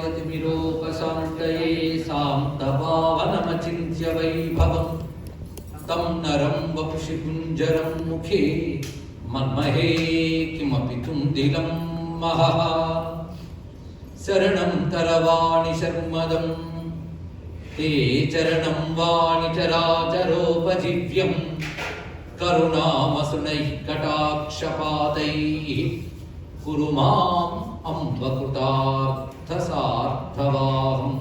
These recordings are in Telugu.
यतिमिरोपशान्तये सान्तभावनमचिन्त्य वैभवं तं नरं वपुषि कुञ्जरं मुखे मन्महे किमपि तुन्दिलं महः शरणं तरवाणि शर्मदं ते चरणं वाणिचराचरोपजीव्यं करुणामसुनैः कटाक्षपातैः कुरु माम् अम्बकृतार्थसार्थवाहं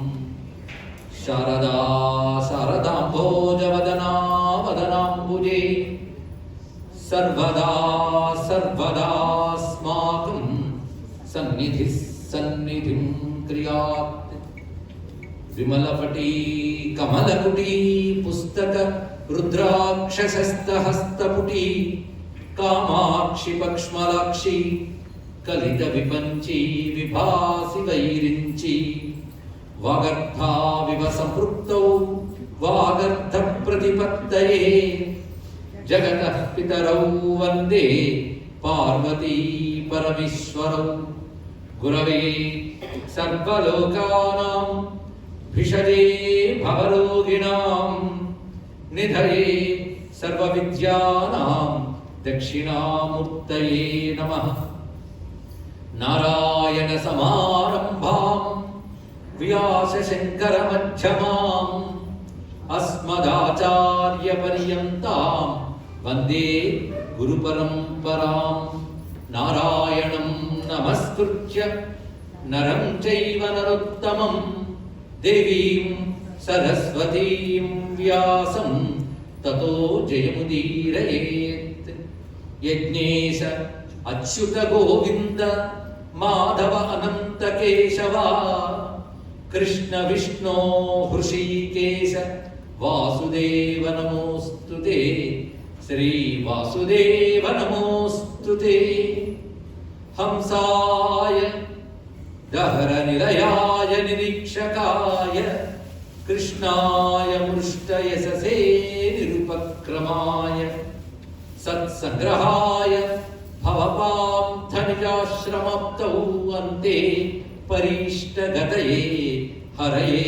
शारदा शारदाम्भोजवदना वदनाम्बुजे सर्वदा सर्वदास्माकं सन्निधिः सन्निधिं क्रियात् विमलपटी कमलकुटी पुस्तक रुद्राक्षशस्तहस्तपुटी कामाक्षि पक्ष्मलाक्षि कलित विपंची विभासी वैरिंची वागर्थाविव संपृक्तौ वागर्थ प्रतिपत्तये जगतः पितरौ वन्दे पार्वती परमेश्वरौ गुरवे सर्वलोकानां भिषजे भवरोगिणां निधये सर्वविद्यानां दक्षिणामूर्तये नमः। नारायण समारंभां व्यासशंकर मध्यमाम् अस्मदाचार्य पर्यन्तां वन्दे गुरुपरम्परां नारायणं नमस्कृत्य नरं चैव नरोत्तमं देवीं सरस्वतीं व्यासं ततो जयमुदीरयेत्। यज्ञेश अच्युत गोविंद माधव अनंत केशव कृष्ण विष्णु हृषीकेश वासुदेव नमोस्तुते श्री वासुदेव नमोस्तुते। हंसाय दहर निलयाय निरीक्षकाय कृष्णाय मृष्टयशसे निरुपक्रमाय सत्संग्रहाय भवपान्थनिजाश्रमप्तौ अन्ते परीष्टगतये हरये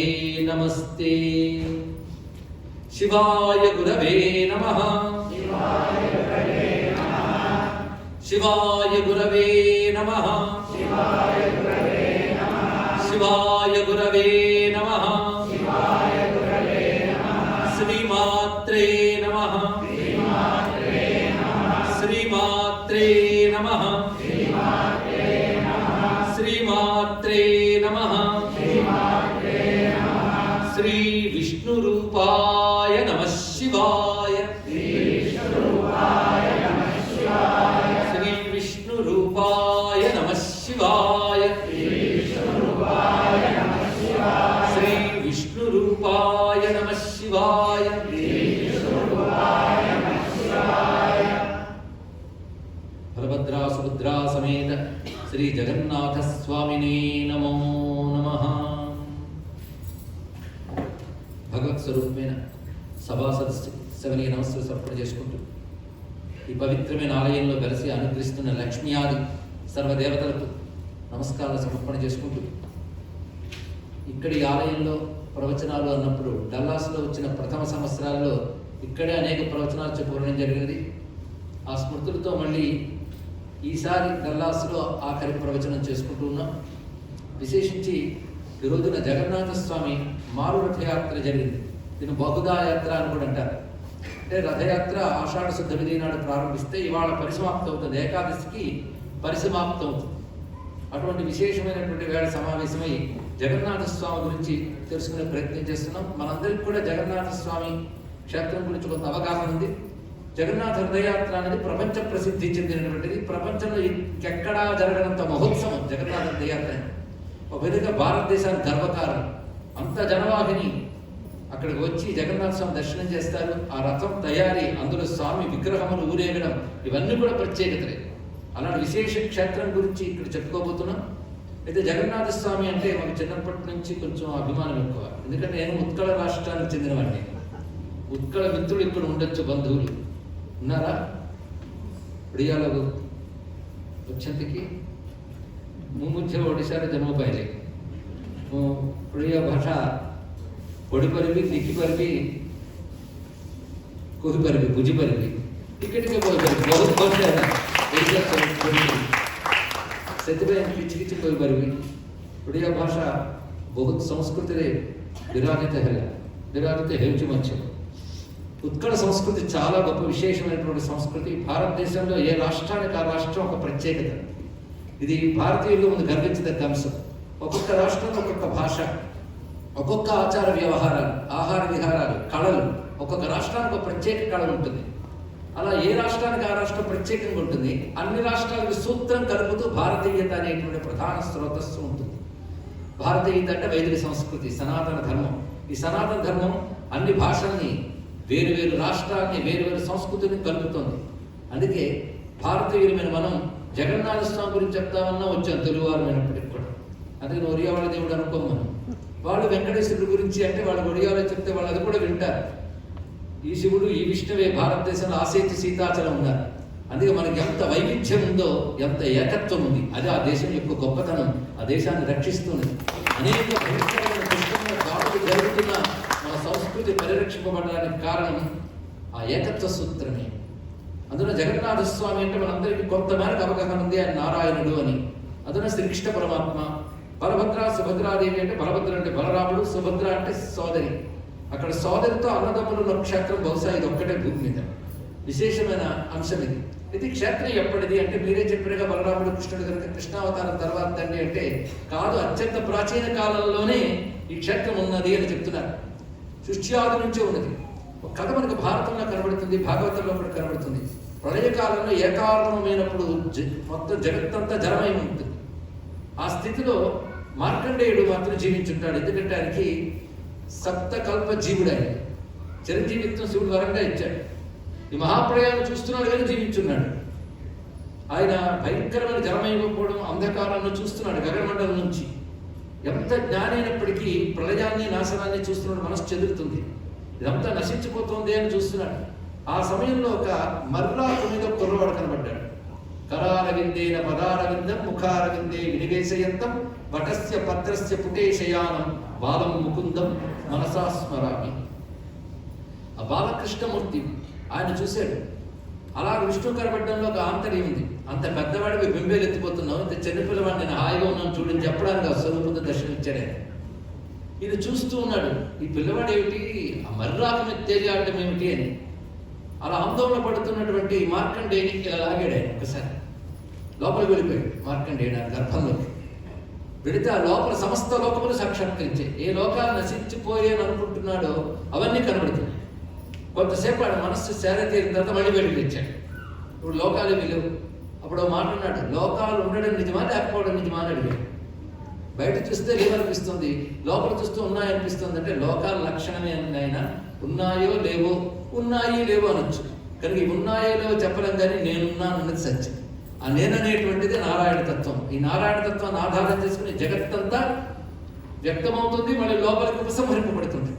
नमस्ते। शिवाय गुरवे नमः शिवाय गुरवे नमः शिवाय गुरवे नमः श्रीमात्रे नमः श्रीमात्रे नमः श्रीमात्रे नमः श्री विष्णुरूपाय नमः शिवाय श्री विष्णुरूपाय नमः शिवाय श्री विष्णुरूपाय नमः शिवाय। बलभद्रा सुभद्रा समेत श्री जगन्नाथ स्वामिने नमो नमः। భగవత్ స్వరూపమైన సభా సదస్సుని నమస్సు సమర్పణ చేసుకుంటూ ఈ పవిత్రమైన ఆలయంలో వెలసి అనుగ్రహిస్తున్న లక్ష్మీ ఆది సర్వదేవతలకు నమస్కారాలు సమర్పణ చేసుకుంటూ ఇక్కడి ఆలయంలో ప్రవచనాలు అన్నప్పుడు డల్లాస్లో వచ్చిన ప్రథమ సంవత్సరాల్లో ఇక్కడే అనేక ప్రవచనాలు చెప్పుకోవడం జరిగినది. ఆ స్మృతులతో మళ్ళీ ఈసారి డల్లాస్లో ఆఖరి ప్రవచనం చేసుకుంటూ ఉన్నాం. విశేషించి ఈ రోజున జగన్నాథ స్వామి మారు రథయాత్ర జరిగింది. దీన్ని బహుదా యాత్ర అని కూడా అంటారు. అంటే రథయాత్ర ఆషాఢ శుద్ధ విధి నాడు ప్రారంభిస్తే ఇవాళ పరిసమాప్తం అవుతుంది, ఏకాదశికి పరిసమాప్తం అవుతుంది. అటువంటి విశేషమైనటువంటి వేళ సమావేశమై జగన్నాథ స్వామి గురించి తెలుసుకునే ప్రయత్నం చేస్తున్నాం. మనందరికీ కూడా జగన్నాథ స్వామి క్షేత్రం గురించి కొంత అవగాహన ఉంది. జగన్నాథ రథయాత్ర అనేది ప్రపంచ ప్రసిద్ధి చెందినటువంటిది. ప్రపంచంలో ఇంకెక్కడా జరగనంత మహోత్సవం జగన్నాథ రథయాత్ర. ఒక విధంగా భారతదేశానికి గర్వకారణం. అంత జనవాహిని అక్కడికి వచ్చి జగన్నాథ స్వామి దర్శనం చేస్తారు. ఆ రథం తయారీ, అందులో స్వామి విగ్రహములు ఊరేగడం, ఇవన్నీ కూడా ప్రత్యేకతలే. అలాంటి విశేష క్షేత్రం గురించి ఇక్కడ చెప్పుకోబోతున్నాం. అయితే జగన్నాథ స్వామి అంటే మాకు చిన్నప్పటి నుంచి కొంచెం అభిమానం ఎక్కువ. ఎందుకంటే నేను ఉత్కళ రాష్ట్రానికి చెందినవాడిని. ఉత్కళ మిత్రులు ఇక్కడ ఉండొచ్చు, బంధువులు ఉన్నారా? ఒడియాలో వచ్చేంతకి ముందు ఒడిశాలో జన్మ పాయలే ଓଡ଼ିଆ ଭାଷା ପଢ଼ିପାରିବି, ଲେଖିପାରିବି, କହିପାରିବି, ବୁଝିପାରିବି, ଟିକେ ଟିକେ କହିପାରିବି, ବହୁତ ଭାଷା ପଢ଼ିପାରିବି, ସେଥିପାଇଁ କିଛି କିଛି କହିପାରିବି। ଓଡ଼ିଆ ଭାଷା ବହୁତ ସଂସ୍କୃତିରେ ବିରାଜିତ ହେଉଛି ମଧ୍ୟ। ఉత్కళ సంస్కృతి చాలా గొప్ప విశేషమైనటువంటి సంస్కృతి. భారతదేశంలో ఏ రాష్ట్రానికి ఆ రాష్ట్రం ఒక ప్రత్యేకత. ఇది భారతీయుల ముందు గర్వించదగ్గ అంశం. ఒక్కొక్క రాష్ట్రంలో ఒక్కొక్క భాష, ఒక్కొక్క ఆచార వ్యవహారాలు, ఆహార విహారాలు, కళలు, ఒక్కొక్క రాష్ట్రానికి ఒక ప్రత్యేక కళ ఉంటుంది. అలా ఏ రాష్ట్రానికి ఆ రాష్ట్రం ప్రత్యేకంగా ఉంటుంది. అన్ని రాష్ట్రాలకు సూత్రం కలుపుతూ భారతీయత అనేటువంటి ప్రధాన స్రోతస్సు ఉంటుంది. భారతీయత అంటే వైదిక సంస్కృతి, సనాతన ధర్మం. ఈ సనాతన ధర్మం అన్ని భాషల్ని, వేరు రాష్ట్రాన్ని, వేరు సంస్కృతిని కలుపుతోంది. అందుకే భారతీయులమైన మనం జగన్నాథ స్వామి గురించి చెప్తామన్నా వచ్చాం తెలుగువారమైనప్పటికి కూడా. అందుకని ఒరియావాళ్ళ దేవుడు అనుకోం మనం. వాళ్ళు వెంకటేశ్వరుడు గురించి అంటే వాళ్ళు ఒడియాలో చెప్తే వాళ్ళు అది కూడా వింటారు. ఈ శివుడు, ఈ విష్ణువే భారతదేశంలో ఆసేతు సీతాచలం ఉన్నారు. అందుకే మనకి ఎంత వైవిధ్యం ఉందో, ఎంత ఏకత్వం ఉంది, అది ఆ దేశం యొక్క గొప్పతనం. ఆ దేశాన్ని రక్షిస్తుంది. అనేక భయంకరమైన దుష్టమైన దాడులు జరుగుతున్న మన సంస్కృతి పరిరక్షింపబడడానికి కారణం ఆ ఏకత్వ సూత్రమే. అందులో జగన్నాథ స్వామి అంటే మనందరికీ కొంతమేరకు అవగాహన ఉంది, ఆయన నారాయణుడు అని. అందులో శ్రీకృష్ణ పరమాత్మ. బలభద్ర, సుభద్రాదేవి అంటే బలభద్ర అంటే బలరాముడు, సుభద్ర అంటే సోదరి. అక్కడ సోదరితో అన్నదమ్ములు ఉన్న క్షేత్రం బహుశా ఇది ఒక్కటే భూమి మీద. విశేషమైన అంశం ఇది. ఇది క్షేత్రం ఎప్పటిది అంటే మీరే చెప్పినగా బలరాముడు కృష్ణుడు కనుక కృష్ణావతారం తర్వాత తండ్రి అంటే కాదు, అత్యంత ప్రాచీన కాలంలోనే ఈ క్షేత్రం ఉన్నది అని చెప్తున్నారు. సృష్ట్యాది నుంచే ఉన్నది. ఒక కథ మనకు భారతంలో కనబడుతుంది, భాగవతంలో కూడా కనబడుతుంది. ప్రళయకాలంలో ఏకారణమైనప్పుడు మొత్తం జగత్తంతా జలమై ఉంటుంది. ఆ స్థితిలో మార్కండేయుడు మాత్రం జీవించుంటాడు. ఎందుకంటే ఆయనకి సప్తకల్ప జీవుడు. ఆయన చిరంజీవిత్వం శివుడు వరంగా ఇచ్చాడు. ఈ మహాప్రయాణం చూస్తున్నాడు కానీ జీవించున్నాడు. ఆయన భయంకరమైన జలమైపోవడం, అంధకారాన్ని చూస్తున్నాడు గగనమండలం నుంచి. ఎంత జ్ఞాని అయినప్పటికీ ప్రళయాన్ని, నాశనాన్ని చూస్తున్నాడు. మనసు చెదురుతుంది, ఇదంతా నశించిపోతుంది అని చూస్తున్నాడు. ఆ సమయంలో ఒక మర్రాకు మీద కుర్రవాడు కనబడ్డాడు. కరారవిందేన పదారవిందం ముఖారవిందే వినివేశయంతం వటస్య పత్రస్య పుటేశయానం బాలం ముకుందం మనసా స్మరామి. ఆ బాలకృష్ణమూర్తి ఆయన చూశాడు. అలా విష్ణు కనబడ్డంలో ఒక ఆంతర్యం ఉంది. అంత పెద్దవాడివి బింబేలు ఎత్తిపోతున్నావు, ఇంత చిన్నపిల్లవాడిని నేను హాయిగా ఉన్నాను చూడని చెప్పడానికి ఆ స్వరూపంతో దర్శనమిచ్చాడు ఆయన. ఈయన చూస్తూ ఉన్నాడు, ఈ పిల్లవాడు ఏమిటి, ఆ మర్రాకు మీద తేలియాడటం ఏమిటి అని. అలా ఆందోళన పడుతున్నటువంటి మార్కండేయుని ఇలా లాగాడు ఆయన. ఒకసారి లోపలికి వెళ్ళిపోయాడు మార్కండేయుడు ఆయన గర్భంలోకి. వెళితే ఆ లోపల సమస్త లోకములు సాక్షాత్కరించే, ఏ లోకాలు నశించిపోయాను అనుకుంటున్నాడో అవన్నీ కనబడుతున్నాయి. కొంతసేపు ఆయన మనస్సు సేద తీరిన తర్వాత మళ్ళీ బయటకు తెచ్చాడు. ఇప్పుడు లోకాలు విలువ. అప్పుడు మాట్లాడినాడు, లోకాలు ఉండడం నిజమా లేకపోవడం నిజమా అని అడిగాడు. బయట చూస్తే లేవనిపిస్తుంది, లోపల చూస్తూ ఉన్నాయనిపిస్తుంది. అంటే లోకాల లక్షణమే అని ఆయన ఉన్నాయో లేవో, ఉన్నాయి లేవో అనొచ్చు. కనుక ఉన్నాయో లేవో చెప్పలేం, కానీ నేనున్నాను అన్నది సత్యం. ఆ నేననేటువంటిది నారాయణ తత్వం. ఈ నారాయణ తత్వాన్ని ఆధారం చేసుకుని జగత్తంతా వ్యక్తమవుతుంది, మళ్ళీ లోపలికి ఉపసంహరింపబడుతుంది.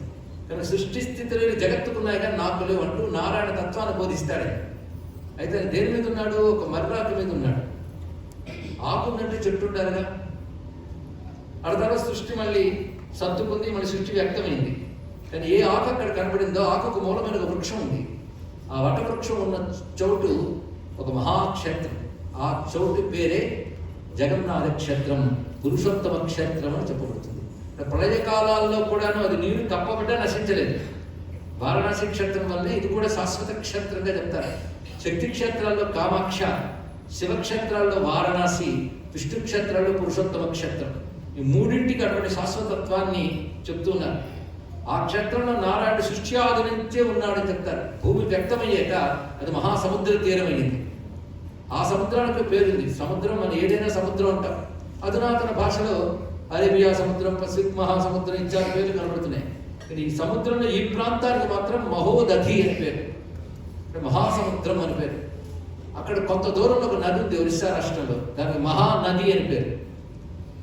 కనుక సృష్టి స్థితిలో జగత్తుకున్నాయి కానీ నాకు లేవు అంటూ నారాయణ తత్వాన్ని బోధిస్తాడు. అయితే దేని మీద ఉన్నాడు, ఒక మర్రాకు మీద ఉన్నాడు. ఆకుందంటే చెట్టు ఉండాలిగా. ఆ తర్వాత సృష్టి మళ్ళీ సత్తుకుంది, మళ్ళీ సృష్టి వ్యక్తమైంది. కానీ ఏ ఆకు అక్కడ కనబడిందో ఆకుకు మూలమైన ఒక వృక్షం ఉంది. ఆ వటవృక్షం ఉన్న చోటు ఒక మహాక్షేత్రం. ఆ చోటు పేరే జగన్నాథ క్షేత్రం, పురుషోత్తమ క్షేత్రం అని చెప్పబడుతుంది. ప్రళయకాలాల్లో కూడాను అది నీరు కప్పబడ్డా నశించలేదు. వారణాసి క్షేత్రం వల్లే ఇది కూడా శాశ్వత క్షేత్రంగా చెప్తారు. శక్తి క్షేత్రాల్లో కామాక్ష, శివక్షేత్రాల్లో వారణాసి, విష్ణు క్షేత్రాల్లో పురుషోత్తమ క్షేత్రం. ఈ మూడింటికి అటువంటి శాశ్వతత్వాన్ని చెప్తున్నారు. ఆ క్షేత్రంలో నారాయణ సృష్టి ఆది నుంచే ఉన్నాడని చెప్తారు. భూమి వ్యక్తమయ్యాక అది మహాసముద్ర తీరమైంది. ఆ సముద్రానికి పేరుంది. సముద్రం అని ఏదైనా సముద్రం అంటాం. అధునాతన భాషలో అరేబియా సముద్రం, పసిఫిక్ మహాసముద్రం ఇత్యాది పేర్లు కనబడుతున్నాయి. కానీ ఈ సముద్రంలో ఈ ప్రాంతానికి మాత్రం మహోదధి అని పేరు, మహాసముద్రం అని పేరు. అక్కడ కొంత దూరంలో ఒక నది ఉంది ఒరిస్సా రాష్ట్రంలో, దానికి మహానది అని పేరు.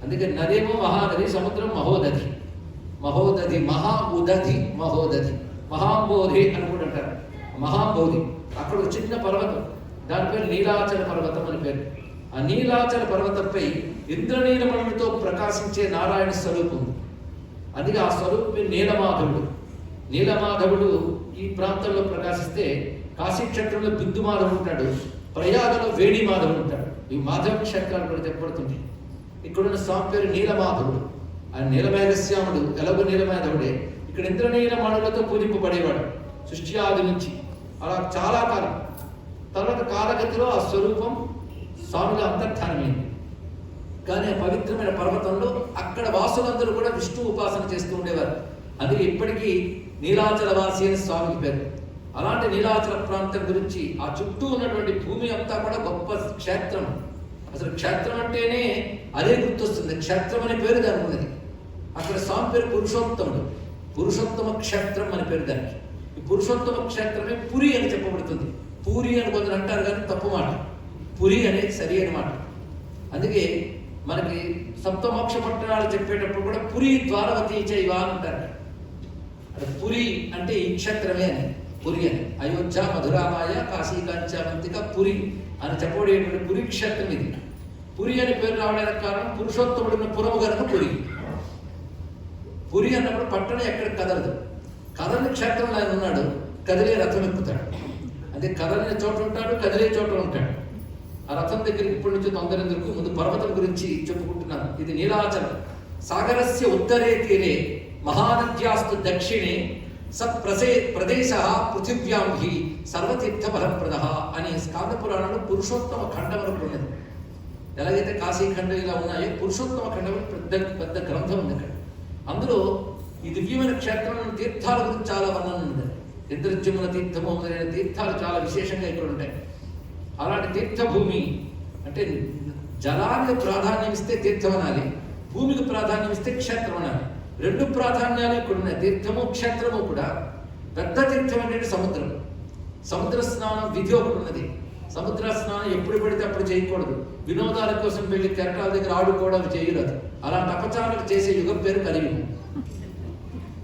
అందుకని నదేమో మహానది, సముద్రం మహోదధి. మహోదధి, మహా ఉదధి, మహోదధి, మహాంబోధి అని కూడా అంటారు. మహాంబోధి అక్కడ ఒక చిన్న పర్వతం, దాని పేరు నీలాచల పర్వతం అని పేరు. ఆ నీలాచల పర్వతంపై ఇంద్రనీలమణులతో ప్రకాశించే నారాయణ స్వరూపం. అందుకే ఆ స్వరూపమే నీలమాధవుడు. నీలమాధవుడు ఈ ప్రాంతంలో ప్రకాశిస్తే కాశీ క్షేత్రంలో బిందు మాధవుడు ఉంటాడు, ప్రయాగలో వేణి మాధవుడు ఉంటాడు. ఈ మాధవ క్షేత్రాలు కూడా చెప్పబడుతుంది. ఇక్కడున్న స్వామి పేరు నీలమాధవుడు. ఆయన నీలమేఘశ్యాముడు, ఎలాగో నీలమాధవుడే. ఇక్కడ ఇంద్రనీలమణులతో పూజింపబడేవాడు సృష్టి ఆది నుంచి. అలా చాలా కాలం తర్వాత కాలగతిలో ఆ స్వరూపం స్వామిగా అంతర్ధానమైంది. కానీ ఆ పవిత్రమైన పర్వతంలో అక్కడ వాసులందరూ కూడా విష్ణు ఉపాసన చేస్తూ ఉండేవారు. అందుకే ఇప్పటికీ నీలాచలవాసి అని స్వామికి పేరు. అలాంటి నీలాచల ప్రాంతం గురించి ఆ చుట్టూ ఉన్నటువంటి భూమి అంతా కూడా గొప్ప క్షేత్రం. అసలు క్షేత్రం అంటేనే అదే గుర్తొస్తుంది, క్షేత్రం అనే పేరు దానికి ఉన్నది. అక్కడ స్వామి పేరు పురుషోత్తముడు, పురుషోత్తమ క్షేత్రం అని పేరు దానికి. ఈ పురుషోత్తమ క్షేత్రమే పురి అని చెప్పబడుతుంది. పూరి అని కొందరు అంటారు కానీ తప్పు మాట, పురి అనేది సరి అయిన మాట. అందుకే మనకి సప్తమోక్ష పట్టణాలు చెప్పేటప్పుడు కూడా పురి ద్వారవతి చైవ అంటారు. పురి అంటే ఈ క్షేత్రమే అని, పురి అని. అయోధ్య, మధురామాయ, కాశీ, కాంచావంతిక, పురి అని చెప్పబడేటువంటి పురి క్షేత్రం ఇది. పురి అని పేరు రావడానికి కారణం పురుషోత్తముడున్న పురము కనుక పురి. పురి అన్నప్పుడు పట్టణం ఎక్కడ కదలదు. కదలని క్షేత్రంలో ఆయన ఉన్నాడు, కదిలే రథం ఎక్కుతాడు. అదే కదలిన చోట ఉంటాడు, కదిలే చోట ఉంటాడు. ఆ రథం దగ్గరికి ఇప్పటి నుంచి తొందరెందుకు, ముందు పర్వతం గురించి చెప్పుకుంటున్నాను. ఇది నీలాచలం. సాగరస్య ఉత్తరే తీరే మహానద్యాస్తు దక్షిణే ప్రదేశ పృథివ్యాం హి సర్వతీర్థ ఫలప్రద అని స్కాంద పురాణంలో పురుషోత్తమ ఖండం వరకు ఉన్నది. ఎలాగైతే కాశీ ఖండం ఇలా ఉన్నాయో పురుషోత్తమ ఖండం పెద్ద పెద్ద గ్రంథం ఉంది అక్కడ. అందులో ఈ దివ్యమైన క్షేత్రంలో తీర్థాల గురించి చాలా వర్ణన ఉంది. ఇంద్రజమున తీర్థము మొదలైన తీర్థాలు చాలా విశేషంగా ఇక్కడ ఉంటాయి. అలాంటి తీర్థభూమి అంటే జలానికి ప్రాధాన్యం ఇస్తే తీర్థం అనాలి, భూమికి ప్రాధాన్యం ఇస్తే క్షేత్రం అనాలి. రెండు ప్రాధాన్యాలు ఇక్కడ ఉన్నాయి, తీర్థము క్షేత్రము కూడా. పెద్ద తీర్థం అంటే సముద్రం. సముద్ర స్నానం విధి ఒకటి ఉన్నది. సముద్ర స్నానం ఎప్పుడు పడితే అప్పుడు చేయకూడదు. వినోదాల కోసం వెళ్ళి కెరటాల దగ్గర ఆడుకోవడం చేయలేదు. అలాంటి అపచారాలు చేసే యుగం పేరు కలియుగం.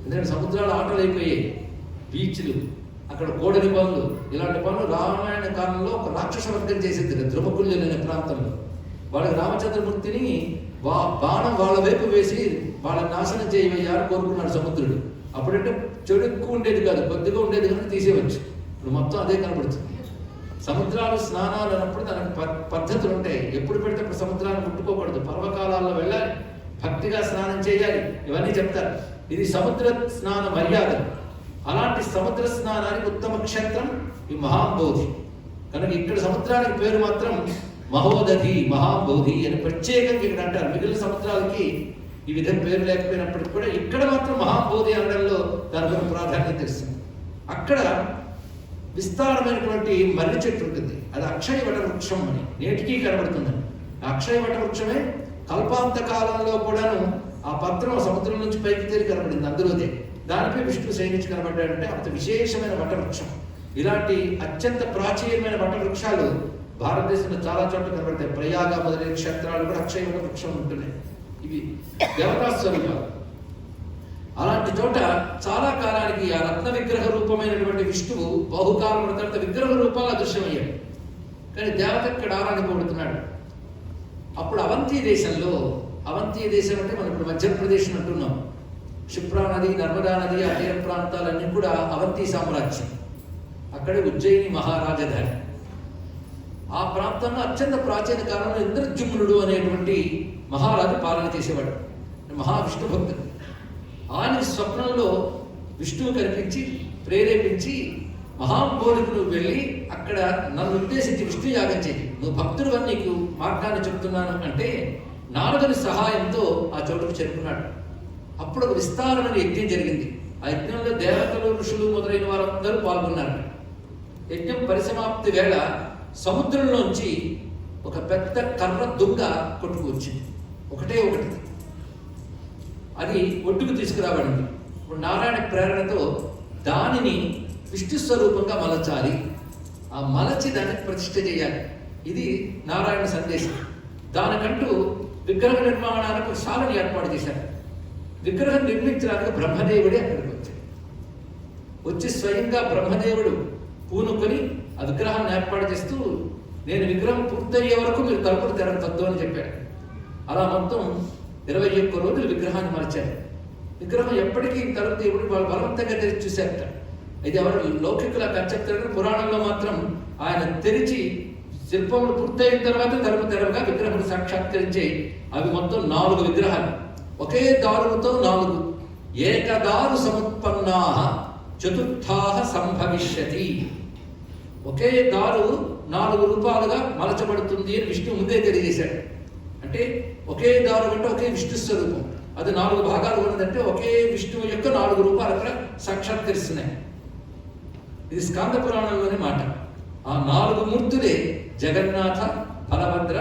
ఎందుకంటే సముద్రాలు ఆటలు అయిపోయాయి, బీచ్లు, అక్కడ కోడలి పనులు, ఇలాంటి పనులు రామాయణ కాలంలో ఒక రాక్షస వర్గం చేసేది ద్రుమకుల్య అనే ప్రాంతంలో. వాళ్ళకి రామచంద్రమూర్తిని బాణం వాళ్ళ వైపు వేసి వాళ్ళని నాశనం చేయవయ్యారు కోరుకున్నాడు సముద్రుడు. అప్పుడంటే చెడు ఎక్కువ ఉండేది కాదు, కొద్దిగా ఉండేది కనుక తీసేయవచ్చు. ఇప్పుడు మొత్తం అదే కనబడుతుంది. సముద్రాలు స్నానాలు అన్నప్పుడు దానికి పద్ధతులు ఉంటాయి. ఎప్పుడు పెడితే అప్పుడు సముద్రాన్ని ముట్టుకోకూడదు, పర్వకాలాల్లో వెళ్ళాలి, భక్తిగా స్నానం చేయాలి, ఇవన్నీ చెప్తారు. ఇది సముద్ర స్నాన మర్యాద. అలాంటి సముద్ర స్నానానికి ఉత్తమ క్షేత్రం ఈ మహాబోధి. కనుక ఇక్కడ సముద్రానికి పేరు మాత్రం మహోదధి, మహాబోధి అని ప్రత్యేకంగా ఇక్కడ అంటారు. మిగిలిన సముద్రాలకి ఈ విధంగా పేరు లేకపోయినప్పటికీ కూడా ఇక్కడ మాత్రం మహాబోధి అనడంలో దాని ప్రాధాన్యత తెలుస్తుంది. అక్కడ విస్తారమైనటువంటి మర్రి చెట్టు ఉంటుంది. అది అక్షయ వట వృక్షం అని నేటికీ కనబడుతుందని. అక్షయ వట వృక్షమే కల్పాంత కాలంలో కూడాను ఆ పత్రం సముద్రం నుంచి పైకి తేలి కనబడింది. అందులోదే దానిపై విష్ణు శయనించి కనబడ్డాడంటే అంత విశేషమైన వటవృక్షం. ఇలాంటి అత్యంత ప్రాచీనమైన వటవృక్షాలు భారతదేశంలో చాలా చోట్ల కనబడతాయి. ప్రయాగ మొదలైన క్షేత్రాలు కూడా అక్షయ వట వృక్షం ఉంటున్నాయి. ఇవి దేవతా స్వరూపాలు. అలాంటి చోట చాలా కాలానికి ఆ రత్న విగ్రహ రూపమైనటువంటి విష్ణువు బహుకాలం తర్వాత విగ్రహ రూపాలు అదృశ్యమయ్యాడు. కానీ దేవత ఇక్కడ ఆరాధింపబడుతున్నాడు. అప్పుడు అవంతి దేశంలో, అవంతి దేశం అంటే మనం ఇప్పుడు మధ్యప్రదేశ్ అంటున్నాం, క్షిప్రా నది, నర్మదా నది, ఆ తీర ప్రాంతాలన్నీ కూడా అవంతి సామ్రాజ్యం. అక్కడే ఉజ్జయిని మహారాజధాని. ఆ ప్రాంతంలో అత్యంత ప్రాచీన కాలంలో ఇంద్రజుమ్నుడు అనేటువంటి మహారాజు పాలన చేసేవాడు, మహావిష్ణు భక్తుడు. ఆయన స్వప్నంలో విష్ణువు కనిపించి ప్రేరేపించి, మహాబోధికు నువ్వు వెళ్ళి అక్కడ నన్ను ఉద్దేశించి విష్ణు యాగం చేయి, నువ్వు భక్తుడు అని నీకు మార్గాన్ని చెప్తున్నాను అంటే నారదుని సహాయంతో ఆ చోటుకు చేరుకున్నాడు. అప్పుడు ఒక విస్తారమైన యజ్ఞం జరిగింది. ఆ యజ్ఞంలో దేవతలు, ఋషులు మొదలైన వారందరూ పాల్గొన్నారు. యజ్ఞం పరిసమాప్తి వేళ సముద్రంలోంచి ఒక పెద్ద కర్ర దుంగ కొట్టుకువచ్చింది. ఒకటే ఒకటి. అది ఒడ్డుకు తీసుకురాబడింది. ఇప్పుడు నారాయణ ప్రేరణతో దానిని విష్ణు స్వరూపంగా మలచాలి, ఆ మలచి దాన్ని ప్రతిష్ఠ చేయాలి. ఇది నారాయణ సందేశం. దానికంటూ విగ్రహ నిర్మాణానికి శాలని ఏర్పాటు చేశారు. విగ్రహం నిర్మించడానికి బ్రహ్మదేవుడే అక్కడికి వచ్చాడు. వచ్చి స్వయంగా బ్రహ్మదేవుడు పూనుకొని ఆ విగ్రహాన్ని ఏర్పాటు చేస్తూ, నేను విగ్రహం పూర్తయ్యే వరకు మీరు తలుపులు తెరవద్దు అని చెప్పాడు. అలా మొత్తం 21 రోజులు విగ్రహాన్ని మలిచారు. విగ్రహం ఎప్పటికీ తలుపు దేవుడు వాళ్ళు బలవంతంగా తెరిచి చూశారట. అయితే ఎవరు లౌకికుల చెప్తారు, పురాణంలో మాత్రం ఆయన తెరిచి శిల్పములు పూర్తయిన తర్వాత తలుపు తెరవగా విగ్రహములు సాక్షాత్కరించే అవి మొత్తం 4 విగ్రహాలు. ఒకే దారులతో 4 ఏకదారు సముత్పన్నా చతుర్థా సంభవిష్యతి. ఒకే దారు 4 రూపాలుగా మలచబడుతుంది అని విష్ణు ముందే తెలియజేశాడు. అంటే ఒకే దారు అంటే ఒకే విష్ణు స్వరూపం, అది 4 భాగాలు ఉన్నదంటే ఒకే విష్ణువు యొక్క 4 రూపాలు అక్కడ సాక్షాత్కరిస్తున్నాయి. ఇది స్కాంద పురాణంలోని మాట. ఆ 4 మూర్తులే జగన్నాథ, బలభద్ర,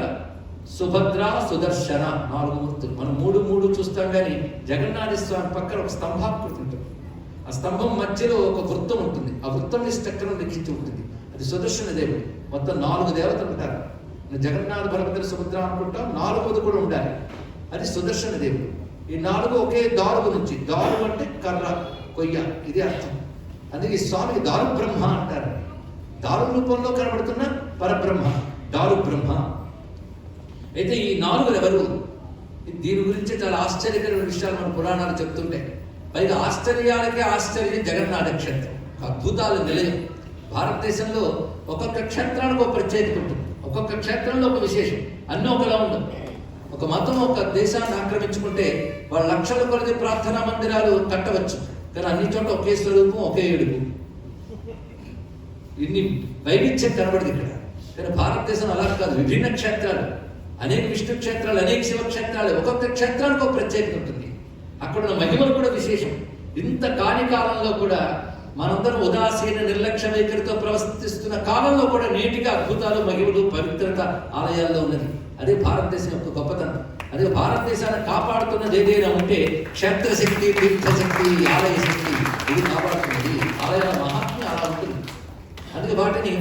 సుభద్ర, సుదర్శన 4 మూర్తులు. మనం 3 చూస్తాం కానీ జగన్నాథ స్వామి పక్కన ఒక స్తంభాకృతి ఉంటుంది. ఆ స్తంభం మధ్యలో ఒక వృత్తం ఉంటుంది. ఆ వృత్తం చక్రం లిఖించి ఉంటుంది. అది సుదర్శన దేవుడు. మొత్తం 4 దేవతలు ఉంటారు. జగన్నాథ, బలభద్ర, సుభద్ర అనుకుంటాం. 4వది కూడా ఉండాలి, అది సుదర్శన దేవుడు. ఈ 4 ఒకే దారు నుంచి, దారు అంటే కర్ర, కొయ్య, ఇది అర్థం. అందుకే ఈ స్వామికి దారు బ్రహ్మ అంటారు. దారు రూపంలో కనబడుతున్న పరబ్రహ్మ దారు బ్రహ్మ. అయితే ఈ 4 ఎవరు? దీని గురించి చాలా ఆశ్చర్యకరమైన విషయాలు మన పురాణాలు చెప్తుంటాయి. పైగా ఆశ్చర్యాలకే ఆశ్చర్యం జగన్నాథ క్షేత్రం, అద్భుతాల నిలయం. భారతదేశంలో ఒక్కొక్క క్షేత్రానికి ఒక ప్రత్యేకత ఉంటుంది, ఒక్కొక్క క్షేత్రంలో ఒక విశేషం. అన్నీ ఒకలా ఉండవు. ఒక మతం ఒక దేశాన్ని ఆక్రమించుకుంటే వాళ్ళ లక్షల కొలది ప్రార్థనా మందిరాలు కట్టవచ్చు, కానీ అన్ని చోట్ల ఒకే స్వరూపం, ఒకే ఏడుపు. ఇన్ని వైవిధ్యం కనబడింది ఇక్కడ. కానీ భారతదేశం అలా కాదు, విభిన్న క్షేత్రాలు, అనేక విష్ణు క్షేత్రాలు, అనేక శివ క్షేత్రాలు. ఒక్కొక్క క్షేత్రానికి ఒక ప్రత్యేకత ఉంటుంది. అక్కడ ఉన్న మహిమలు కూడా విశేషం. ఇంత కాని కాలంలో కూడా మనందరం ఉదాసీన నిర్లక్ష్య వైఖరితో ప్రవర్తిస్తున్న కాలంలో కూడా నేటిగా అద్భుతాలు, మహిమలు, పవిత్రత ఆలయాల్లో ఉన్నది. అదే భారతదేశం యొక్క గొప్పతనం. అదే భారతదేశాన్ని కాపాడుతున్నది ఏదైనా ఉంటే క్షేత్రశక్తి, తీర్థశక్తి, ఆలయ శక్తి, ఇది కాపాడుతున్నది. ఆలయాల మహాత్మ్యం అలా ఉంటుంది. అందుకే వాటిని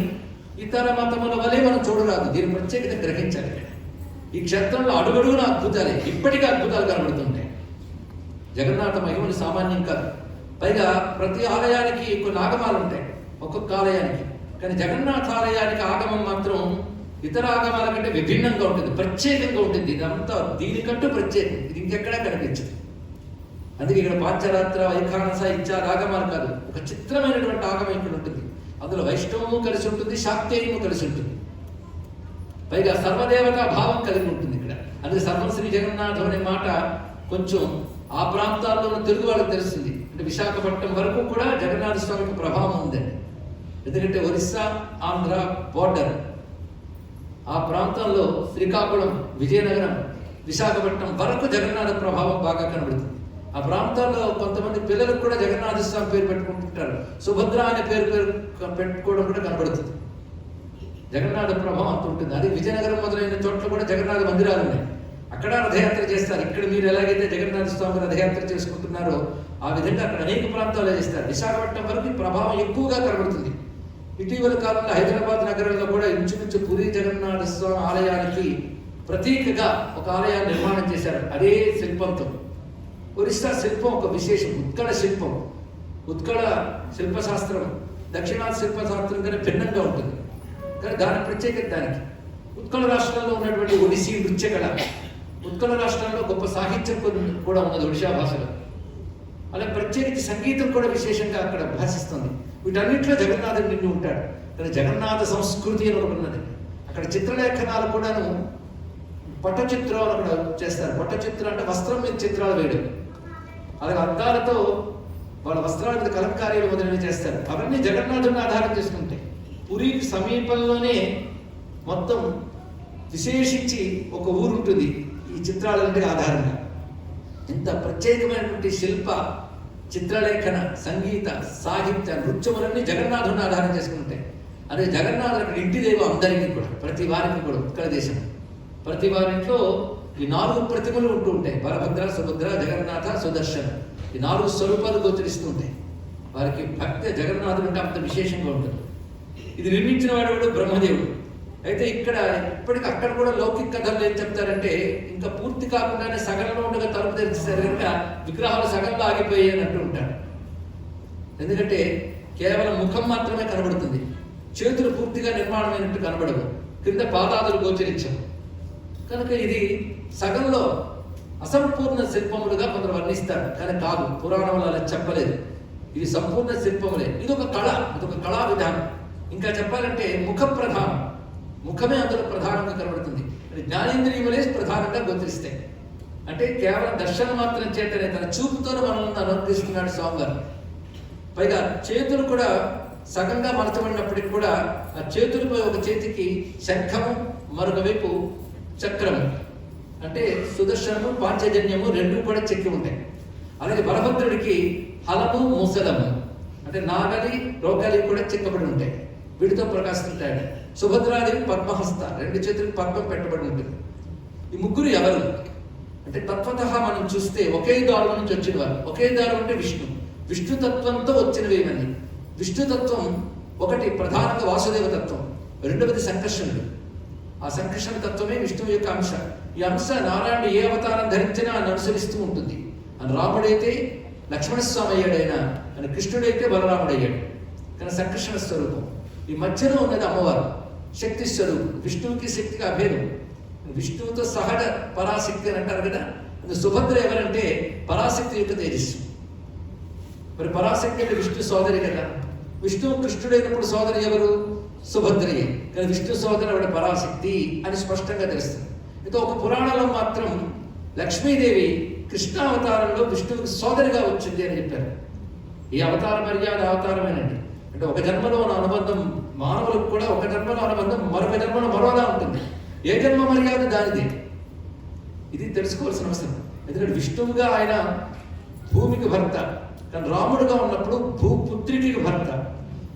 ఇతర మతముల వలె మనం చూడరాదు, దీని ప్రత్యేకత గ్రహించాలి. ఈ క్షేత్రంలో అడుగడుగున అద్భుతాలే, ఇప్పటికీ అద్భుతాలు కనబడుతుంటాయి. జగన్నాథ మహిమలు సామాన్యం కాదు. పైగా ప్రతి ఆలయానికి కొన్ని ఆగమాలు ఉంటాయి, ఒక్కొక్క ఆలయానికి. కానీ జగన్నాథ ఆలయానికి ఆగమం మాత్రం ఇతర ఆగమాల కంటే విభిన్నంగా ఉంటుంది, ప్రత్యేకంగా ఉంటుంది. ఇదంతా దీనికంటూ ప్రత్యేకం, ఇది ఇంకెక్కడా కనిపించదు. అందుకే ఇక్కడ పాంచరాత్ర, వైఖానస, ఇత్యాది ఆగమాలు కాదు, ఒక చిత్రమైనటువంటి ఆగమం ఇక్కడ ఉంటుంది. అందులో వైష్ణవము కలిసి ఉంటుంది, శాక్తేయము కలిసి ఉంటుంది. పైగా సర్వదేవతా భావం కలిగి ఉంటుంది ఇక్కడ. అందుకే సర్వశ్రీ జగన్నాథం అనే మాట కొంచెం ఆ ప్రాంతాల్లో ఉన్న తెలుగు వాళ్ళకి తెలుస్తుంది. అంటే విశాఖపట్నం వరకు కూడా జగన్నాథ స్వామికి ప్రభావం ఉందండి. ఎందుకంటే ఒరిస్సా, ఆంధ్ర బోర్డర్, ఆ ప్రాంతంలో శ్రీకాకుళం, విజయనగరం, విశాఖపట్నం వరకు జగన్నాథ ప్రభావం బాగా కనబడుతుంది. ఆ ప్రాంతాల్లో కొంతమంది పిల్లలకు కూడా జగన్నాథ స్వామి పేరు పెట్టుకుంటుంటారు. సుభద్ర అనే పేరు పెట్టుకోవడం కూడా కనబడుతుంది. జగన్నాథ ప్రభావం అంత ఉంటుంది. అది విజయనగరం మొదలైన చోట్ల కూడా జగన్నాథ మందిరాలు ఉన్నాయి, అక్కడ రథయాత్ర చేస్తారు. ఇక్కడ మీరు ఎలాగైతే జగన్నాథ స్వామి రథయాత్ర చేసుకుంటున్నారో ఆ విధంగా అక్కడ అనేక ప్రాంతాల్లో చేస్తారు. విశాఖపట్నం వరకు ప్రభావం ఎక్కువగా కనబడుతుంది. ఇటీవల కాలంలో హైదరాబాద్ నగరంలో కూడా ఇంచుమించు పూరి జగన్నాథ స్వామి ఆలయానికి ప్రతీకగా ఒక ఆలయాన్ని నిర్మాణం చేశారు, అదే శిల్పంతో. ఒరిస్సా శిల్పం ఒక విశేషం, ఉత్కళ శిల్పం. ఉత్కళ శిల్పశాస్త్రం దక్షిణాది శిల్పశాస్త్రం కన్నా భిన్నంగా ఉంటుంది, కానీ దాని ప్రత్యేకత దానికి. ఉత్కళ రాష్ట్రంలో ఉన్నటువంటి ఒడిస్సీ నృత్యకళ, ఉత్కళ రాష్ట్రంలో గొప్ప సాహిత్యం కూడా ఉన్నది ఒడిషా భాషలో. అలా ప్రత్యేకించి సంగీతం కూడా విశేషంగా అక్కడ భాషిస్తుంది. వీటన్నింటిలో జగన్నాథుడు నిండి ఉంటాడు. కానీ జగన్నాథ సంస్కృతి అని ఒకటి ఉన్నది. అక్కడ చిత్రలేఖనాలు కూడాను పట్టచిత్రాలు అక్కడ చేస్తారు. పట్టచిత్రం అంటే వస్త్రం మీద చిత్రాలు వేయడం, అలాగే అద్దాలతో వాళ్ళ వస్త్రాల మీద కలంకారీలు మొదలైనవి చేస్తారు. అవన్నీ జగన్నాథుడిని ఆధారం చేసుకుంటాయి. పురికి సమీపంలోనే మొత్తం విశేషించి ఒక ఊరు ఉంటుంది ఈ చిత్రాలంటే ఆధారంగా. ఇంత ప్రత్యేకమైనటువంటి శిల్ప, చిత్రలేఖన, సంగీత, సాహిత్య, నృత్యములన్నీ జగన్నాథుడిని ఆధారం చేసుకుంటాయి. అదే జగన్నాథుడు అక్కడ ఇంటి దేవ అందరికీ కూడా, ప్రతి వారికి కూడా. ఉత్కళ దేశం ప్రతి వారింట్లో ఈ 4 ప్రతిమలు ఉంటూ ఉంటాయి. బలభద్ర, సుభద్ర, జగన్నాథ, సుదర్శన, ఈ 4 స్వరూపాలు గోచరిస్తూ ఉంటాయి. వారికి భక్తి జగన్నాథుడు అంటే అంత విశేషంగా ఉంటుంది. ఇది నిర్మించిన వాడు బ్రహ్మదేవుడు. అయితే ఇక్కడ ఇప్పటికీ అక్కడ కూడా లౌకిక కథలు ఏం చెప్తారంటే, ఇంకా పూర్తి కాకుండానే సగంలో ఉండగా తలుపు తెరిచేస్తారు కనుక విగ్రహాలు సగంలో ఆగిపోయాయి అని అంటూ ఉంటారు. ఎందుకంటే కేవలం ముఖం మాత్రమే కనబడుతుంది, చేతులు పూర్తిగా నిర్మాణమైనట్టు కనబడవు, కింద పాదాదులు గోచరించవు. కనుక ఇది సగంలో అసంపూర్ణ శిల్పములుగా కొందరు వర్ణిస్తారు, కానీ కాదు, పురాణంలో అలా చెప్పలేదు. ఇవి సంపూర్ణ శిల్పములే. ఇదొక కళ, ఇదొక కళా విధానం. ఇంకా చెప్పాలంటే ముఖ ప్రధానం, ముఖమే అందులో ప్రధానంగా కనబడుతుంది. జ్ఞానేంద్రియములే ప్రధానంగా గోచరిస్తాయి. అంటే కేవలం దర్శనం మాత్రం చేతనే తన చూపుతోనే మనల్ని అనుగ్రహిస్తున్నాడు స్వామివారు. పైగా చేతులు కూడా సగంగా మలచబడినప్పటికి కూడా ఆ చేతులపై ఒక చేతికి శంఖము, మరొక వైపు చక్రము, అంటే సుదర్శనము పాంచజన్యము రెండు కూడా చెక్కి ఉంటాయి. అలాగే బలభద్రుడికి హలము మూసలము, అంటే నాగలి రోగలి కూడా చెక్కబడి ఉంటాయి, వీటితో ప్రకాశిస్తుంటాడు. సుభద్రాదేవి పద్మహస్త, రెండు చేతులకు పద్మం పెట్టబడి ఉంటుంది. ఈ ముగ్గురు ఎవరు అంటే తత్వత మనం చూస్తే ఒకే దారు నుంచి వచ్చిన వారు. ఒకే దారు అంటే విష్ణుతత్వంతో వచ్చినవి ఇవన్నీ. విష్ణుతత్వం ఒకటి ప్రధానంగా వాసుదేవ తత్వం, రెండవది సంకర్షణుడు. ఆ సంకర్షణ తత్వమే విష్ణువు యొక్క అంశ. ఈ అంశ నారాయణుడు ఏ అవతారం ధరించినా అని అనుసరిస్తూ ఉంటుంది. అని రాముడైతే లక్ష్మణస్వామి అయ్యాడు, అని కృష్ణుడైతే బలరాముడయ్యాడు. కానీ సంకర్షణ స్వరూపం. ఈ మధ్యలో ఉన్నది అమ్మవారు, శక్తి స్వరూపం. విష్ణువుకి శక్తికి అభేదం. విష్ణువుతో సహజ పరాశక్తి అని అంటారు కదా. సుభద్ర ఎవరంటే పరాశక్తి యొక్క తేజస్సు. మరి పరాశక్తి అంటే విష్ణు సోదరి కదా. విష్ణువు కృష్ణుడైనప్పుడు సోదరి ఎవరు? సుభద్రయే. కానీ విష్ణు సోదరి ఆవిడ పరాశక్తి అని స్పష్టంగా తెలుస్తుంది. అయితే ఒక పురాణంలో మాత్రం లక్ష్మీదేవి కృష్ణావతారంలో విష్ణువుకి సోదరిగా వచ్చింది అని చెప్పారు. ఈ అవతార మర్యాద అవతారమేనండి. అంటే ఒక జన్మలో ఉన్న అనుబంధం మానవులకు కూడా ఒక జన్మలో అనుబంధం మరొక జన్మలో మరోలా ఉంటుంది. ఏ జన్మ మర్యాద దానిది. ఇది తెలుసుకోవాల్సిన అవసరం. ఎందుకంటే విష్ణువుగా ఆయన భూమికి భర్త, కానీ రాముడుగా ఉన్నప్పుడు భూపుత్రుడికి భర్త.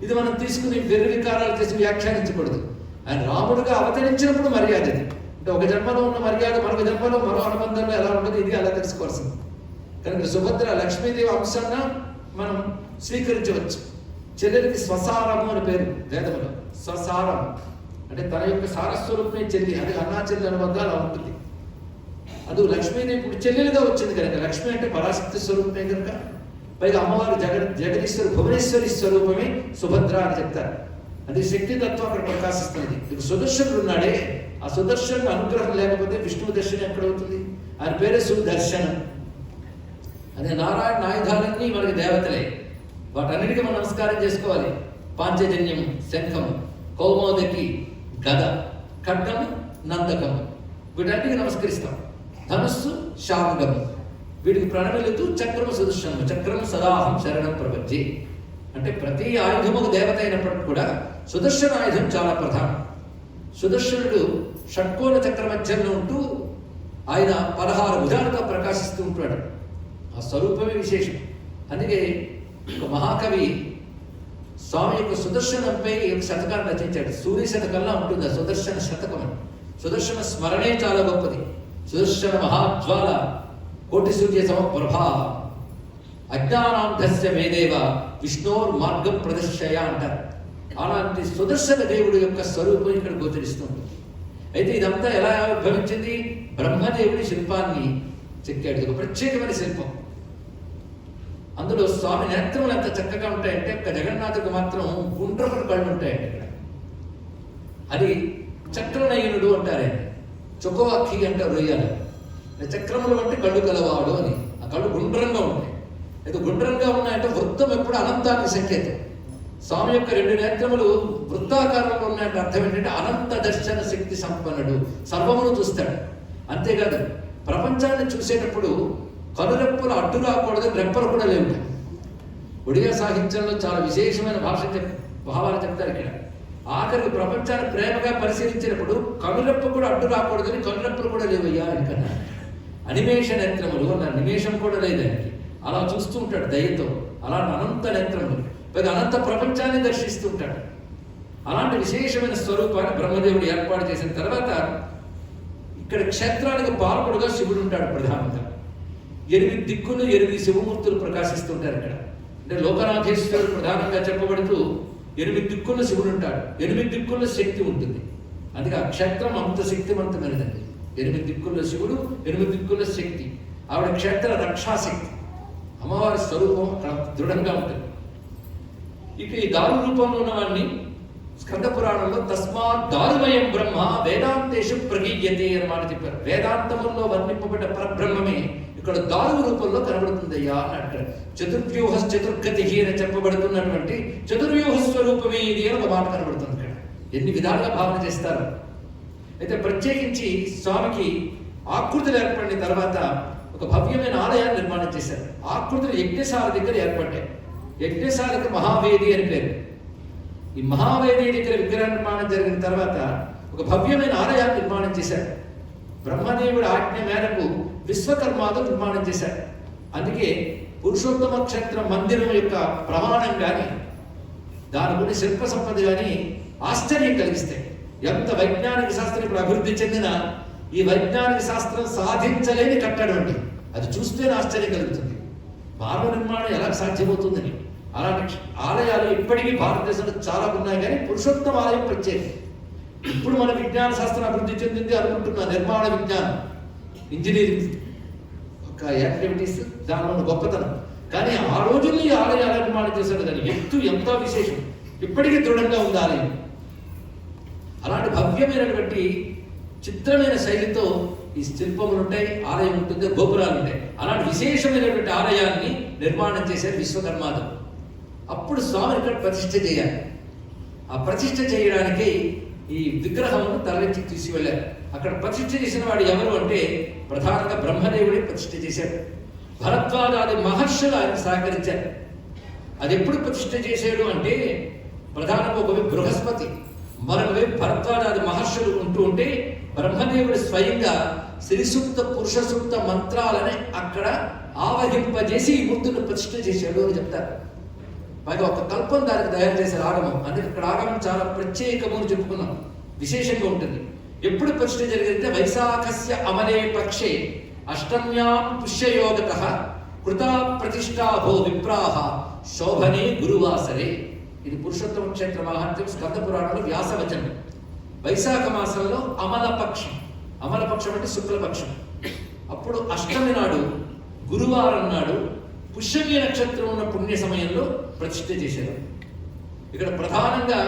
ఇది మనం తీసుకుని వికారాలు చేసి వ్యాఖ్యానించకూడదు. ఆయన రాముడుగా అవతరించినప్పుడు మర్యాద ఇది. అంటే ఒక జన్మలో ఉన్న మర్యాద మరొక జన్మలో మరో అనుబంధంలో ఎలా ఉండదు, ఇది అలా తెలుసుకోవాల్సింది. కనుక సుభద్ర లక్ష్మీదేవి అంశాన్ని మనం స్వీకరించవచ్చు. చెల్లెలికి స్వసారము అని పేరు వేదములో. స్వసారం అంటే తన యొక్క సారస్వరూపమే చెల్లి. అది అన్నా చెల్లి అనుబంధం అలా ఉంటుంది. అది లక్ష్మీదేవి ఇప్పుడు చెల్లెలుగా వచ్చింది కనుక లక్ష్మి అంటే పరాశక్తి స్వరూపమే కనుక. పైగా అమ్మవారు జగదీశ్వరి భువనేశ్వరి స్వరూపమే సుభద్ర అని చెప్తారు. అది శక్తి తత్వం అక్కడ ప్రకాశిస్తుంది. ఇక సుదర్శనుడు ఉన్నాడే, ఆ సుదర్శనుడు అనుగ్రహం లేకపోతే విష్ణువు దర్శనం ఎక్కడవుతుంది? ఆయన పేరే సుదర్శనం. అదే నారాయణ ఆయుధాలన్నీ మనకి దేవతలే. వాటన్నిటికీ మనం నమస్కారం చేసుకోవాలి. పాంచజన్యం శంఖం, కౌమోదకి గద, ఖడ్గం నందకం, వీటన్నిటికీ నమస్కరిస్తాం. ధనుస్సు శాంగం, వీటికి ప్రణమిలుతూ చక్రము సుదర్శనము, చక్రం సదాహం శరణం ప్రపంచి. అంటే ప్రతి ఆయుధముకు దేవత అయినప్పటికీ కూడా సుదర్శన ఆయుధం చాలా ప్రధానం. సుదర్శనుడు షట్కోణ చక్ర మధ్యంలో ఉంటూ ఆయన 16 భుజాలతో ప్రకాశిస్తూ ఉంటాడు. ఆ స్వరూపమే విశేషం. అందుకే ఒక మహాకవి స్వామి యొక్క సుదర్శనంపై శతకాన్ని రచించాడు. సూర్య శతకంలా ఉంటుంది ఆ సుదర్శన శతకం. సుదర్శన స్మరణే చాలా గొప్పది. సుదర్శన మహాజ్వాల కోటి సూర్య సమప్రభా అజ్ఞానాంధస్య మేదేవ విష్ణోర్ మార్గం ప్రదర్శయ అంటారు. అలాంటి సుదర్శన దేవుడు యొక్క స్వరూపం ఇక్కడ గోచరిస్తుంది. అయితే ఇదంతా ఎలా ఆవిర్భవించింది? బ్రహ్మదేవుడి శిల్పాన్ని చెక్కాడు. ఇది ఒక ప్రత్యేకమైన శిల్పం. అందులో స్వామి నేత్రములు ఎంత చక్కగా ఉంటాయంటే ఒక్క జగన్నాథుడికి మాత్రం గుండ్రపుడు కళ్ళు ఉంటాయండి. ఇక్కడ అది చక్రనయనుడు అంటారే, చొకోవాఖి అంటారు రొయ్యాలు. చక్రములు అంటే కళ్ళు కలవాడు అని. ఆ కళ్ళు గుండ్రంగా ఉంటాయి. అయితే గుండ్రంగా ఉన్నాయంటే వృత్తం ఎప్పుడు అనంతానికి సంకేతం. స్వామి యొక్క 2 నేత్రములు వృత్తాకారంలో ఉన్నాయంటే అర్థం ఏంటంటే అనంత దర్శన శక్తి సంపన్నుడు, సర్వమును చూస్తాడు. అంతేకాదు ప్రపంచాన్ని చూసేటప్పుడు కనురెప్పలు అడ్డు రాకూడదు, రెప్పలు కూడా లేవు. ఒడియా సాహిత్యంలో చాలా విశేషమైన భావాలు చెప్తారు. ఇక్కడ ఆఖరికి ప్రపంచాన్ని ప్రేమగా పరిశీలించినప్పుడు కనురెప్ప కూడా అడ్డు రాకూడదని కనురెప్పలు కూడా లేవయ్యా అని కన్నా. అనిమేష నేత్రములు అన్న నిమేషం కూడా లేదానికి. అలా చూస్తూ ఉంటాడు దయతో. అలాంటి అనంత నేత్రములు, పైగా అనంత ప్రపంచాన్ని దర్శిస్తూ ఉంటాడు. అలాంటి విశేషమైన స్వరూపాన్ని బ్రహ్మదేవుడు ఏర్పాటు చేసిన తర్వాత ఇక్కడ క్షేత్రానికి పాలకుడుగా శివుడు ఉంటాడు ప్రధానంగా. 8 దిక్కులు 8 శివమూర్తులు ప్రకాశిస్తుంటారు ఇక్కడ. అంటే లోకనాథేశ్వరుడు ప్రధానంగా చెప్పబడుతూ 8 దిక్కుల్లో శివుడు ఉంటాడు. 8 దిక్కుల్లో శక్తి ఉంటుంది. అందుకే ఆ క్షేత్రం అంత శక్తివంతమైనదండి. 8 దిక్కుల్లో శివుడు, 8 దిక్కుల్లో శక్తి. ఆవిడ క్షేత్ర రక్షాశక్తి. అమ్మవారి స్వరూపం దృఢంగా ఉంటుంది. ఇక ఈ దారు రూపంలో ఉన్నవాడిని స్కంద పురాణంలో తస్మాత్ దారుమయం బ్రహ్మ వేదాంతేషు ప్రగీయతే అని మాట చెప్పారు. వేదాంతముల్లో వర్ణింపబడ్డ పరబ్రహ్మమే ఇక్కడ దారువు రూపంలో కనబడుతుందయ్యా అని అంటారు. చతుర్వ్యూహ చతుర్గతి అని చెప్పబడుతున్నటువంటి చతుర్వ్యూహ స్వరూపమే ఇది అని ఒక మాట కనబడుతుంది. ఇక్కడ ఎన్ని విధాలుగా భావన చేస్తారు. అయితే ప్రత్యేకించి స్వామికి ఆకృతులు ఏర్పడిన తర్వాత ఒక భవ్యమైన ఆలయాన్ని నిర్మాణం చేశారు. ఆకృతులు యజ్ఞశాల దగ్గర ఏర్పడ్డాయి. యజ్ఞశాలకు మహావేది అని పేరు. ఈ మహావేది దగ్గర విగ్రహ నిర్మాణం జరిగిన తర్వాత ఒక భవ్యమైన ఆలయాన్ని నిర్మాణం చేశారు. బ్రహ్మదేవుడి ఆజ్ఞ మేరకు విశ్వకర్మాతో నిర్మాణం చేశారు. అందుకే పురుషోత్తమ క్షేత్ర మందిరం యొక్క ప్రమాణం కానీ దాని గురించి శిల్ప సంపద కానీ ఆశ్చర్యం కలిగిస్తాయి. ఎంత వైజ్ఞానిక శాస్త్రం ఇప్పుడు అభివృద్ధి చెందిన ఈ వైజ్ఞానిక శాస్త్రం సాధించలేని కట్టడం అండి. అది చూస్తేనే ఆశ్చర్యం కలుగుతుంది. మానవ నిర్మాణం ఎలా సాధ్యమవుతుందని. అలాంటి ఆలయాలు ఇప్పటికీ భారతదేశంలో చాలా ఉన్నాయి, కానీ పురుషోత్తమ ఆలయం ప్రత్యేకం. ఇప్పుడు మన విజ్ఞాన శాస్త్రం అభివృద్ధి చెందింది అనుకుంటున్న నిర్మాణ విజ్ఞానం, ఇంజనీరింగ్ ఒక యాక్టివిటీస్ దానిలో గొప్పతనం. కానీ ఆ రోజుల్లో ఈ ఆలయాల నిర్మాణం చేశారు. కానీ ఎత్తు ఎంతో విశేషం. ఇప్పటికీ దృఢంగా ఉంది ఆలయం. అలాంటి భవ్యమైనటువంటి చిత్రమైన శైలితో ఈ శిల్పములు ఉంటాయి, ఆలయం ఉంటుంది, గోపురాలు ఉంటాయి. అలాంటి విశేషమైనటువంటి ఆలయాన్ని నిర్మాణం చేశారు విశ్వకర్మాతో. అప్పుడు స్వామిని ఇక్కడ ప్రతిష్ఠ చేయాలి. ఆ ప్రతిష్ఠ చేయడానికి ఈ విగ్రహమును తరలించి తీసుకువెళ్ళారు. అక్కడ ప్రతిష్ఠ చేసిన వాడు ఎవరు అంటే ప్రధానంగా బ్రహ్మదేవుడే ప్రతిష్ఠ చేశారు. భరద్వాజాది మహర్షులు ఆయన సహకరించారు. అది ఎప్పుడు ప్రతిష్ఠ చేశాడు అంటే ప్రధానంగా ఒకవైపు బృహస్పతి, మరొకవైపు భరద్వాజాది మహర్షులు ఉంటే బ్రహ్మదేవుడు స్వయంగా శ్రీ సూక్త పురుష సూక్త మంత్రాలని అక్కడ ఆవహింపజేసి ఈ మూర్తులను ప్రతిష్ఠ చేశాడు అని చెప్తారు. పైగా ఒక కల్పం దానికి తయారు చేశారు ఆగమం. అందుకే ఇక్కడ ఆగమం చాలా ప్రత్యేకము అని చెప్పుకున్నాం, విశేషంగా ఉంటుంది. ఎప్పుడు ప్రతిష్ఠ జరిగిందంటే వైశాఖస్య అమలే పక్షే అష్టమ్యాం పుష్యయోగత కృతా ప్రతిష్టాభో విప్రాహ శోభనే గురువాసరే. ఇది పురుషోత్తమ క్షేత్ర మహాత్మ్యం స్కంద పురాణంలో వ్యాసవచనం. వైశాఖ మాసంలో అమలపక్షం, అమలపక్షం అంటే శుక్లపక్షం. అప్పుడు అష్టమి నాడు, గురువారం నాడు పుష్యమి నక్షత్రం ఉన్న పుణ్య సమయంలో ప్రతిష్ఠ చేశారు. ఇక్కడ ప్రధానంగా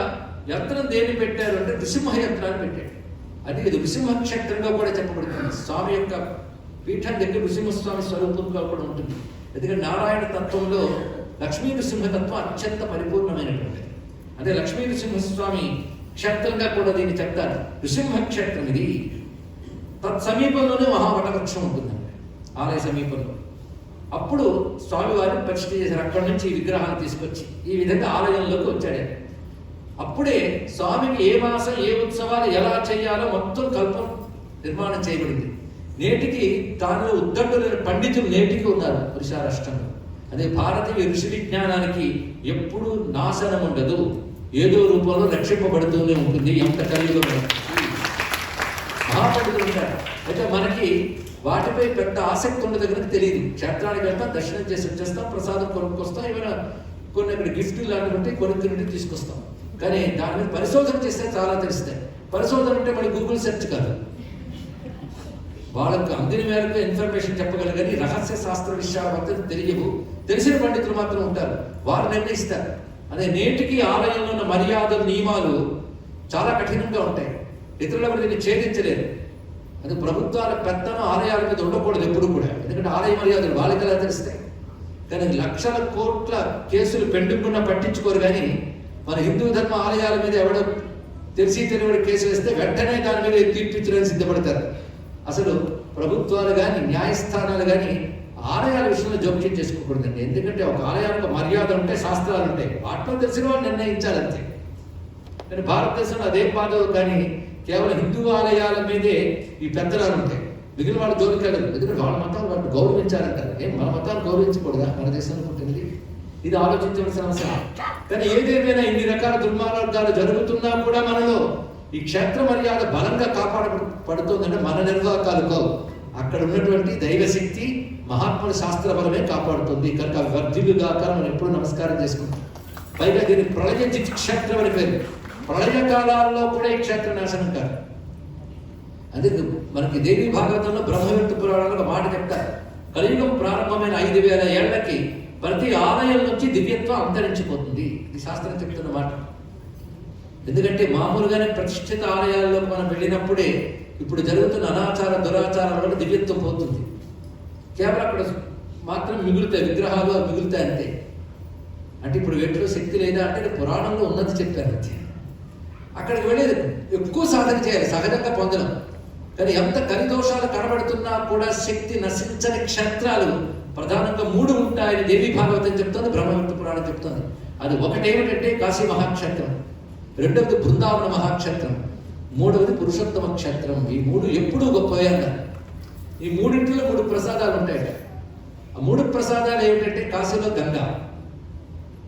యంత్రం దేన్ని పెట్టారు అంటే నృసింహ యంత్రాన్ని పెట్టాడు. అది ఇది నృసింహ క్షేత్రంగా కూడా చెప్పబడుతుంది. స్వామి యొక్క పీఠం దగ్గర నృసింహస్వామి స్వరూపంగా కూడా ఉంటుంది. ఎందుకంటే నారాయణ తత్వంలో లక్ష్మీ నృసింహతత్వం అత్యంత పరిపూర్ణమైనటువంటిది. అదే లక్ష్మీ నృసింహస్వామి క్షేత్రంగా కూడా దీన్ని చెప్తారు. నృసింహ క్షేత్రం ఇది. తత్సమీపంలోనే మహావటవృక్షం ఉంటుందండి ఆలయ సమీపంలో. అప్పుడు స్వామివారిని ప్రతిష్ఠ చేశారు. అక్కడి నుంచి ఈ విగ్రహాన్ని తీసుకొచ్చి ఈ విధంగా ఆలయంలోకి వచ్చాడు. అప్పుడే స్వామికి ఏ మాసం ఏ ఉత్సవాలు ఎలా చేయాలో మొత్తం కల్పం నిర్మాణం చేయబడింది. నేటికి దానిలో ఉద్దండులైన పండితులు నేటికి ఉన్నారు పురుషారాష్ట్రంలో. అదే భారతీయ ఋషి విజ్ఞానానికి ఎప్పుడు నాశనం ఉండదు, ఏదో రూపంలో రక్షింపబడుతూనే ఉంటుంది. ఎంత కలియుగంలో మహాపండితులు ఉంటారు. అయితే మనకి వాటిపై పెద్ద ఆసక్తి ఉండదు కనుక తెలియదు. క్షేత్రానికి వెళ్తాం, దర్శనం చేసి వచ్చేస్తాం, ప్రసాదం కొనుక్కొస్తాం, ఏమైనా కొన్ని అక్కడ గిఫ్ట్లు లాంటివి ఉంటే కొనుక్కుని తీసుకొస్తాం. కానీ దాని మీద పరిశోధన చేస్తే చాలా తెలుస్తాయి. పరిశోధన అంటే మళ్ళీ గూగుల్ సెర్చ్ కాదు, వాళ్ళకు అందిన మేరకు ఇన్ఫర్మేషన్ చెప్పగలగని రహస్య శాస్త్ర విషయాల మాత్రం తెలియవు. తెలిసిన పండితులు మాత్రం ఉంటారు, వారు నిర్ణయిస్తారు. అదే నేటికి ఆలయంలో ఉన్న మర్యాదలు నియమాలు చాలా కఠినంగా ఉంటాయి. ఇతరులకు దీన్ని ఛేదించలేరు. అది ప్రభుత్వాల పెత్తనం ఆలయాల మీద ఉండకూడదు ఎప్పుడు కూడా. ఎందుకంటే ఆలయ మర్యాదలు వాళ్ళకి ఎలా తెలుస్తాయి. కానీ లక్షల కోట్ల కేసులు పెండింగ్గా పట్టించుకోరు. కానీ మన హిందూ ధర్మ ఆలయాల మీద ఎవడో తెలియని కేసు వేస్తే వెంటనే దాని మీద తీర్పిచ్చడానికి సిద్ధపడతారు. అసలు ప్రభుత్వాలు కానీ న్యాయస్థానాలు కానీ ఆలయాల విషయంలో జోక్యం చేసుకోకూడదండి. ఎందుకంటే ఒక ఆలయానికి మర్యాద ఉంటాయి, శాస్త్రాలు ఉంటాయి, వాటిలో తెలిసిన వాళ్ళు నిర్ణయించాలంతే. కానీ భారతదేశంలో అదేం బాధ. కానీ కేవలం హిందూ ఆలయాల మీదే ఈ పెత్తనాలు ఉంటాయి, మిగిలిన వాళ్ళు జోలికి వెళ్ళదు. ఎందుకంటే వాళ్ళ మతాలు వాళ్ళు గౌరవించాలంటారు. మన మతాలు గౌరవించకూడదా మన దేశంలో పుట్టినది? ఇది ఆలోచించవలసిన అవసరం. కానీ ఏదేమైనా ఇన్ని రకాల దుర్మార్గాలు జరుగుతున్నా కూడా మనలో ఈ క్షేత్ర మర్యాద బలంగా కాపాడబడుతుందంటే మన నిర్వాహకాలు కావు, అక్కడ ఉన్నటువంటి దైవశక్తి మహాత్ముల శాస్త్ర బలమే కాపాడుతుంది. కనుక వర్ధిల్లుగాక మనం ఎప్పుడు నమస్కారం చేసుకుంటాం. పైగా దీన్ని ప్రళయ క్షేత్రం అని పేరు. ప్రళయ కాలాల్లో కూడా ఈ క్షేత్ర నాశనం కాదు. అందుకే మనకి దేవి భాగవతంలో బ్రహ్మవిత్తు పురాణంలో ఒక మాట చెప్తారు. కలియుగం ప్రారంభమైన 5000 ఏళ్లకి ప్రతి ఆలయం నుంచి దివ్యత్వం అంతరించిపోతుంది. ఇది శాస్త్రం చెప్తున్న మాట. ఎందుకంటే మామూలుగానే ప్రతిష్ఠిత ఆలయాల్లోకి మనం వెళ్ళినప్పుడే ఇప్పుడు జరుగుతున్న అనాచార దురాచారాల వల్ల దివ్యత్వం పోతుంది. కేవలం అక్కడ మాత్రం మిగులుతాయి, విగ్రహాలు అవి మిగులుతాయి అంతే. అంటే ఇప్పుడు వీటిలో శక్తి లేదా అంటే పురాణంలో ఉన్నది చెప్పారు అంతే. అక్కడికి వెళ్ళేది ఎక్కువ సాధన చేయాలి, సహజంగా పొందడం. కానీ ఎంత కలిదోషాలు కనబడుతున్నా కూడా శక్తి నశించని క్షేత్రాలు ప్రధానంగా 3 ఉంటాయని దేవి భాగవతం చెప్తుంది, బ్రహ్మవిష్ణు పురాణం చెప్తుంది. అది ఒకటేమిటంటే కాశీ మహాక్షేత్రం, రెండవది బృందావన మహాక్షేత్రం, మూడవది పురుషోత్తమ క్షేత్రం. ఈ 3 ఎప్పుడూ గొప్పగా. ఈ 3 ప్రసాదాలు ఉంటాయి. ఆ 3 ప్రసాదాలు ఏమిటంటే కాశీలో గంగా,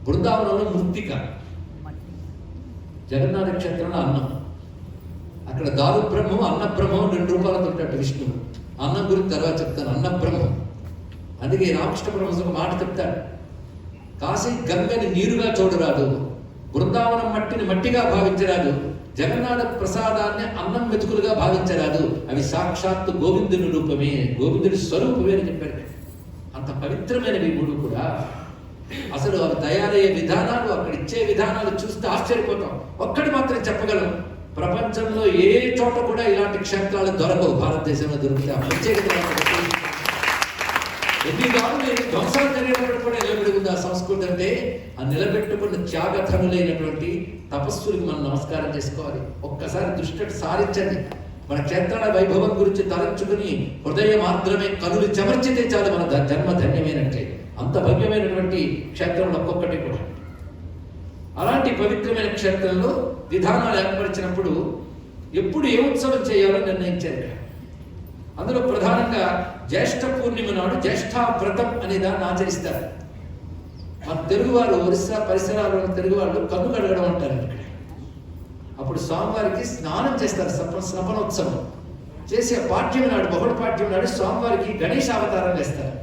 బృందావనంలో మృత్తిక, జగన్నాథ క్షేత్రంలో అన్నం. అక్కడ దారు బ్రహ్మం, అన్న బ్రహ్మం 2 రూపాయలతో ఉంటాడు విష్ణువు. అన్నం గురించి తర్వాత చెప్తాను, అన్న బ్రహ్మం. అందుకే రామకృష్ణ పరమహంస ఒక మాట చెప్తాడు, కాశీ గంగని నీరుగా చూడరాదు, బృందావనం మట్టిని మట్టిగా భావించరాదు, జగన్నాథ ప్రసాదాన్ని అన్నం మెతుకులుగా భావించరాదు, అవి సాక్షాత్తు గోవిందుని రూపమే, గోవిందుడి స్వరూపమే అని చెప్పాడు. అంత పవిత్రమైనవి 3 కూడా. అసలు అవి తయారయ్యే విధానాలు, అక్కడ ఇచ్చే విధానాలు చూస్తే ఆశ్చర్యపోతాం. ఒక్కటి మాత్రం చెప్పగలం, ప్రపంచంలో ఏ చోట కూడా ఇలాంటి క్షేత్రాలు దొరకవు, భారతదేశంలో దొరుకుతాయి. ఆ ప్రత్యేకత ఎన్ని కాదు ధ్వంసాలు జరిగినప్పుడు కూడా నిలబడి ఉంది ఆ సంస్కృతి. అంటే ఆ నిలబెట్టుకున్న త్యాగధనులైనటువంటి తపస్సులకు మనం నమస్కారం చేసుకోవాలి. ఒక్కసారి దృష్టి సారించండి. మన క్షేత్రాల వైభవం గురించి తలంచుకుని హృదయం మాత్రమే కనులు చెమర్చితే చాలు మన జన్మ ధన్యమైనట్లే. అంత భవ్యమైనటువంటి క్షేత్రంలో ఒక్కొక్కటి కూడా. అలాంటి పవిత్రమైన క్షేత్రంలో విధానాలు ఏర్పరిచినప్పుడు ఎప్పుడు ఏ ఉత్సవం చేయాలో నిర్ణయించారు. అందులో ప్రధానంగా జ్యేష్ఠ పూర్ణిమ నాడు జ్యేష్ఠ వ్రతం అనే దాన్ని ఆచరిస్తారు. మన తెలుగువారు, ఒరిస్సా పరిసరాల్లో తెలుగు వాళ్ళు కన్ను కడగడం అంటారు. ఇక్కడ అప్పుడు స్వామివారికి స్నానం చేస్తారు, స్నపనోత్సవం చేసి పాఠ్యం నాడు, బహుళ పాఠ్యం నాడు స్వామివారికి గణేష అవతారం వేస్తారు.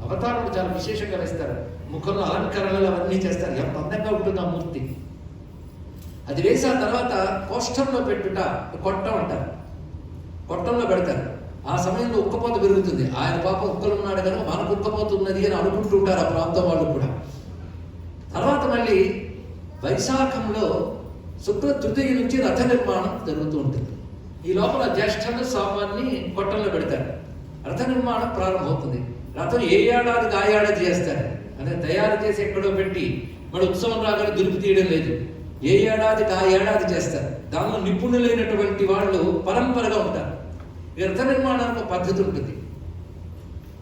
అవతారాలు చాలా విశేషంగా వేస్తారు, ముఖంలో అలంకరణలు అవన్నీ చేస్తారు. ఎంత అందంగా ఉంటుంది ఆ మూర్తి. అది వేసి ఆ తర్వాత కోష్టంలో పెట్టుట, కొట్టం అంటారు, కొట్టంలో పెడతారు. ఆ సమయంలో ఉక్కపోత పెరుగుతుంది. ఆయన పాప ఉక్కలు ఉన్నాడు కనుక మనకు ఉక్కపోతున్నది అని అనుకుంటూ ఉంటారు ఆ ప్రాంతం వాళ్ళు కూడా. తర్వాత మళ్ళీ వైశాఖంలో శుక్ల తృతీయ నుంచి రథ నిర్మాణం జరుగుతూ ఉంటుంది. ఈ లోపల జ్యేష్ఠంలో స్వామివారిని కొట్టంలో పెడతారు. రథ నిర్మాణం ప్రారంభమవుతుంది. రథం ఏ ఏడాదికి ఆ ఏడాది చేస్తారు. అదే తయారు చేసి ఎక్కడో పెట్టి మన ఉత్సవం రాగానే దులిపి తీయడం లేదు. ఏ ఏడాదికి ఆ ఏడాది చేస్తారు. దానిలో నిపుణులైనటువంటి వాళ్ళు పరంపరగా ఉంటారు. ఈ రథ నిర్మాణానికి పద్ధతి ఉంటుంది.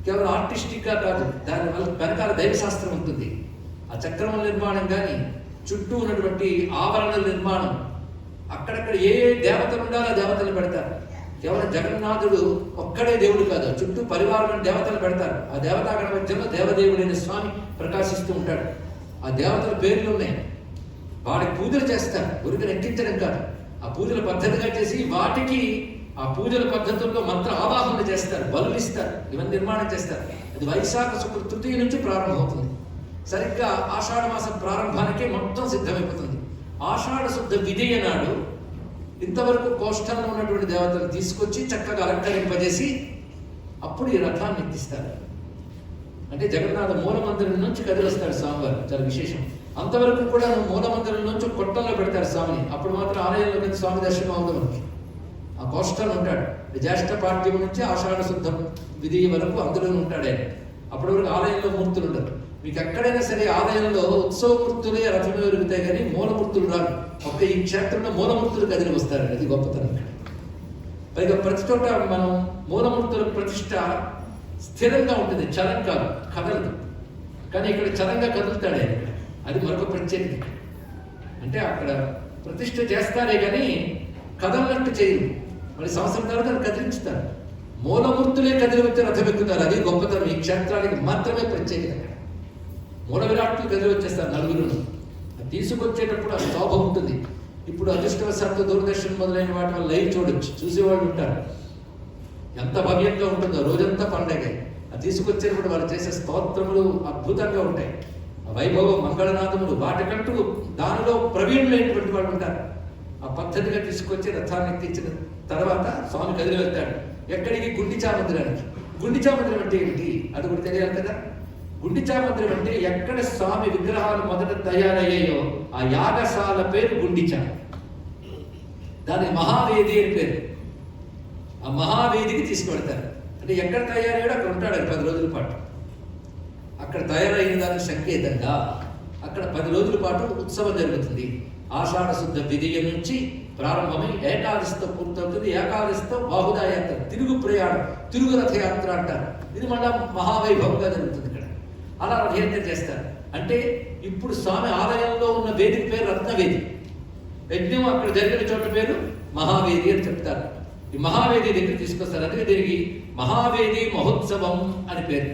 కేవలం ఆర్టిస్టిక్గా కాదు, దాని వల్ల వెనకాల దైవశాస్త్రం ఉంటుంది. ఆ చక్రముల నిర్మాణం కానీ, చుట్టూ ఉన్నటువంటి ఆవరణల నిర్మాణం, అక్కడక్కడ ఏ దేవతలు ఉండాలో ఆ దేవతలు పెడతారు. కేవలం జగన్నాథుడు ఒక్కడే దేవుడు కాదు, చుట్టూ పరివారమైన దేవతలు పెడతారు. ఆ దేవతాగణ మధ్యలో దేవదేవుడైన స్వామి ప్రకాశిస్తూ ఉంటాడు. ఆ దేవతల పేర్లు ఉన్నాయి. వాడికి పూజలు చేస్తారు, గురికి ఎక్కించడం కాదు. ఆ పూజల పద్ధతిగా చేసి వాటికి ఆ పూజల పద్ధతుల్లో మంత్ర ఆవాహన చేస్తారు, బలులు ఇస్తారు, ఇవన్నీ నిర్మాణం చేస్తారు. అది వైశాఖ శుక్ల తృతీయ నుంచి ప్రారంభమవుతుంది. సరిగ్గా ఆషాఢ మాసం ప్రారంభానికే మొత్తం సిద్ధమైపోతుంది. ఆషాఢ శుద్ధ విధియ నాడు ఇంతవరకు కోష్టంలో ఉన్నటువంటి దేవతలు తీసుకొచ్చి చక్కగా అలంకరింపజేసి అప్పుడు ఈ రథాన్ని ఎత్తిస్తారు. అంటే జగన్నాథ మూలమందిరం నుంచి కదిలిస్తాడు స్వామివారు, చాలా విశేషం. అంతవరకు కూడా మూలమందిరం నుంచి కొట్టంలో పెడతారు స్వామిని. అప్పుడు మాత్రం ఆలయంలో స్వామి దర్శనం అవుతుంది మనకి. ఆ కోష్టంలో ఉంటాడు. జ్యేష్ఠ పాఠ్యం నుంచి ఆషాఢ శుద్ధ విధి వరకు అందులోనే ఉంటాడు ఆయన. అప్పటి వరకు ఆలయంలో మూర్తులు ఉండరు. మీకు ఎక్కడైనా సరే ఆలయంలో ఉత్సవమూర్తులే రథమే పెరుగుతాయి కానీ మూలమూర్తులు రాదు. ఒక్క ఈ క్షేత్రంలో మూలమూర్తులు కదిలి వస్తారు. అది గొప్పతనం. పైగా ప్రతి చోట మనం మూలమూర్తుల ప్రతిష్ట స్థిరంగా ఉంటుంది, చలం కాదు, కదలదు. కానీ ఇక్కడ చలంగా కదులుతాడు ఆయన. అది మరొక ప్రత్యేకత. అంటే అక్కడ ప్రతిష్ట చేస్తారే కానీ కదలనట్టు చేయరు. మరి సంవత్సరం తర్వాత కదిలించుతారు. మూలమూర్తులే కదిలి వచ్చి రథం ఎక్కుతారు. అది గొప్పతనం. ఈ క్షేత్రానికి మాత్రమే ప్రత్యేకత. మూల విరాట్లు కదిలి వచ్చేస్తారు నలుగురు. తీసుకొచ్చేటప్పుడు ఆ శోభ ఉంటుంది. ఇప్పుడు అదృష్టవశాత్తు దూరదర్శన్ మొదలైన వాటి వల్ల లైవ్ చూడొచ్చు, చూసేవాళ్ళు ఉంటారు. ఎంత భవ్యంగా ఉంటుందో, రోజంతా పండగ. అది తీసుకొచ్చేటప్పుడు వాళ్ళు చేసే స్తోత్రములు అద్భుతంగా ఉంటాయి. వైభవం, మంగళనాథములు, వాటికంటూ దానిలో ప్రవీణులైనటువంటి వాళ్ళు ఉంటారు. ఆ పద్ధతిగా తీసుకొచ్చి రథాన్ని ఎక్కించిన తర్వాత స్వామి కదిలి వెళ్తాడు. ఎక్కడికి? గుండిచా మందిరానికి. గుండిచా మందిరం అంటే ఏమిటి అది కూడా తెలియాలి కదా. గుండిచా మందిరం అంటే ఎక్కడ స్వామి విగ్రహాలు మొదట తయారయ్యాయో ఆ యాగశాల పేరు గుండిచా. దాని మహావేది అని పేరు. ఆ మహావేదికి తీసుకువెళ్తారు. అంటే ఎక్కడ తయారయ్యాడో అక్కడ ఉంటాడు 10 రోజుల పాటు. అక్కడ తయారైన దానికి సంకేతంగా అక్కడ 10 రోజుల పాటు ఉత్సవం జరుగుతుంది. ఆషాఢ శుద్ధ విదియ నుంచి ప్రారంభమై ఏకాదశితో పూర్తవుతుంది. ఏకాదశితో బాహుదా యాత్ర, తిరుగు ప్రయాణం, తిరుగు రథయాత్ర అంటారు. ఇది మళ్ళా మహావైభవంగా జరుగుతుంది ఇక్కడ. అలా రథయాత్ర చేస్తారు. అంటే ఇప్పుడు స్వామి ఆలయంలో ఉన్న వేదిక పేరు రత్నవేది. యజ్ఞం అక్కడ జరిగిన చోట పేరు మహావేది అని చెప్తారు. ఈ మహావేది దగ్గర తీసుకొస్తారు. అందుకే దీనికి మహావేది మహోత్సవం అని పేరు.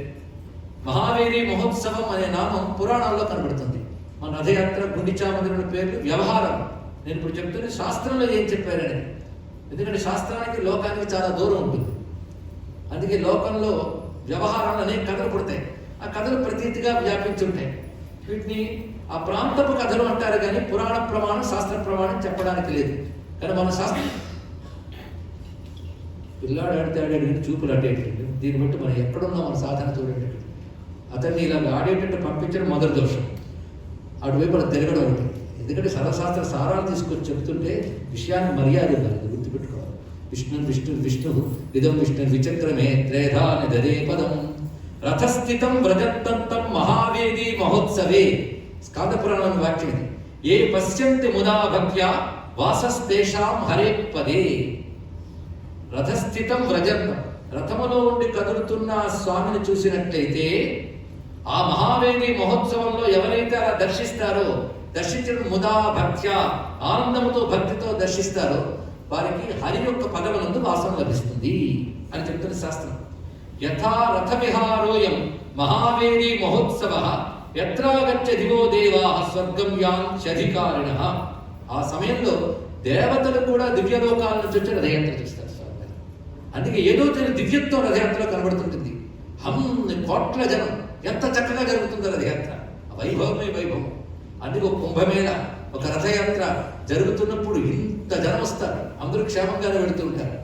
మహావేది మహోత్సవం అనే నామం పురాణాల్లో కనబడుతుంది. మన రథయాత్ర, గుండిచా మందిరం పేర్లు వ్యవహారం. నేను ఇప్పుడు చెప్తున్న శాస్త్రంలో ఏం చెప్పారని. ఎందుకంటే శాస్త్రానికి లోకానికి చాలా దూరం ఉంటుంది. అందుకే లోకంలో వ్యవహారాలు అనేక కథలు పుడతాయి. ఆ కథలు ప్రతీతిగా వ్యాపించి ఉంటాయి. వీటిని ఆ ప్రాంతపు కథలు అంటారు కానీ పురాణ ప్రమాణం, శాస్త్ర ప్రమాణం చెప్పడానికి లేదు. కానీ మన శాస్త్రం పిల్లాడు ఆడితే ఆడాడు చూపులు అడ్డేటట్టు. దీన్ని బట్టి మనం ఎక్కడున్నా మన సాధన చూడేటట్టు. అతన్ని ఇలా ఆడేటట్టు పంపించడం మొదటి దోషం. అటువైపు అలా తిరగడం ఒకటి. ఎందుకంటే సర్వశాస్త్ర సారాలు తీసుకొచ్చి చెప్తుంటే విషయాన్ని మర్యాద ఇవ్వాలి, గుర్తుపెట్టుకోవాలి. విష్ణు ఇదం విష్ణు విచక్రమే త్రేధాని దదే పదం రథస్థితం వ్రజంతం మహావేది మహోత్సవే. స్కాంద పురాణం వాక్యం ఇది. ఏ పశ్యంతి ముదా భక్త్యా వాసస్తేషాం హరే పదే. రథస్థితం వ్రజంతం, రథములో ఉండి కదులుతున్న స్వామిని చూసినట్లయితే ఆ మహావేది మహోత్సవంలో ఎవరైతే అలా దర్శిస్తారో, దర్శించడం ముదా భక్త్య, ఆనందముతో భక్తితో దర్శిస్తారో వారికి హరి యొక్క పదమునందు వాసం లభిస్తుంది అని చెప్తున్న శాస్త్రం. యథా రథ విహారోయం మహావేది మహోత్సవ యత్రాగచ్చ దివో దేవా స్వర్గం యాంత్యధికారిణ. ఆ సమయంలో దేవతలు కూడా దివ్యలోకాల నుంచి వచ్చి రథయాత్ర చేస్తారు స్వామి. అందుకే ఏదో దివ్యత్వం రథయాత్రలో కనబడుతుంటుంది. కోట్ల జనం, ఎంత చక్కగా జరుగుతుందో రథయాత్ర. వైభవమే వైభవం. అందుకే ఒక కుంభమేళ, ఒక రథయాత్ర జరుగుతున్నప్పుడు ఇంత జనం వస్తారు. అందరూ క్షేమంగానే వెళుతూ ఉంటారు.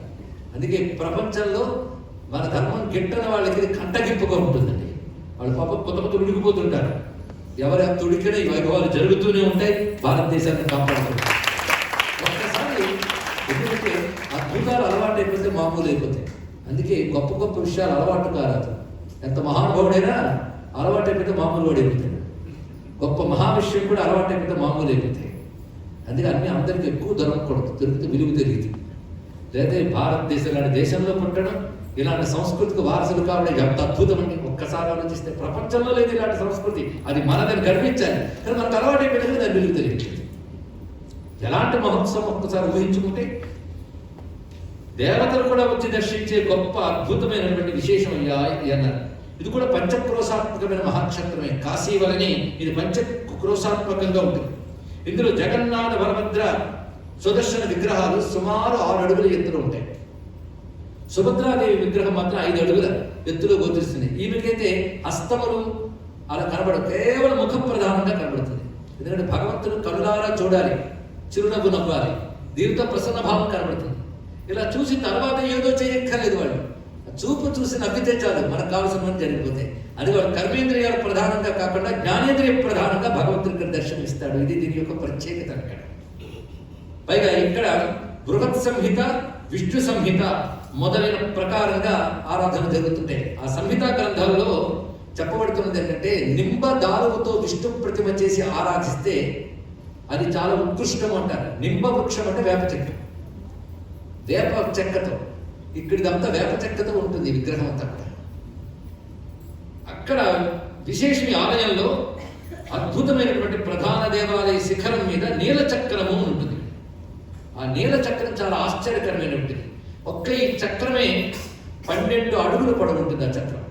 అందుకే ప్రపంచంలో మన ధర్మం గిట్టని వాళ్ళకి కంటగింపుగా ఉంటుందండి. వాళ్ళు పాప కొత్త ఉడికిపోతుంటారు. ఎవరి ఉడికిన ఈ వైభవాలు జరుగుతూనే ఉంటాయి. భారతదేశాన్ని కాపాడుతుంటారు. ఒక్కసారి ఎందుకంటే అద్భుతాలు అలవాటు అయిపోతే మామూలు అయిపోతాయి. అందుకే గొప్ప గొప్ప విషయాలు అలవాటు కారాదు. ఎంత మహానుభావుడైనా అలవాటు అయిపోతే మామూలు వాడు అయిపోతాడు. గొప్ప మహావిషయం కూడా అలవాటు అయిపోతే మామూలు అయిపోతాయి. అందుకే అన్ని అందరికీ ఎక్కువ దొరకకూడదు. దొరికితే విలువ తెలియదు. లేదా భారతదేశం లాంటి దేశంలో పుట్టడం, ఇలాంటి సంస్కృతికి వారసులు కావడం ఎంత అద్భుతం అండి. ఒక్కసారి ఆలోచిస్తే ప్రపంచంలో లేదు ఇలాంటి సంస్కృతి. అది మనదని గర్వించాలి. కానీ మనకు అలవాటు అయిపోయినది దాని విలువ తెలియదు. ఎలాంటి మహోత్సవం ఒక్కసారి ఊహించుకుంటే దేవతలు కూడా వచ్చి దర్శించే గొప్ప అద్భుతమైనటువంటి విశేషం అన్నారు. ఇది కూడా పంచక్రోశాత్మకమైన మహాక్షేత్రమే. కాశీ వలని ఇది పంచక్రోశాత్మకంగా ఉంటుంది. ఇందులో జగన్నాథ బలభద్ర సుదర్శన విగ్రహాలు సుమారు 6 అడుగుల ఎత్తులో ఉంటాయి. సుభద్రాదేవి విగ్రహం మాత్రం 5 అడుగుల ఎత్తులో గోచరిస్తుంది. ఈమెకైతే హస్తములు అలా కనబడవు, కేవలం ముఖ ప్రధానంగా కనబడుతుంది. ఎందుకంటే భగవంతుడు కనులారా చూడాలి, చిరునవ్వు నవ్వాలి, దీంతో ప్రసన్న భావం కనబడుతుంది. ఇలా చూసి తర్వాత ఏదో చేయక్కర్లేదు. వాళ్ళు చూపు చూసి నవ్వితే చాలు, మనకు కావాల్సిన జరిగిపోతాయి. అది వాడు కర్మేంద్రియాలు ప్రధానంగా కాకుండా జ్ఞానేంద్రియ ప్రధానంగా భగవంతుడికి దర్శనం ఇస్తాడు. ఇది దీని యొక్క ప్రత్యేకత. అక్కడ పైగా ఇక్కడ బృహత్ సంహిత, విష్ణు సంహిత మొదలైన ప్రకారంగా ఆరాధన జరుగుతుంటాయి. ఆ సంహితా గ్రంథాల్లో చెప్పబడుతున్నది ఏంటంటే, నింబ దారువుతో విష్ణు ప్రతిమ చేసి ఆరాధిస్తే అది చాలా ఉత్కృష్టం అంటారు. నింబ వృక్షం అంటే వేప చెట్టు, వేప చెక్కతో, ఇక్కడిదంతా వేప చెక్కతో ఉంటుంది విగ్రహం అంతా. అక్కడ విశేషం ఈ ఆలయంలో అద్భుతమైనటువంటి ప్రధాన దేవాలయ శిఖరం మీద నీలచక్రము ఉంటుంది. ఆ నీలచక్రం చాలా ఆశ్చర్యకరమైనటువంటి. ఒక్క ఈ చక్రమే 12 అడుగులు పొడవుంటుంది. ఆ చక్రం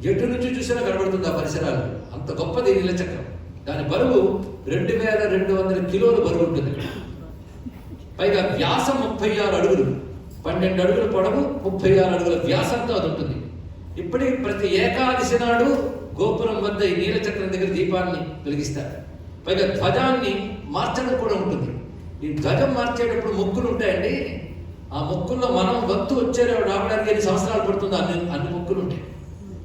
ఎటు నుంచి చూసినా కనబడుతుంది ఆ పరిసరాలు. అంత గొప్పది నీలచక్రం. దాని బరువు 2200 కిలోల బరువు ఉంటుంది. పైగా వ్యాసం 36 అడుగులు, 12 అడుగుల పొడవు, 36 అడుగుల వ్యాసంతో అది ఉంటుంది. ఇప్పటికి ప్రతి ఏకాదశి నాడు గోపురం వద్ద ఈ నీలచక్రం దగ్గర దీపాన్ని వెలిగిస్తారు. పైగా ధ్వజాన్ని మార్చడం కూడా ఉంటుంది. ఈ ధ్వజం మార్చేటప్పుడు మొక్కులు ఉంటాయండి. ఆ మొక్కుల్లో మనం వంతు రావడానికి ఎన్ని సంవత్సరాలు పడుతుందో అన్ని మొక్కులు ఉంటాయి.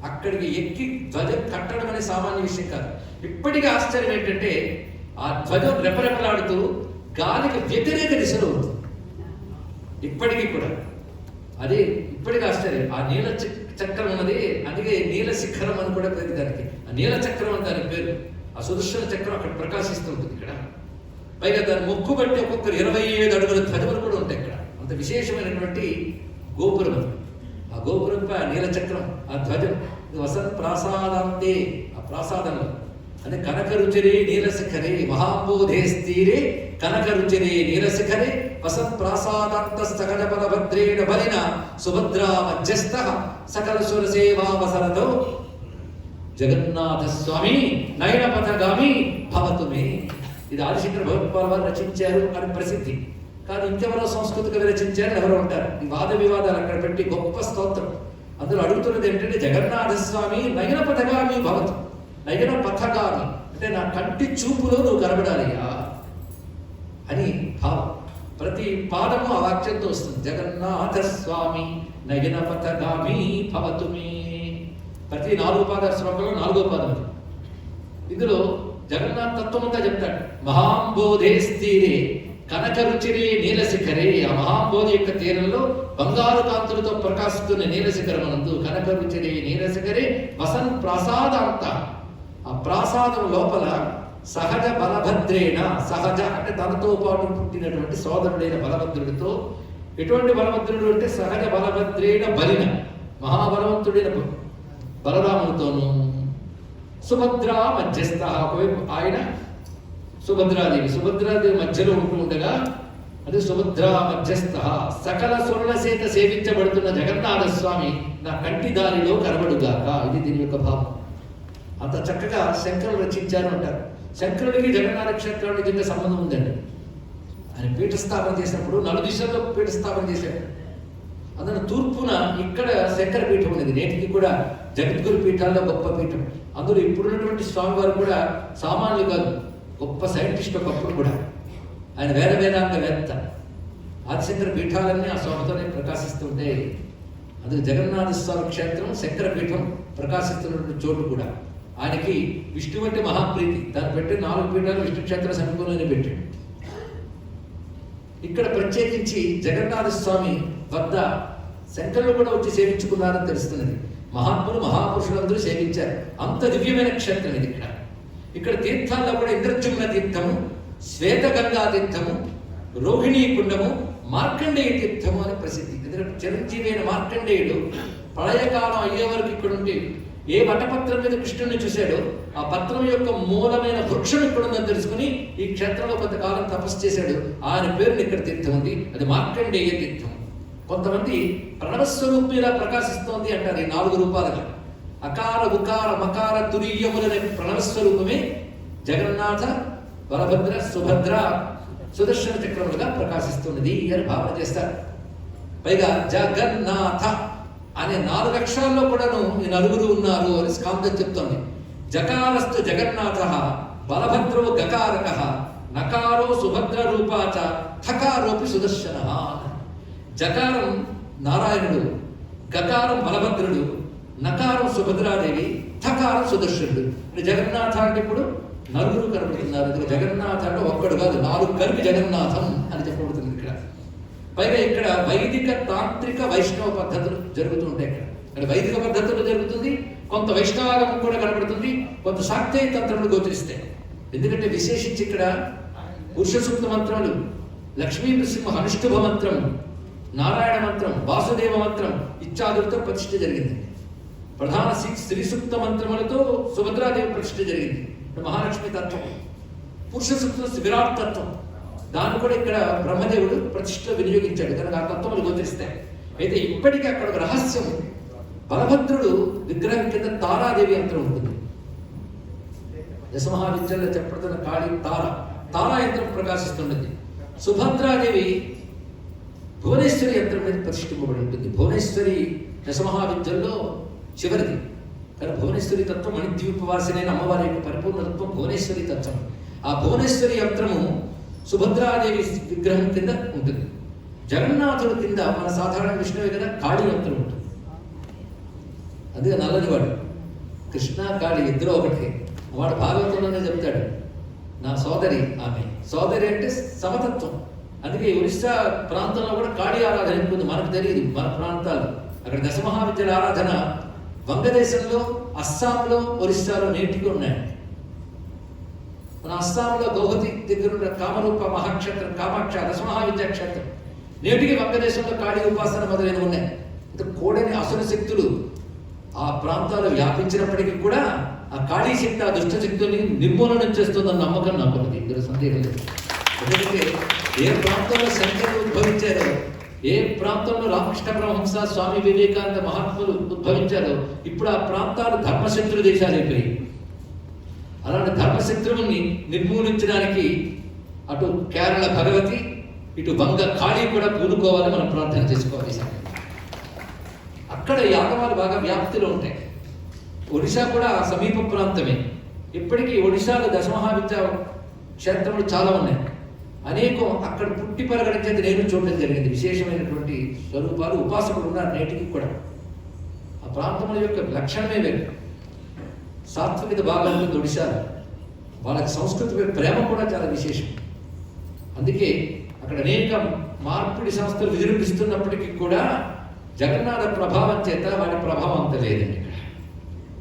అక్కడికి ఎక్కి ధ్వజం కట్టడం అనే సామాన్య విషయం కాదు. ఇప్పటికీ ఆశ్చర్యం ఏంటంటే, ఆ ధ్వజం రెపరెపలాడుతూ గాలికి వ్యతిరేక దిశలో ఉంటుంది. ఇప్పటికీ కూడా అదే ఇప్పటికీ ఆశ్చర్యం. ఆ నీల చక్రం ఉన్నది, అందుకే నీల శిఖరం అని కూడా పేరు దానికి. ఆ నీల చక్రం అని దాని పేరు. ఆ సుదర్శన చక్రం అక్కడ ప్రకాశిస్తూ ఉంటుంది ఇక్కడ. పైగా దాని ముక్కు బట్టి ఒక్కొక్కరు 27 అడుగుల ధ్వజములు కూడా ఉంటాయి ఇక్కడ. అంత విశేషమైనటువంటి గోపురం. ఆ గోపురంపై ఆ నీల చక్రం, ఆ ధ్వజం వసంత్ ప్రాసాదాంతే, ఆ ప్రాసాదంలో అంటే కనక రుచిరే నీలశిఖరే మహాంబోధే స్థీరే కనక రుచిరే నీలశిఖరే వసంత్ ప్రాసాదాంత సకల బలభద్రేణ బలిన సుభద్రా మధ్యస్థ సకల సురసేవావసరతో జగన్నాథ స్వామి నయనపథగామి భవతు మే. ఇది ఆదిశంకర భగవత్పాల్ వారు రచించారు అని ప్రసిద్ధి. కానీ ఇంకెవరో సంస్కృత కవి రచించారని ఎవరో ఉంటారు. ఈ వాద వివాదాలు అక్కడ పెట్టి గొప్ప స్తోత్రం. అందులో అడుగుతున్నది ఏంటంటే జగన్నాథ స్వామి నయనపథగామి భవతు. నయన పథగామి అంటే నా కంటి చూపులో నువ్వు కనబడాలియా అని భావం. ప్రతి పాదము ఆ వాక్యంతో వస్తుంది. జగన్నాథ స్వామి నయన పథగామి భవతు మే. ప్రతి 4 పాదాల శ్లోకంలో 4వ పాదం అది. ఇందులో జగన్నాథ్ తత్వం అంతా చెప్తాడు. మహాంబోధే స్థీరే కనక రుచిరే నీలశిఖరే. ఆ మహాంబోధి యొక్క తీరంలో బంగారు కాంతులతో ప్రకాశిస్తున్న నీలశిఖరం అనందు కనక రుచిరే నీలశిఖరే వసంత్ ప్రాసాదాంత. ఆ ప్రాసాదం లోపల సహజ బలభద్రేణ, సహజ అంటే తనతో పాటు పుట్టినటువంటి సోదరుడైన బలభద్రుడితో. ఎటువంటి బలభద్రుడు అంటే సహజ బలభద్రేణ బలిన, మహాబలవంతుడైన బలరాముడితోనూ. సుభద్రా మధ్యస్థ, ఒకవైపు ఆయన సుభద్రాదేవి మధ్యలో ఉంటూ ఉండగా అది సుభద్రా మధ్యస్థ సకల సురలసేత సేవించబడుతున్న జగన్నాథ స్వామి నా కంటి దారిలో కనబడుగాక. ఇది దీని యొక్క భావం. అంత చక్కగా శంకరులు రచించారు అంటారు. శంకరుడికి జగన్నాథ క్షేత్రానికి నిజంగా సంబంధం ఉందండి. ఆయన పీఠస్థాపన చేసినప్పుడు 4 దిశల్లో పీఠస్థాపన చేశాడు. అందులో తూర్పున ఇక్కడ శంకర పీఠం ఉన్నది. నేటికి కూడా జగద్గురు పీఠాల్లో గొప్ప పీఠం. అందులో ఇప్పుడున్నటువంటి స్వామివారు కూడా సామాన్యులు కాదు, గొప్ప సైంటిస్ట్ ఒకప్పుడు కూడా. ఆయన వేదాంగ వేత్త. ఆదిశంకర పీఠాలన్నీ ఆ స్వామితోనే ప్రకాశిస్తూ ఉంటాయి. అందుకు జగన్నాథ స్వామి క్షేత్రం శంకర పీఠం ప్రకాశిస్తున్నటువంటి చోటు కూడా. ఆయనకి విష్ణు అంటే మహాప్రీతి. దాన్ని పెట్టి 4 పీఠాలు విష్ణు క్షేత్ర సమీపంలోనే పెట్టాడు. ఇక్కడ ప్రత్యేకించి జగన్నాథ స్వామి వద్ద శంకరులు కూడా వచ్చి సేవించుకున్నారని తెలుస్తున్నది. మహాత్ములు మహాపురుషులందరూ సేవించారు. అంత దివ్యమైన క్షేత్రం ఇది. ఇక్కడ తీర్థాల్లో కూడా ఇంద్రజుమ్న తీర్థము, శ్వేతగంగా తీర్థము, రోహిణీ కుండము, మార్కండేయ తీర్థము అని ప్రసిద్ధి. ఎందుకంటే చిరంజీవి అయిన మార్కండేయుడు ప్రళయకాలం అయ్యే వరకు ఇక్కడ ఉంటే ఏ వటపత్రం మీద కృష్ణుడిని చూశాడో ఆ పత్రం యొక్క మూలమైన వృక్షం ఇక్కడ ఉందని తెలుసుకుని ఈ క్షేత్రంలో కొంతకాలం తపస్సు చేశాడు. ఆయన పేరుని ఇక్కడ తీర్థం ఉంది, అది మార్కండేయ తీర్థం. కొంతమంది ప్రణవస్వరూపిలా ప్రకాశిస్తోంది అంటారు ఈ 4 రూపాలుగా. అకార ఉకార మకార తురీయములనే ప్రణవస్వరూపమే జగన్నాథ బలభద్ర సుభద్ర సుదర్శన చక్రములుగా ప్రకాశిస్తున్నది అని భావన చేస్తారు. పైగా జగన్నాథ అనే 4 అక్షరాల్లో కూడాను ఈ 4 ఉన్నారు అని స్కాందం చెప్తోంది. జకారస్తు జగన్నాథ బలభద్రో గకారక నకారో సుభద్ర రూపాచ థకారోపి సుదర్శన. జకారం నారాయణుడు, గకారం బలభద్రుడు, నకారం సుభద్రాదేవి, థకారం సుదర్శనుడు. జగన్నాథ అంటే ఇప్పుడు 4 కనబడుతున్నారు. జగన్నాథ అంటే ఒక్కడు కాదు, 4 కలిపి జగన్నాథం అని చెప్పబడుతుంది ఇక్కడ. పైగా ఇక్కడ వైదిక తాంత్రిక వైష్ణవ పద్ధతులు జరుగుతూ ఉంటాయి. ఇక్కడ వైదిక పద్ధతులు జరుగుతుంది, కొంత వైష్ణవాగమం కూడా కనబడుతుంది, కొంత శాక్తేయ తంత్రములు గోచరిస్తాయి. ఎందుకంటే విశేషించి ఇక్కడ పురుష సూక్త మంత్రములు, లక్ష్మీ నృసింహ అనుష్ఠుభ మంత్రం, నారాయణ మంత్రం, వాసుదేవ మంత్రం ఇత్యాదులతో ప్రతిష్ఠ జరిగింది. ప్రధాన శ్రీ సూక్త మంత్రములతో సుభద్రాదేవి ప్రతిష్ఠ జరిగింది. మహాలక్ష్మి తత్వం, పురుష సూక్తం విరాట్ తత్వం, దాన్ని కూడా ఇక్కడ బ్రహ్మదేవుడు ప్రతిష్ఠలో వినియోగించాడు కనుక ఆ తత్వములు గోచరిస్తాయి. అయితే ఇప్పటికీ అక్కడ ఒక రహస్యం, బలభద్రుడు విగ్రహం కింద తారాదేవి యంత్రం ఉంటుంది. దశమహావిద్యలో చెప్పబడుతున్న కాళీ తారా యంత్రం ప్రకాశిస్తున్నది. సుభద్రాదేవి భువనేశ్వరి యంత్రం మీద ప్రతిష్ఠింపబడి ఉంటుంది. భువనేశ్వరి దశమహావిద్యల్లో చివరిది. కానీ భువనేశ్వరి తత్వం మణిద్వీపవాసినైన అమ్మవారి యొక్క పరిపూర్ణతత్వం భువనేశ్వరి తత్వం. ఆ భువనేశ్వరి యంత్రము సుభద్రాదేవి విగ్రహం కింద ఉంటుంది. జగన్నాథుడు కింద మన సాధారణ విష్ణువే కదా కాళీ యంత్రం ఉంటుంది. అదే నల్లనివాడు. కృష్ణ కాళీ ఇద్దరు ఒకటి. వాడు భాగవతంలోనే చెప్తాడు, నా సోదరి ఆమె. సోదరి అంటే సమతత్వం. అందుకే ఒరిస్సా ప్రాంతంలో కూడా కాళీ ఆరాధన ఉంటుంది. మనకు తెలియదు మన ప్రాంతాలు. అక్కడ దశమహావిద్యల ఆరాధన వంగదేశంలో, అస్సాంలో, ఒరిస్సాలో నేటికి ఉన్నాయి. మన అస్సాంలో గౌహతి దగ్గర ఉన్న కామరూప మహాక్షేత్రం, కామాక్ష దశమహావిద్యా క్షేత్రం, నేటికి వంగదేశంలో కాళీ ఉపాసన మొదలైనవి ఉన్నాయి. కూడని అసుర శక్తులు ఆ ప్రాంతాలు వ్యాపించినప్పటికీ కూడా ఆ కాళీ శక్తి ఆ దుష్ట శక్తుల్ని నిర్మూలన చేస్తుందన్న నమ్మకం నాకు ఉంది. ఇందులో సందేహం లేదు. ఎందుకంటే ఏ ప్రాంతంలో శంకరులు ఉద్భవించారో, ఏ ప్రాంతంలో రామకృష్ణ పరమహంస, స్వామి వివేకానంద మహాత్ములు ఉద్భవించారో, ఇప్పుడు ఆ ప్రాంతాలు ధర్మశత్రు దేశాలు అయిపోయి, అలాంటి ధర్మశత్రువుల్ని నిర్మూలించడానికి అటు కేరళ భగవతి, ఇటు వంగ కాళీ కూడా పూనుకోవాలని మనం ప్రార్థన చేసుకోవాలి. అక్కడ యాగమాలు బాగా వ్యాప్తిలో ఉంటాయి. ఒడిశా కూడా సమీప ప్రాంతమే. ఇప్పటికీ ఒడిశాలో దశమహావిద్యా క్షేత్రములు చాలా ఉన్నాయి. అనేకం అక్కడ పుట్టి పెరగడం చేత నేను చూడడం జరిగింది. విశేషమైనటువంటి స్వరూపాలు, ఉపాసకులు ఉన్నారు నేటికి కూడా. ఆ ప్రాంతముల యొక్క లక్షణమే వేరు. సాత్వికత బాగా ఉంటుంది ఒడిశాలో. వాళ్ళకి సంస్కృతి ప్రేమ కూడా చాలా విశేషం. అందుకే అక్కడ అనేక మార్పిడి సంస్థలు విజృంభిస్తున్నప్పటికీ కూడా జగన్నాథ ప్రభావం చేత వాటి ప్రభావం అంత లేదండి. ఇక్కడ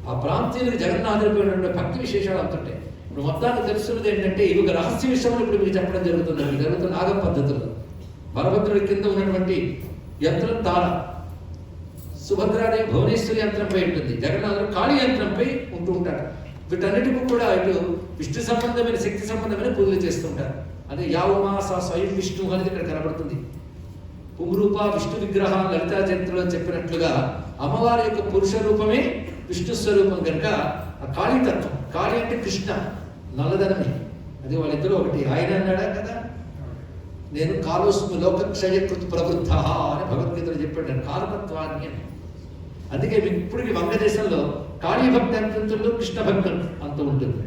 ఆ ప్రాంతీయులకు జగన్నాథుడిపోయినటువంటి భక్తి విశేషాలు అంతుంటాయి. ఇప్పుడు మొత్తానికి తెలుస్తున్నది ఏంటంటే, ఇది ఒక రహస్య విషయంలో ఇప్పుడు మీకు చెప్పడం జరుగుతుంది. జరుగుతున్న ఆగమ పద్ధతుల్లో బలభద్రుడి కింద ఉన్నటువంటి యంత్రం తాళ, సుభద్రాదేవి భువనేశ్వరి యంత్రంపై ఉంటుంది, జగన్నాథుడు కాళీ యంత్రంపై ఉంటూ ఉంటాడు. వీటన్నిటికీ కూడా ఇటు విష్ణు సంబంధమైన, శక్తి సంబంధమైన పూజలు చేస్తుంటారు. అదే యావమాస స్వయం విష్ణు అనేది ఇక్కడ కనబడుతుంది. పుంరూప విష్ణు విగ్రహ లలితా చరిత్రలో చెప్పినట్లుగా అమ్మవారి యొక్క పురుష రూపమే విష్ణు స్వరూపం కనుక ఆ కాళీతత్వం. కాళీ అంటే కృష్ణ, నల్లదనమే. అది వాళ్ళిద్దరూ ఒకటి. ఆయన అన్నాడా కదా, నేను కాలోస్మి లోకక్షయకృత ప్రవృద్ధ అని భగవద్గీతలో చెప్పాడు కాలతత్వాన్ని అని. అందుకే ఇప్పటికి వంగదేశంలో కాళీ భక్తి అంతంలో కృష్ణ భక్తి అంత ఉంటుంది.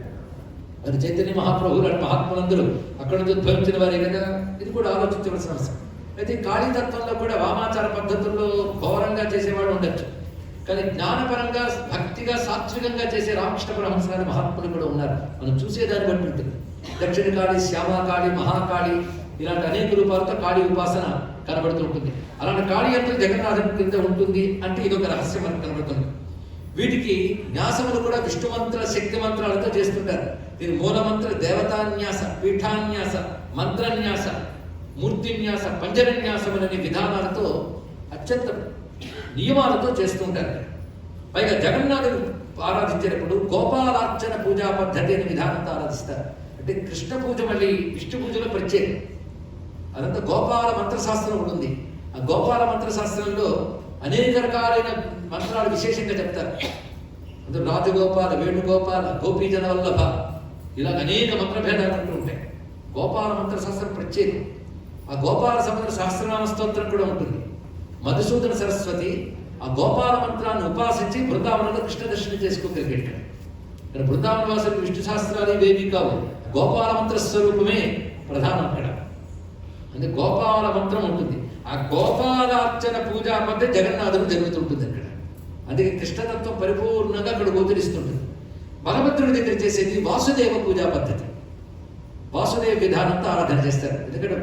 అది చైతన్య మహాప్రభువు లాంటి మహాత్ములందరూ అక్కడ నుంచి ఉద్భవించిన వారే కదా. ఇది కూడా ఆలోచించవలసిన అవసరం. అయితే కాళీతత్వంలో కూడా వామాచార పద్ధతుల్లో ఘోరంగా చేసేవాడు ఉండొచ్చు, కానీ జ్ఞానపరంగా, భక్తిగా, సాత్వికంగా చేసే రామకృష్ణ పరమహంస గారి మహాత్ములు కూడా ఉన్నారు. మనం చూసేదాన్ని బట్టి ఉంటుంది. దక్షిణ కాళీ, శ్యామకాళి, మహాకాళి ఇలాంటి అనేక రూపాలతో కాళీ ఉపాసన కనబడుతూ ఉంటుంది. అలాంటి కాళీ యంత్రం జగన్నాథుని కింద ఉంటుంది అంటే ఇదొక రహస్యం మనకు కనబడుతుంది. వీటికి న్యాసములు కూడా విష్ణు మంత్ర, శక్తి మంత్రాలతో చేస్తుంటారు. దీని మూలమంత్ర దేవతాన్యాస, పీఠాన్యాస, మంత్రన్యాస, మూర్తిన్యాస, పంజరన్యాసములనే విధానాలతో, అత్యంత నియమాలతో చేస్తుంటారు. పైగా జగన్నాథుడు ఆరాధించేటప్పుడు గోపాలార్చన పూజా పద్ధతి అనే విధానంతో ఆరాధిస్తారు. అంటే కృష్ణ పూజ మళ్ళీ విష్ణు పూజలో ప్రత్యేకం. అదంతా గోపాల మంత్రశాస్త్రం ఉంటుంది. ఆ గోపాల మంత్రశాస్త్రంలో అనేక రకాలైన మంత్రాలు విశేషంగా చెప్తారు. అందులో రాజగోపాల, వేణుగోపాల, గోపీజన వల్లభ, ఇలా అనేక మంత్రభేదాలు అంటూ ఉంటాయి. గోపాల మంత్రశాస్త్రం ప్రత్యేకం. ఆ గోపాల సంబంధ సహస్రనామ స్తోత్రం కూడా ఉంటుంది. మధుసూదన సరస్వతి ఆ గోపాల మంత్రాన్ని ఉపాసించి బృందావనంలో కృష్ణ దర్శనం చేసుకోగలిగాడు. ఇక్కడ బృందావన వాసులకు విష్ణు శాస్త్రాలు ఇవేవి కావు, గోపాల మంత్ర స్వరూపమే ప్రధానం అక్కడ. అంటే గోపాల మంత్రం ఉంటుంది. ఆ గోపాలార్చన పూజా పద్ధతి జగన్నాథుడు జరుగుతుంటుంది అక్కడ. అందుకే కృష్ణతత్వం పరిపూర్ణంగా అక్కడ గోచరిస్తుంటుంది. బలభద్రుడి దగ్గర చేసేది వాసుదేవ పూజా పద్ధతి. వాసుదేవ విధానంతో ఆరాధన చేస్తారు. ఎందుకంటే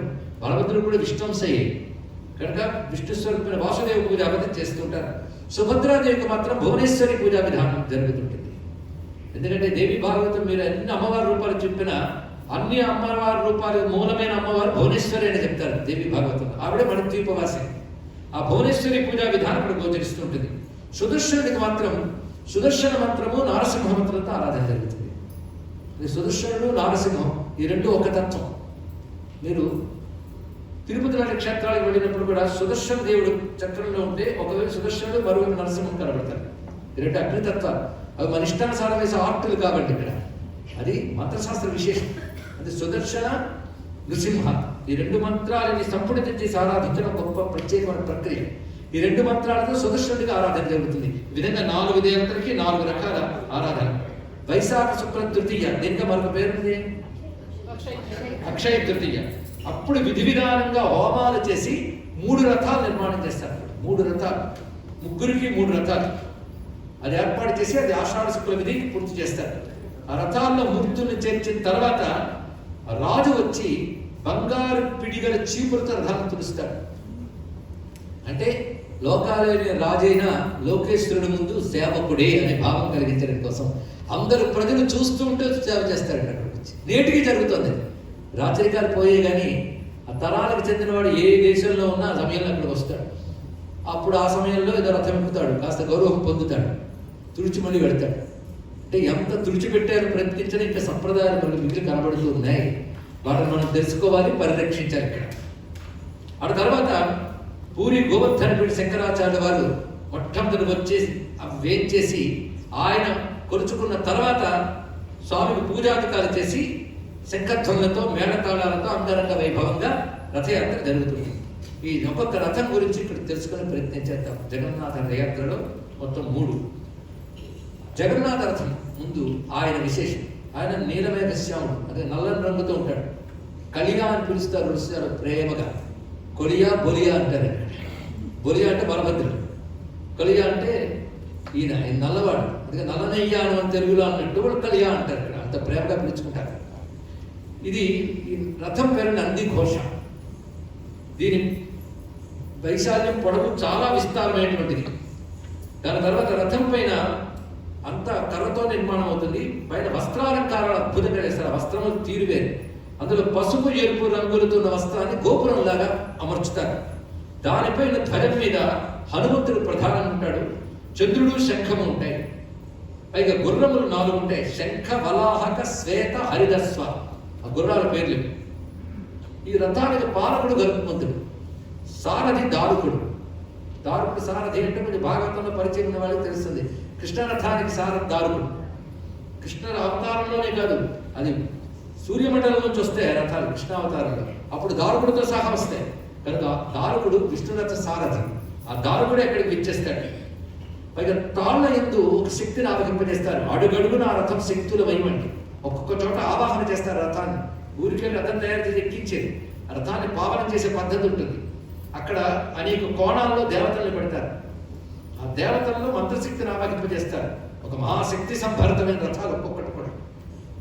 బలభద్రుడు కూడా విష్ణుంశయ్యే కనుక విష్ణు స్వరూపమైన వాసుదేవ పూజా పద్ధతి చేస్తుంటారు. సుభద్రాదేవికి మాత్రం భువనేశ్వరి పూజా విధానం జరుగుతుంటుంది. ఎందుకంటే దేవి భాగవతం మీరు అన్ని అమ్మవారి రూపాలు చెప్పిన అన్ని అమ్మవారి రూపాలు మూలమైన అమ్మవారు భువనేశ్వరి అని చెప్తారు దేవి భాగవతం. ఆవిడే మన ద్వీపవాసి. ఆ భువనేశ్వరి పూజా విధానం కూడా గోచరిస్తుంటుంది. సుదర్శనుడికి మాత్రం సుదర్శన మంత్రము, నారసింహ మంత్రంతో ఆరాధన జరుగుతుంది. సుదర్శనుడు, నారసింహం ఈ రెండు ఒక తత్వం. మీరు తిరుపతి లాంటి క్షేత్రాలకు వెళ్ళినప్పుడు కూడా సుదర్శన దేవుడు చక్రంలో ఉంటే ఒకవేళ సుదర్శనుడు, మరొక నరసింహం కనబడతారు. ఈ రెండు అగ్నితత్వాలు. అవి మన ఇష్టానుసారం వేసే ఆర్టులు కాబట్టి ఇక్కడ అది మంత్రశాస్త్ర విశేషం. అది సుదర్శన, నృసింహ ఈ రెండు మంత్రాలని సంపుటిత చేసి ఆరాధించడం గొప్ప ప్రత్యేకమైన ప్రక్రియ. ఈ రెండు మంత్రాలతో సుదర్శనుడిగా ఆరాధన జరుగుతుంది. ఈ విధంగా 4 దేవతలకి 4 రకాల ఆరాధన. వైశాఖ శుక్ల తృతీయ, దీనికి మరొక పేరుంది అక్షయ తృతీయ. అప్పుడు విధి విధానంగా హోమాలు చేసి 3 రథాలు నిర్మాణం చేస్తారు. 3 రథాలు, ముగ్గురికి 3 రథాలు అది ఏర్పాటు చేసి అది ఆషాఢ శుక్ల విధికి పూర్తి చేస్తారు. ఆ రథాల్లో మూర్తుల్ని చేర్చిన తర్వాత రాజు వచ్చి బంగారు పిడిగల చీపులతో రథాన్ని తుడుస్తాడు. అంటే లోకాలైన రాజైన లోకేశ్వరుడి ముందు సేవకుడే అనే భావం కలిగించడం కోసం అందరూ ప్రజలు చూస్తూ ఉంటే సేవ చేస్తాడు. అక్కడికి వచ్చి నేటికి జరుగుతుంది. రాచరికాలు పోయే కానీ ఆ తరాలకు చెందినవాడు ఏ దేశంలో ఉన్నా ఆ సమయంలో అక్కడికి వస్తాడు. అప్పుడు ఆ సమయంలో ఏదో రథం ఎక్కుతాడు, కాస్త గౌరవం పొందుతాడు, తుడిచి మళ్ళీ పెడతాడు. అంటే ఎంత తుడిచిపెట్టారు ప్రయత్నించడం ఇంకా సంప్రదాయాలు మనకు మిగిలి కనబడుతూ ఉన్నాయి. వాటిని మనం తెలుసుకోవాలి, పరిరక్షించాలి. ఇక్కడ ఆ తర్వాత పూరి గోవర్ధనపీఠ శంకరాచార్య వారు మొట్టమొదటి వచ్చేసి వేయించేసి ఆయన కొలుచుకున్న తర్వాత స్వామికి పూజాధికాలు చేసి శంఖధ్వనులతో మేళతాళాలతో అంగరంగ వైభవంగా రథయాత్ర జరుగుతుంది. ఈ ఒక్కొక్క రథం గురించి ఇక్కడ తెలుసుకునే ప్రయత్నం చేద్దాం. జగన్నాథ రథయాత్రలో మొత్తం 3. జగన్నాథ రథం ముందు ఆయన విశేషం. ఆయన నీలమేఘ శ్యాముడు, అదే నల్లని రంగుతో ఉంటాడు. కలియా అని పిలుస్తారు ఋషులు ప్రేమగా. కొలియా బొలియా అంటారు. బొలియా అంటే బలభద్రుడు, కొలియా అంటే ఈయన నల్లవాడు. అందుకే నల్లనయ్య అని తెలుగులో అన్నట్టు వాళ్ళు కలియా అంటారు. ఇక్కడ అంత ప్రేమగా పిలుచుకుంటారు. ఇది ఈ రథం పేరు నంది ఘోష. దీని వైశాల్యం పొడవు చాలా విస్తారమైనటువంటిది. దాని తర్వాత రథం పైన అంత కర్రతో నిర్మాణం అవుతుంది. పైన వస్త్రాలంకారాలు అద్భుతంగా వేస్తారు. వస్త్రములు తీరువేరు. అందులో పసుపు ఎరుపు రంగులతో ఉన్న వస్త్రాన్ని గోపురంలాగా అమర్చుతారు. దానిపైన ధ్వజం మీద హనుమంతుడు ప్రధానంగా ఉంటాడు. చంద్రుడు శంఖము ఉంటాయి. పైగా గుర్రములు 4 ఉంటాయి. శంఖ వలాహక శ్వేత హరిదస్వ ఆ గుర్రాల పేర్లు. ఈ రథానికి పాలకుడు గరుత్మంతుడు, సారథి దారుకుడు. దారుకుడు సారథి అంటే కొంచెం భాగవతంలో పరిచయం ఉన్న వాళ్ళకి తెలుస్తుంది. కృష్ణరథానికి సారథి దారుకుడు. కృష్ణ అవతారంలోనే కాదు, అది సూర్యమండలం నుంచి వస్తాయి రథాలు కృష్ణావతారంలో. అప్పుడు దారుకుడితో సహా వస్తాయి కనుక దారుకుడు విష్ణురథ సారథి. ఆ దారుకుడు ఎక్కడికి ఇచ్చేస్తాడు. పైగా తాళ్ళ ఎందు ఒక శక్తిని ఆవహింపజేస్తారు. అడుగడుగున ఆ రథం శక్తుల వైవండి. ఒక్కొక్క చోట ఆవాహన చేస్తారు రథాన్ని. ఊరికే రథం తయారు చేసి ఎక్కించేది. ఆ రథాన్ని పావనం చేసే పద్ధతి ఉంటుంది. అక్కడ అనేక కోణాల్లో దేవతల్ని పెడతారు. ఆ దేవతల్లో మంత్రశక్తిని ఆవాహింపజేస్తారు. ఒక మహాశక్తి సంభరితమైన రథాలు ఒక్కొక్కటి కూడా.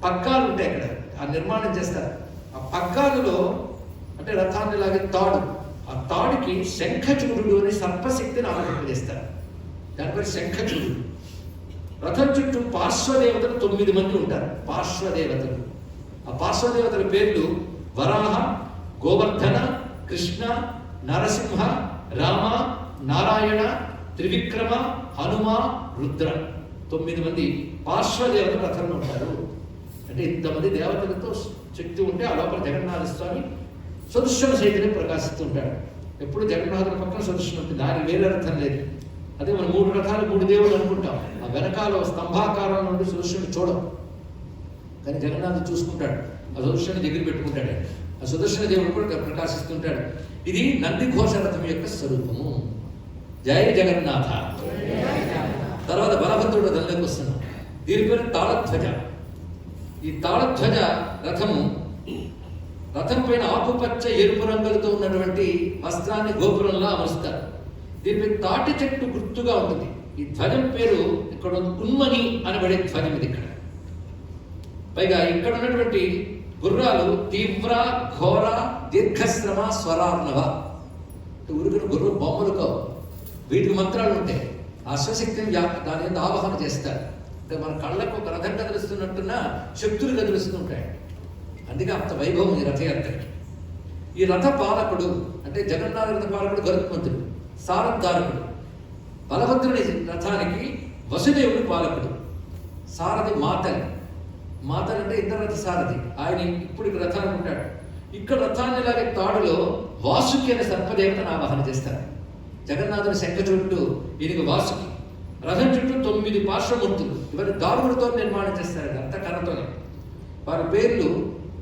పగ్గాలు ఉంటాయి అక్కడ, ఆ నిర్మాణం చేస్తారు. ఆ పగ్గాలలో అంటే రథాన్ని లాగే తాడు, ఆ తాడుకి శంఖచూడు అనే సర్పశక్తిని ఆవాహింపజేస్తారు. దానిపై శంఖచూడు. రథం చుట్టూ పార్శ్వదేవతలు 9 మంది ఉంటారు. పార్శ్వదేవతలు. ఆ పార్శ్వదేవతల పేర్లు వరాహ, గోవర్ధన, కృష్ణ, నరసింహ, రామ, నారాయణ, త్రివిక్రమ, హనుమ, రుద్ర. 9 మంది పార్శ్వదేవతలు రథంలో ఉంటారు. అంటే ఇంతమంది దేవతలతో శక్తి ఉంటే ఆ లోపల జగన్నాథ స్వామి సదృశ్యం సైతనే ప్రకాశిస్తూ ఉంటాడు. ఎప్పుడు జగన్నాథుల పక్కన సదృశ్యం ఉంటుంది. దానికి వేరే అర్థం లేదు. అదే మనం 3 రథాలు 3 దేవుళ్ళు అనుకుంటాం. ఆ వెనకాల స్తంభాకారం నుండి సదృశ్యుని చూడం, కానీ జగన్నాథుడు చూసుకుంటాడు. ఆ సదృశ్యాన్ని దగ్గర పెట్టుకుంటాడు. ఆ సుదర్శన దేవుడు కూడా ప్రకాశిస్తుంటాడు. ఇది నంది ఘోష రథం యొక్క స్వరూపము. జయ జగన్నాథ. తర్వాత బలభద్రుడు దండకు వస్తున్నాం. దీని పేరు తాళధ్వజ. ఈ తాళధ్వజ రథము, రథం పైన ఆకుపచ్చ ఎరుపు రంగులతో ఉన్నటువంటి వస్త్రాన్ని గోపురంలో అమరుస్తారు. దీనిపై తాటి చెట్టు గుర్తుగా ఉంటుంది. ఈ ధ్వజం పేరు ఇక్కడ ఉన్మని అనబడే ధ్వజం ఇది. ఇక్కడ పైగా ఇక్కడ ఉన్నటువంటి గుర్రాలు తీవ్ర, ఘోర, దీర్ఘశ్రమ, స్వరార్ణవ. ఉరుకుని గుర్రం బొమ్మలు కావు, వీటికి మంత్రాలు ఉంటాయి. అశ్వశక్తిని దాని మీద ఆవాహన చేస్తారు. అంటే మన కళ్ళకు ఒక రథం కదిలిస్తున్నట్టున్న శక్తులు కదిలిస్తుంటాయి. అందుకే అంత వైభవం ఈ రథయాత్రకి. ఈ రథ పాలకుడు అంటే జగన్నాథ రథ పాలకుడు గరుత్మంతుడు, సారథారకుడు. బలభద్రుని రథానికి వసుదేవుడు పాలకుడు, సారథి మాతలి. మాతలి అంటే ఇతర రథ సారథి. ఆయన ఇప్పుడు ఇక్కడ రథాన్ని ఉంటాడు. ఇక్కడ రథాన్ని లాగే తాడులో వాసుకి అనే సర్పదేవతను ఆవాహన చేస్తారు. జగన్నాథుని శంఖ చుట్టూ ఈయనకి వాసుకి, రథం చుట్టూ 9 పార్శ్వమూర్తులు. ఇవన్నీ దారుడుతో నిర్మాణం చేస్తారు. అంత కర్రతోనే. వారి పేర్లు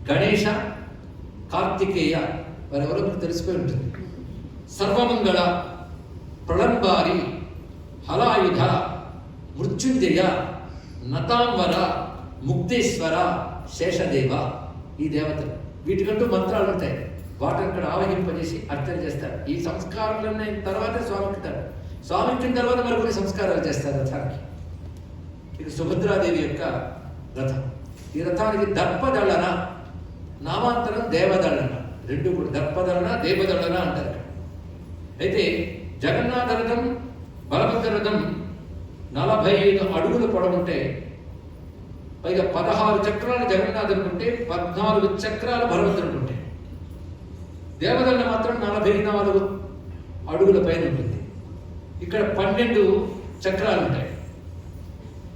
గణేశ, కార్తికేయ. వారెవరో మీకు తెలిసిపోయి ఉంటుంది. సర్వమంగళ, ప్రళంబారి, హలాయుధ, మృత్యుంజయ, నతాంవర, ముక్తేశ్వర, శేషదేవ. ఈ దేవతలు. వీటికంటూ మంత్రాలు ఉంటాయి. వాటిని ఇక్కడ ఆవహింపజేసి అర్చన చేస్తారు. ఈ సంస్కారాలన్నీ తర్వాతే స్వామికితారు. స్వామికిన తర్వాత మరికొన్ని సంస్కారాలు చేస్తారు రథానికి. ఇది సుభద్రాదేవి యొక్క రథం. ఈ రథానికి దర్పదళన, నామాంతరం దేవదళన. రెండు కూడా దర్పదళన దేవదళన అంటారు. అయితే జగన్నాథ రథం బలభద్ర రథం 45 అడుగుల పొడవుంటే, పైగా 16 చక్రాలు జగన్నాథునికి ఉంటే 14 చక్రాలు బలభద్రునికి ఉంటాయి. దేవదళన మాత్రం 44 అడుగుల పైన ఉంటుంది. ఇక్కడ 12 చక్రాలు ఉంటాయి.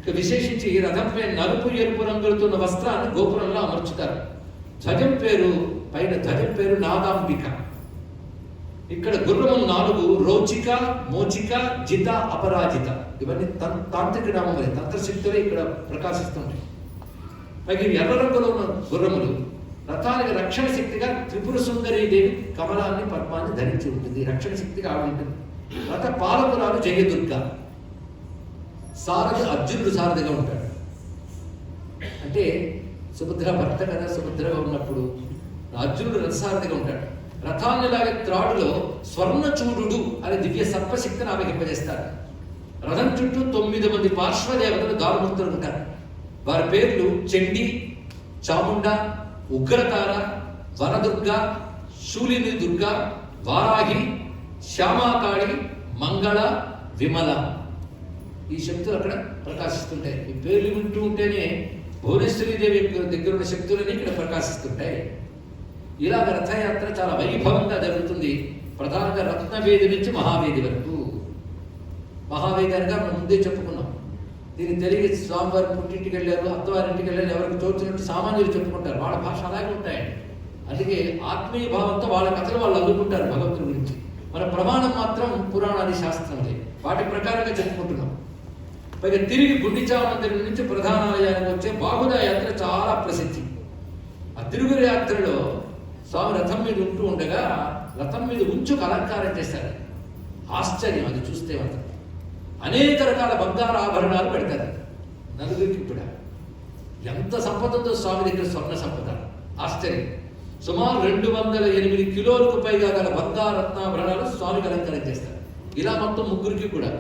ఇక విశేషించి రథంపై నలుపు ఎరుపు రంగులతో ఉన్న వస్త్రాన్ని గోపురంలో అమర్చుతారు. ధ్వజం పేరు నాదాంబిక. ఇక్కడ గుర్రములు 4 రోచిక, మోచిక, జిత, అపరాజిత. ఇవన్నీ తాంత్రిక నామములే, తంత్రశక్తులే ఇక్కడ ప్రకాశిస్తుంటాయి. పైగా ఇవి ఎర్ర రంగులో ఉన్న గుర్రములు రథానికి రక్షణ శక్తిగా త్రిపుర సుందరీదేవి కమలాన్ని పద్మాన్ని ధరించి ఉంటుంది. రక్షణ శక్తిగా ఆవిడ ఉంటుంది. రథ పాలకురాలు జయదుర్గ. సారథి అర్జునుడు సారథిగా ఉంటాడు. అంటే సుభద్ర భర్త కదా, సుభద్రగా ఉన్నప్పుడు అర్జునుడు రథసారథిగా ఉంటాడు. రథాన్ని లాగే త్రాడులో స్వర్ణచూడు అనే దివ్య సర్పశక్తిని ఆవిగింపజేస్తారు. రథం చుట్టూ 9 మంది పార్శ్వదేవతలు దారుమూర్తులు ఉంటారు. వారి పేర్లు చండి, చాముండ, ఉగ్రతార, వనదుర్గ, శూలిని దుర్గ, వారాహి, శ్యామాకాళి, మంగళ, విమల. ఈ శక్తులు అక్కడ ప్రకాశిస్తుంటాయి. ఈ పేర్లు వింటూ ఉంటేనే భువనేశ్వరీదేవి దగ్గర ఉన్న శక్తులని ఇక్కడ ప్రకాశిస్తుంటాయి. ఇలాగ రథయాత్ర చాలా వైభవంగా జరుగుతుంది. ప్రధానంగా రత్నవేది నుంచి మహావేది వరకు. మహావేది అనగా మనం ముందే చెప్పుకున్నాం. దీన్ని తెలియ స్వామివారి పుట్టింటికి వెళ్ళారు, అత్తవారింటికి వెళ్ళారు, ఎవరికి తోచినట్టు సామాన్యులు చెప్పుకుంటారు. వాళ్ళ భాష అలాగే ఉంటాయండి. అందుకే ఆత్మీయ భావంతో వాళ్ళ కథలు వాళ్ళు అల్లుకుంటారు భగవంతుడి గురించి. మన ప్రమాణం మాత్రం పురాణాది శాస్త్రంలే, వాటి ప్రకారంగా చెప్పుకుంటున్నాం. పైగా తిరిగి గుండిచా మందిరం నుంచి ప్రధానాలయానికి వచ్చే బాహుదా యాత్ర చాలా ప్రసిద్ధి. ఆ తిరుగురు యాత్రలో స్వామి రథం మీద ఉంటూ ఉండగా రథం మీద ఉంచుకు అలంకారం చేశారు. ఆశ్చర్యం అది చూస్తే మాత్రం. అనేక రకాల బంగారు ఆభరణాలు పెడతారు నలుగురికి. కూడా ఎంత సంపద ఉందో స్వామి దగ్గర, స్వర్ణ సంపద. ఆశ్చర్యం. సుమారు 208 కిలోలకు పైగా గల బంగారు రత్నాభరణాలు స్వామికి అలంకారం చేస్తారు. ఇలా మొత్తం ముగ్గురికి కూడా.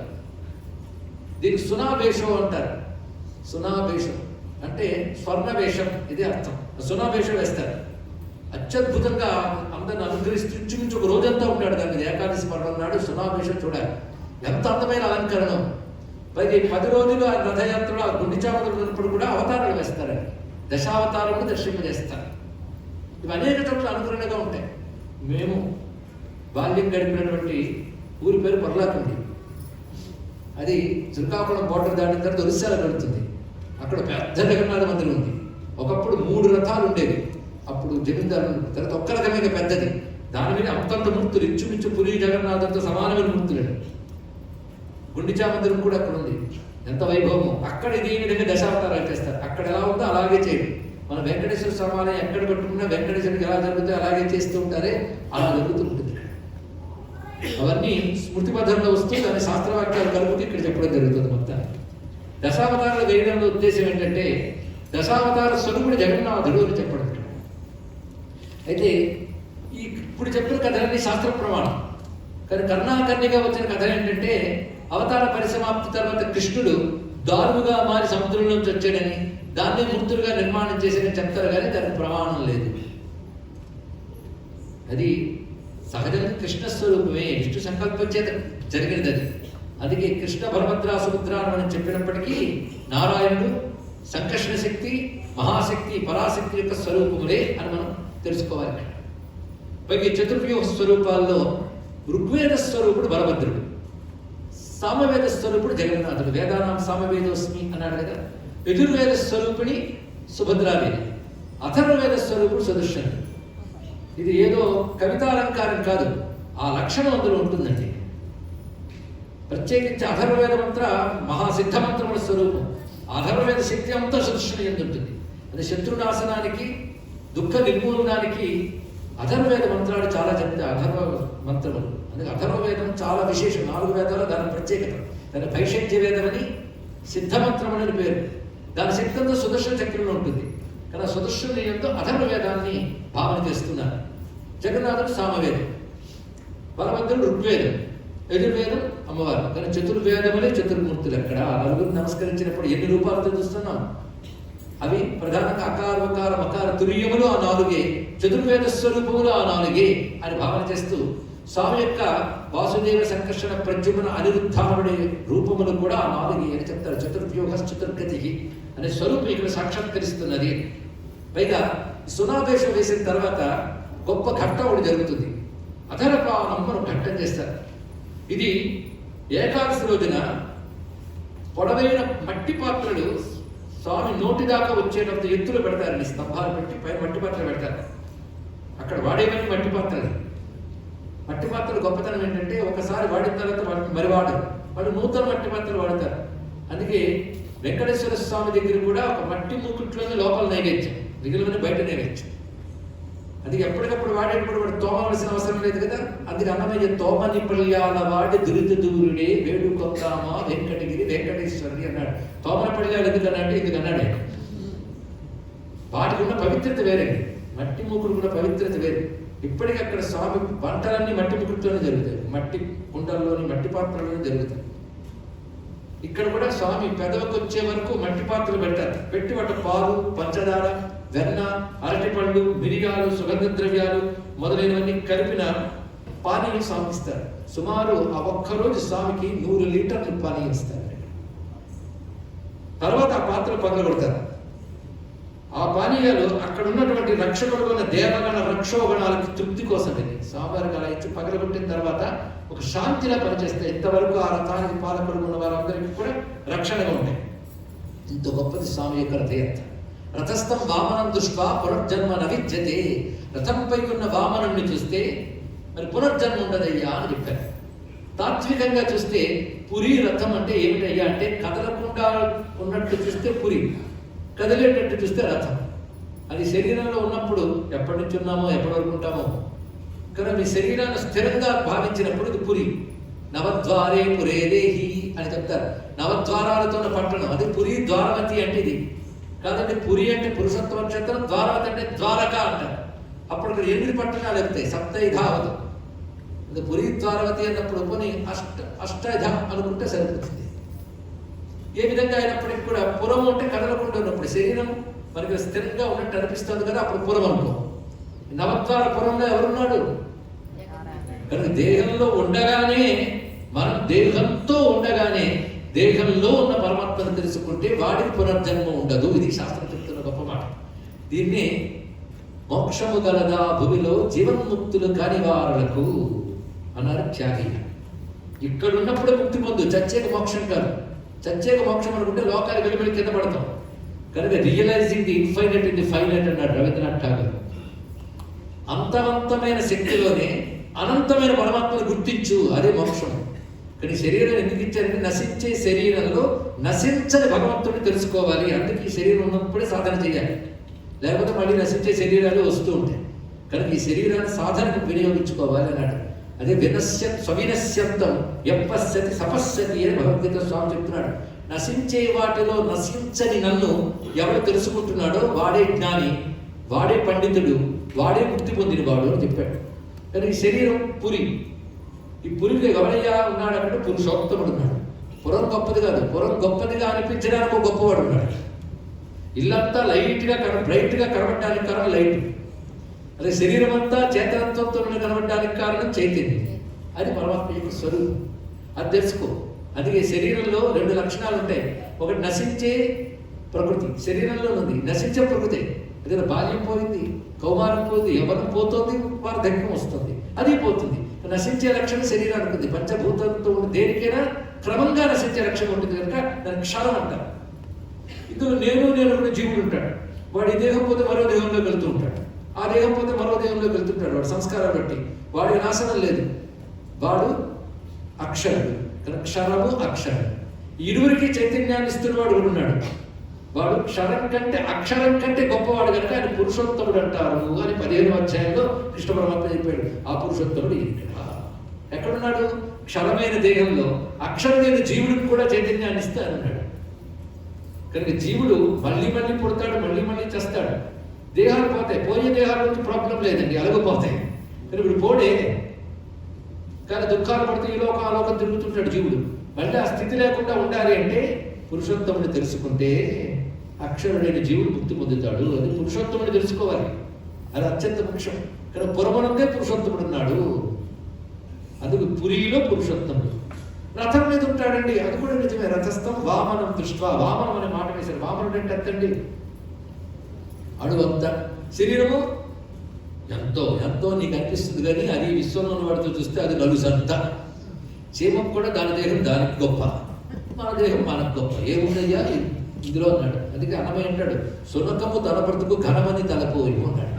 దీనికి సునాభేషం అంటారు. సునాభేషం అంటే స్వర్ణవేషం, ఇదే అర్థం. సునాభేషం వేస్తారు. అత్యద్భుతంగా అందరిని అనుగ్రహిస్తూ ఇంచుమించు ఒక రోజంతా ఉంటాడు. దాన్ని ఏకాదశి పర్వం నాడు సునాభేషం చూడాలి. ఎంత అందమైన అలంకరణం. పైగా 10 రోజులు ఆ రథయాత్రలో ఆ గుండిచామతులు ఉన్నప్పుడు కూడా అవతారాలు వేస్తారండి. దశావతారములు దర్శింపజేస్తారు. ఇవి అనేక చోట్ల అనుకరణగా ఉంటాయి. మేము బాల్యం గడిపినటువంటి ఊరి పేరు పొరలాకుండి. అది శ్రీకాకుళం బోర్డర్ దాటిన తర్వాత ఒరిస్సాలో పెడుతుంది. అక్కడ పెద్ద జగన్నాథ మందిరం ఉంది. ఒకప్పుడు 3 రథాలు ఉండేవి. అప్పుడు జమీందారు తర్వాత ఒక్క రకమైన పెద్దది. దాని మీద అంతంత మూర్తులు, ఇంచుమించు పురి జగన్నాథంతో సమానమైన మూర్తులు. గుండిచా మందిరం కూడా అక్కడ ఉంది. ఎంత వైభవము. అక్కడ ఇదే విధంగా దశావతారాలు చేస్తారు. అక్కడ ఎలా ఉందో అలాగే చేయడం. మన వెంకటేశ్వర స్వామి ఎక్కడ పెట్టుకున్నా వెంకటేశ్వరుడికి ఎలా జరుగుతుందో అలాగే చేస్తూ ఉంటారే, అలా జరుగుతూ ఉంటుంది. అవన్నీ స్మృతిబద్ధంలో వస్తూ దాని శాస్త్రవాక్యాలు కలుపుతూ ఇక్కడ చెప్పడం జరుగుతుంది. మొత్తానికి దశావతారాలు వేయడంలో ఉద్దేశం ఏంటంటే దశావతార స్వరూపుడు జగన్నాథుడు అని చెప్పడం. అయితే ఇప్పుడు చెప్పిన కథలన్నీ శాస్త్ర ప్రమాణం. కానీ కర్ణాకర్ణిగా వచ్చిన కథ ఏంటంటే అవతార పరిసమాప్తి తర్వాత కృష్ణుడు దారుగా మారి సముద్రం నుంచి వచ్చాడని, దాన్ని మూర్తులుగా నిర్మాణం చేసేదని చెప్తారు. కానీ దానికి ప్రమాణం లేదు. అది సహజంగా కృష్ణ స్వరూపమే, విష్ణు సంకల్పం చేత జరిగినది అది. అందుకే కృష్ణ బలభద్ర సుభద్ర అని చెప్పినప్పటికీ నారాయణుడు సంకర్షణ శక్తి, మహాశక్తి, పరాశక్తి యొక్క స్వరూపములే అని మనం తెలుసుకోవాలి. పైకి చతుర్వ్యూహ స్వరూపాల్లో ఋగ్వేద స్వరూపుడు బలభద్రుడు, సామవేద స్వరూపుడు జగన్నాథుడు. వేదానాం సామవేదోస్మి అన్నాడు కదా. యజుర్వేద స్వరూపిణి సుభద్రాదేవి, అథర్వవేద స్వరూపుడు సదృశ్యుడు. ఇది ఏదో కవితాలంకారం కాదు, ఆ లక్షణం అందులో ఉంటుందండి. ప్రత్యేకించి అథర్వవేద మంత్ర మహాసిద్ధ మంత్రముల స్వరూపం. అథర్వవేద శక్తి అంతా సదృశ్యుని ఎందుంటుంది. అది శత్రునాశనానికి, దుఃఖ నిర్మూలనానికి అథర్వవేద మంత్రాలు చాలా చెప్తే అథర్వ మంత్రములు. అందుకే అథర్వవేదం చాలా విశేషం. 4 వేదాలు దాని ప్రత్యేకత. దాని భైషజ్య వేదం అని, సిద్ధమంత్రం అని పేరు. దాని శక్తి అంతా సుదర్శన చక్రంలో ఉంటుంది. కానీ సుదర్శనుని ఎంతో అథర్వవేదాన్ని భావన చేస్తున్నారు. జగన్నాథుడు సామవేదం, బలభద్రుడు ఋగ్వేదం, యజుర్వేదం అమ్మవారు. కానీ చతుర్వేదములే చతుర్మూర్తులు. ఎక్కడ నలుగురు నమస్కరించినప్పుడు ఎన్ని రూపాలతో చూస్తున్నాం. అవి ప్రధానంగా అకార ఉకార మకార తుర్యములు ఆ నాలుగే, చతుర్వేద స్వరూపములు ఆ నాలుగే అని భావన చేస్తూ స్వామి యొక్క వాసుదేవ సంకర్షణ ప్రద్యుమ్న అనిరుద్ధానుడి రూపములు కూడా ఆ నాలుగే అని చెప్తారు. చతుర్వ్యూహ చతుర్గతి అనే స్వరూపం ఇక్కడ సాక్షాత్కరిస్తున్నది. పైగా సునావేశం వేసిన తర్వాత గొప్ప ఘట్టం ఒకటి జరుగుతుంది. అధరపావనం మనం ఘట్టం చేస్తారు. ఇది ఏకాదశి రోజున పొడవైన మట్టి పాత్రలు స్వామి నోటి దాకా వచ్చేటప్పుడు ఎత్తులు పెడతారండి. స్తంభాలు పెట్టి పైన మట్టి పాత్రలు పెడతారు. అక్కడ వాడేవన్నీ మట్టి పాత్రలు. మట్టి పాత్రలు గొప్పతనం ఏంటంటే ఒకసారి వాడిన తర్వాత మరి వాళ్ళు నూతన మట్టి పాత్రలు వాడతారు. అందుకే వెంకటేశ్వర స్వామి దగ్గర కూడా ఒక మట్టి మూకుట్లోనే లోపల నైవేద్యం, మిగిలిన బయట నైవేద్యం. అది ఎప్పటికప్పుడు వాడేటప్పుడు వాడు తోమవలసిన అవసరం లేదు కదా. అందుకే అన్నమయ్య తోమని పళ్ళ్యాల వాడి దురిత దూరుడే వేడుకొందామా వెంకటగిరి వెంకటేశ్వరుడి అన్నాడు. తోమన పళ్ళ్యాలు ఎందుకన్నాడు? ఎందుకన్నాడే వాటికి ఉన్న పవిత్రత వేరే, మట్టి మూకుడు కూడా పవిత్రత వేరే. ఇప్పటికీ అక్కడ స్వామి వంటలన్నీ మట్టి ముక్కుడుతోనే జరుగుతాయి, మట్టి కుండల్లోని మట్టి పాత్రలోనే జరుగుతాయి. ఇక్కడ కూడా స్వామి పెదవికి వచ్చే వరకు మట్టి పాత్రలు పెడతారు. పెట్టి వాటి పాలు, పంచదార, వెన్న, అరటిపళ్ళు, మిరియాలు, సుగంధ ద్రవ్యాలు మొదలైనవన్నీ కలిపిన పానీయం స్వామికి ఇస్తారు. సుమారు ఆ ఒక్కరోజు స్వామికి 100 లీటర్లు పానీయం ఇస్తారు. తర్వాత ఆ పాత్రలు పగలగొడతారు. ఆ పానీయాలు అక్కడ ఉన్నటువంటి రక్షకుడు ఉన్న దేవగణ రక్షోగణాలకు తృప్తి కోసం ఇది స్వామివారికి అలా ఇచ్చి పగలగొట్టిన తర్వాత ఒక శాంతిలా పనిచేస్తాయి. ఇంతవరకు ఆ రథానికి పాలకుడు ఉన్న వారందరికీ కూడా రక్షణగా ఉంటాయి. ఇంత గొప్పది స్వామి యొక్క రథయాత్ర. రథస్థం వామనం దృష్ట్వా పునర్జన్మ నవిద్యతే. రథంపై ఉన్న వామనుడిని చూస్తే మరి పునర్జన్మ ఉండదయ్యా అని చెప్పారు. తాత్వికంగా చూస్తే పురి రథం అంటే ఏమిటయ్యా అంటే కదలకుండా ఉన్నట్టు చూస్తే పురి, కదిలేటట్టు చూస్తే రథం. అది శరీరంలో ఉన్నప్పుడు ఎప్పటి నుంచి ఉన్నామో ఎప్పటి వరకు ఉంటామో, కానీ మీ శరీరాన్ని స్థిరంగా భావించినప్పుడు ఇది పురి. నవద్వారే పురే దేహి అని చెప్తారు. నవద్వారాలతో ఉన్న పట్టణం అది పురి. ద్వారవతి అంటే ఇది కాదండి. పురి అంటే పురుషత్వ నక్షత్రం, ద్వారవతి అంటే ద్వారక అంటారు. అప్పుడు ఇక్కడ 8 పట్టణాలు వెళ్తాయి, సప్తైధావతి. అది పురి ద్వారవతి అన్నప్పుడు కొన్ని అష్టైధ అనుకుంటే సరిపోతుంది. ఏ విధంగా అయినప్పటికీ కూడా పురం అంటే కదలకుండా ఉన్నప్పుడు శరీరం మనకి స్థిరంగా ఉన్నట్టు అనిపిస్తుంది కదా, అప్పుడు పురం అనుకో. నవద్వార పురంలో ఎవరున్నాడు? కనుక దేహంలో ఉండగానే మనం దేహంతో ఉండగానే దేహంలో ఉన్న పరమాత్మను తెలుసుకుంటే వాడికి పునర్జన్మ ఉండదు. ఇది శాస్త్రం చెప్తున్న గొప్ప మాట. దీన్ని మోక్షము గలదా భూమిలో జీవన్ముక్తులు కాని వారులకు అన్నారు త్యాగి. ఇక్కడ ఉన్నప్పుడే ముక్తి పొందు, చచ్చేక మోక్షం కాదు. చచ్చేక మోక్షం అనుకుంటే లోకానికి వెళ్ళి కింద పడతాం. కనుక realising the infinite in the finite అన్నాడు రవీంద్రనాథ్ ఠాగూర్. అంతవంతమైన శక్తిలోనే అనంతమైన పరమాత్మను గుర్తించు, అదే మోక్షం. కానీ శరీరం ఎందుకు ఇచ్చారంటే నశించే శరీరంలో నశించని భగవంతుడిని తెలుసుకోవాలి. అందుకే ఈ శరీరం ఉన్నప్పుడే సాధన చేయాలి, లేకపోతే మళ్ళీ నశించే శరీరాలు వస్తూ ఉంటాయి. కనుక ఈ శరీరాన్ని సాధనకు వినియోగించుకోవాలి అన్నాడు. అదే వినశ్య స్వవినశ్యంతం ఎప్పశ్యతి సపశ్యతి అని భగవద్గీత స్వామి చెప్తున్నాడు. నశించే వాటిలో నశించని నన్ను ఎవరు తెలుసుకుంటున్నాడో వాడే జ్ఞాని, వాడే పండితుడు, వాడే ముక్తి పొందినవాడు అని చెప్పాడు. కానీ ఈ శరీరం పురి. ఈ పురికి ఎవరయ్యా ఉన్నాడు అంటే పురుషోత్తముడు ఉన్నాడు. పురం గొప్పది కాదు, పురం గొప్పదిగా అనిపించడానికి ఒక గొప్పవాడు ఉన్నాడు. ఇల్లంతా లైట్గా బ్రైట్గా కనబడడానికి కారణం లైట్. అదే శరీరం అంతా చేతనత్వంతో కనబడడానికి కారణం చైతన్యం. అది పరమాత్మ యొక్క స్వరూపం. అది తెలుసుకో. అందుకే శరీరంలో 2 లక్షణాలు ఉంటాయి. ఒకటి నశించే ప్రకృతి శరీరంలో ఉంది, నశించే ప్రకృతి. ఏదైనా బాల్యం పోయింది, కౌమారం పోయింది, యవ్వనం పోతుంది, వార్ధక్యం వస్తుంది, అది పోతుంది. నశించే లక్షణం శరీరానికి ఉంది. పంచభూతంతో ఉన్న దేనికైనా క్రమంగా నశించే లక్షణం ఉంటుంది కనుక దాన్ని క్షరం అంటారు. ఇందులో నేను కూడా జీవుడు ఉంటాడు. వాడి దేహం పోతే మరో దేహంలోకి వెళ్తూ ఉంటాడు, ఆ దేహం పోతే మరో దేహంలోకి వెళ్తుంటాడు. వాడు సంస్కారం బట్టి వాడి నాశనం లేదు. వాడు అక్షరుడు, క్షరము అక్షరం. ఇరువురికి చైతన్యాన్ని ఇస్తున్నవాడు ఉన్నాడు. వాడు క్షరం కంటే అక్షరం కంటే గొప్పవాడు కనుక ఆయన పురుషోత్తముడు అంటారు అని 15వ అధ్యాయంలో కృష్ణ పరమాత్మ చెప్పాడు. ఆ పురుషోత్తముడు ఎక్కడున్నాడు? క్షరమైన దేహంలో అక్షరమైన జీవుడికి కూడా చైతన్యాన్ని ఇస్తానన్నాడు. కనుక జీవుడు మళ్ళీ మళ్ళీ పుడతాడు, మళ్ళీ చేస్తాడు. దేహాలు పోతాయి, పోయే దేహాల నుంచి ప్రాబ్లం లేదండి, అలగిపోతాయి. కానీ ఇప్పుడు పోడే, కానీ దుఃఖాలు పడితే ఈ లోకం ఆ లోకం తిరుగుతుంటాడు జీవుడు. మళ్ళీ ఆ స్థితి లేకుండా ఉండాలి అంటే పురుషోత్తముని తెలుసుకుంటే అక్షరుడైన జీవుడు ముక్తి పొందుతాడు. అది పురుషోత్తముడు తెలుసుకోవాలి, అది అత్యంత ముఖ్యం. ఇక్కడ పురమనందే పురుషోత్తముడు ఉన్నాడు, అందుకు పురిలో పురుషోత్తముడు. రథం మీద ఉంటాడండి, అది కూడా నిజమే. రథస్థం వామనం దృష్ట్వా, వామనం అనే మాట వేశారు. వామనుడు అంటే ఎంతండి? అడుగంత. శరీరము ఎంతో ఎంతో నీకు అనిపిస్తుంది, కానీ అది విశ్వంలో ఉన్న వాడితో చూస్తే అది నలుసంత. చీమకు కూడా దాని దేహం దానికి గొప్ప, మన దేహం మనకు గొప్ప. ఏముందయ్యా ఇందులో అన్నాడు. అందుకే అన్నమయ్య అంటాడు, సునకము తన బ్రతుకు ఘనమని తలపోయి అన్నాడు.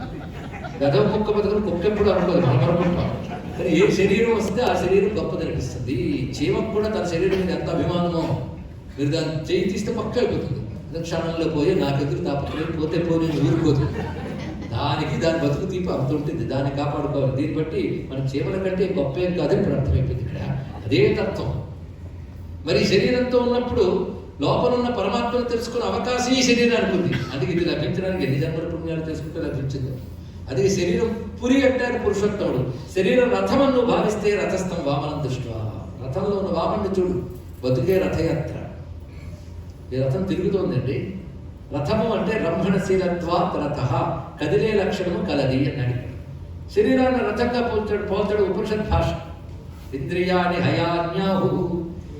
గదవ కుక్క బతుకులు కుక్క ఎప్పుడు అనుకోదు, మనం అనుకుంటాం. కానీ ఏ శరీరం వస్తే ఆ శరీరం గొప్పది అనిపిస్తుంది. చీమకు కూడా తన శరీరం మీద ఎంత అభిమానమో, మీరు దాన్ని చేయి తీస్తే పక్క అయిపోతుంది. క్షణంలో పోయి నాకెదురు తాపత్రయం పోతే పోయి ఊరుకోదు. దానికి దాని బతుకు తీపి అంత ఉంటుంది, దాన్ని కాపాడుకోవాలి. దీన్ని బట్టి మన చీమల కంటే గొప్ప ఏం కాదని ఇప్పుడు అర్థమైపోయింది. ఇక్కడ అదే తత్వం. మరి శరీరంతో ఉన్నప్పుడు లోపల ఉన్న పరమాత్మను తెలుసుకునే అవకాశం ఈ శరీరానికి ఉంది. అందుకే ఇది లభించడానికి ఎన్ని జన్మల పుణ్యాలు తెలుసుకుంటే లభించింది. అది శరీరం పురి అంటారు పురుషోత్తముడు. శరీరం రథమని నువ్వు భావిస్తే రథస్థం వామనం దృష్ట్యా, రథంలో ఉన్న వామన్ని చూడు, బతుకే రథయాత్ర. ఈ రథం తిరుగుతోందండి. రథము అంటే బ్రహ్మణశీలత్వాత్ రథ, కదిలే లక్షణము కలది అన్నాడు. శరీరాన్ని రథంగా పోల్చాడు ఉపనిషత్ భాష. ఇంద్రియాని హయాన్యాహు,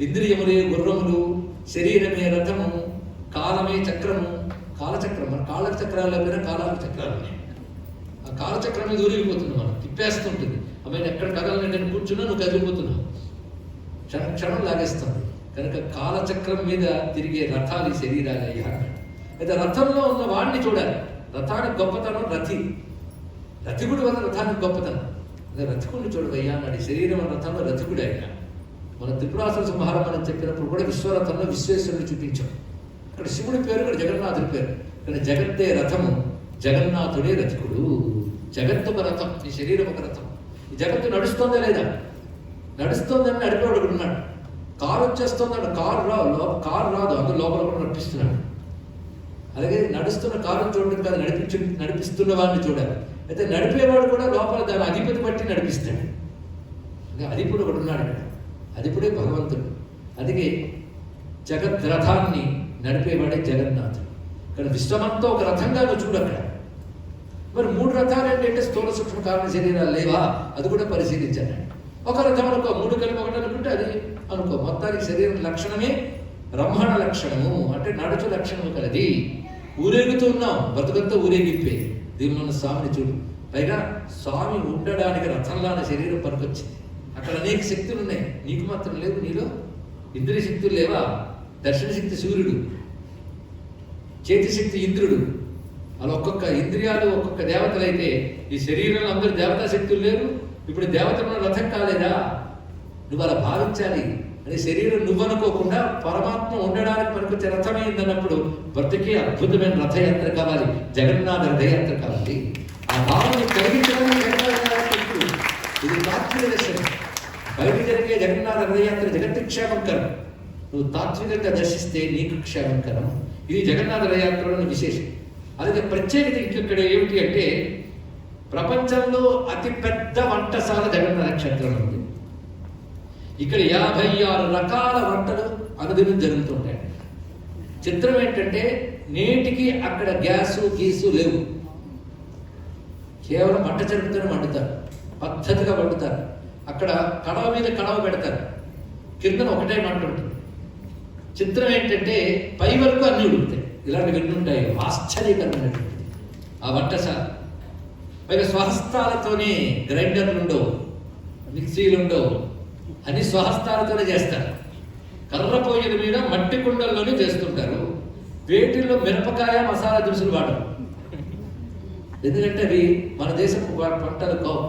ఇంద్రియములే గుర్రములు, శరీరమే రథము, కాలమే చక్రము. కాలచక్రం, మన కాళ్ళ చక్రాలు అయినా కాలాల చక్రాలు ఉన్నాయి. ఆ కాలచక్రం మీద ఊరిగిపోతుంది, మనం తిప్పేస్తుంటుంది. అమ్మాయి ఎక్కడ కదలని నేను కూర్చున్నా నువ్వు కదిలిపోతున్నావు, క్షణం క్షణం లాగేస్తుంది. కనుక కాలచక్రం మీద తిరిగే రథాలు ఈ శరీరాలు అయ్యా. అయితే రథంలో ఉన్న వాడిని చూడాలి. రథానికి గొప్పతనం రథి, రథికుడు వల్ల రథానికి గొప్పతనం. అదే రథికుడిని చూడవయ్యా అన్నాడు. శరీరం రథంలో రథికుడు అయినా. మన త్రిపురాసుర సంహారం అని చెప్పినప్పుడు కూడా విశ్వరథంలో విశ్వేశ్వరుని చూపించాం. ఇక్కడ శివుడి పేరు, ఇక్కడ జగన్నాథుడి పేరు. కానీ జగత్తే రథము, జగన్నాథుడే రథికుడు. జగత్తు ఒక రథం, ఈ శరీరం ఒక రథం. ఈ జగత్తు నడుస్తోందా లేదా? నడుస్తోందని నడిపేవాడు కూడా ఉన్నాడు. కారు వచ్చేస్తోందంటే కారు రాదు, అందులో లోపల కూడా నడిపిస్తున్నాడు. అలాగే నడుస్తున్న కారుని చూడడం కాదు, నడిపిస్తున్న వాడిని చూడాలి. అయితే నడిపేవాడు కూడా లోపల దాని అధిపతి బట్టి నడిపిస్తాడు. అధిపుడు ఒకడు ఉన్నాడు ఇక్కడ, అధిపుడే భగవంతుడు. అందుకే జగద్రథాన్ని నడిపేవాడే జగన్నాథుడు. కానీ విశ్వమంతా ఒక రథంగా నువ్వు చూడు అక్కడ. మరి 3 రథాలు ఏంటంటే స్థూల సూక్ష్మ కారణ శరీరాలు లేవా? అది కూడా పరిశీలించాను. ఒక రథం అనుకో, 3 కలిపి ఒకటి అనుకుంటే అది అనుకో. మొత్తానికి శరీరం లక్షణమే బ్రహ్మణ లక్షణము, అంటే నడుచు లక్షణము కలది. ఊరేగుతూ ఉన్నాం, బతుకంతా ఊరేగిప్పే. దీనిలో ఉన్న స్వామిని చూడు. పైగా స్వామి ఉండడానికి రథంలాన శరీరం పనికొచ్చింది. అక్కడ అనేక శక్తులు ఉన్నాయి, నీకు మాత్రం లేవు. నీలో ఇంద్రియ శక్తులు లేవా? దర్శన శక్తి సూర్యుడు, చేతి శక్తి ఇంద్రుడు. అలా ఒక్కొక్క ఇంద్రియాలు ఒక్కొక్క దేవతలైతే ఈ శరీరంలో అందరూ దేవతా శక్తులు లేరు. ఇప్పుడు దేవతలను రథం కాలేదా? నువ్వు అలా భావించాలి. అని శరీరం నువ్వనుకోకుండా పరమాత్మ ఉండడానికి పనికొచ్చే రథమైందన్నప్పుడు బ్రతికి అద్భుతమైన రథయాత్ర కావాలి, జగన్నాథ రథయాత్ర కావాలి. ఆ భావన కలిగించడానికి ఇది తాత్విక దర్శనం. బయట జరిగే జగన్నాథ రథయాత్ర జగత్తు క్షేమంకరం. నువ్వు తాత్వికంగా దర్శిస్తే నీకు క్షేమంకరం. ఇది జగన్నాథ రథయాత్రలోని విశేషం. అలాగే ప్రత్యేకత ఇక్కడ ఏమిటి అంటే, ప్రపంచంలో అతి పెద్ద వంటశాల జగన్నాథ క్షేత్రంలో ఉంది. ఇక్కడ 56 రకాల వంటలు అనుదినం జరుగుతుంటాయి. చిత్రం ఏంటంటే, నేటికి అక్కడ గ్యాసు గీసు లేవు. కేవలం వంట జరుగుతూనే వండుతారు, పద్ధతిగా వండుతారు. అక్కడ కడవ మీద కడవ పెడతారు, కిందన ఒకటే మంట ఉంటుంది. చిత్రం ఏంటంటే, పై వరకు అన్నీ ఉడుకుతాయి. ఇలాంటివి ఎన్ని ఉంటాయి, ఆశ్చర్యకరమైనటువంటిది ఆ వంటశాల. పైగా స్వహస్తాలతోనే, గ్రైండర్లు ఉండవు, మిక్సీలు ఉండవు, అన్ని స్వహస్తాలతోనే చేస్తారు. కర్ర పొయ్యిల మీద మట్టి కుండల్లోనే చేస్తుంటారు. వేటిల్లో మిరపకాయ మసాలా దినుసులు వాడరు, ఎందుకంటే అవి మన దేశపు పంటలు కావు.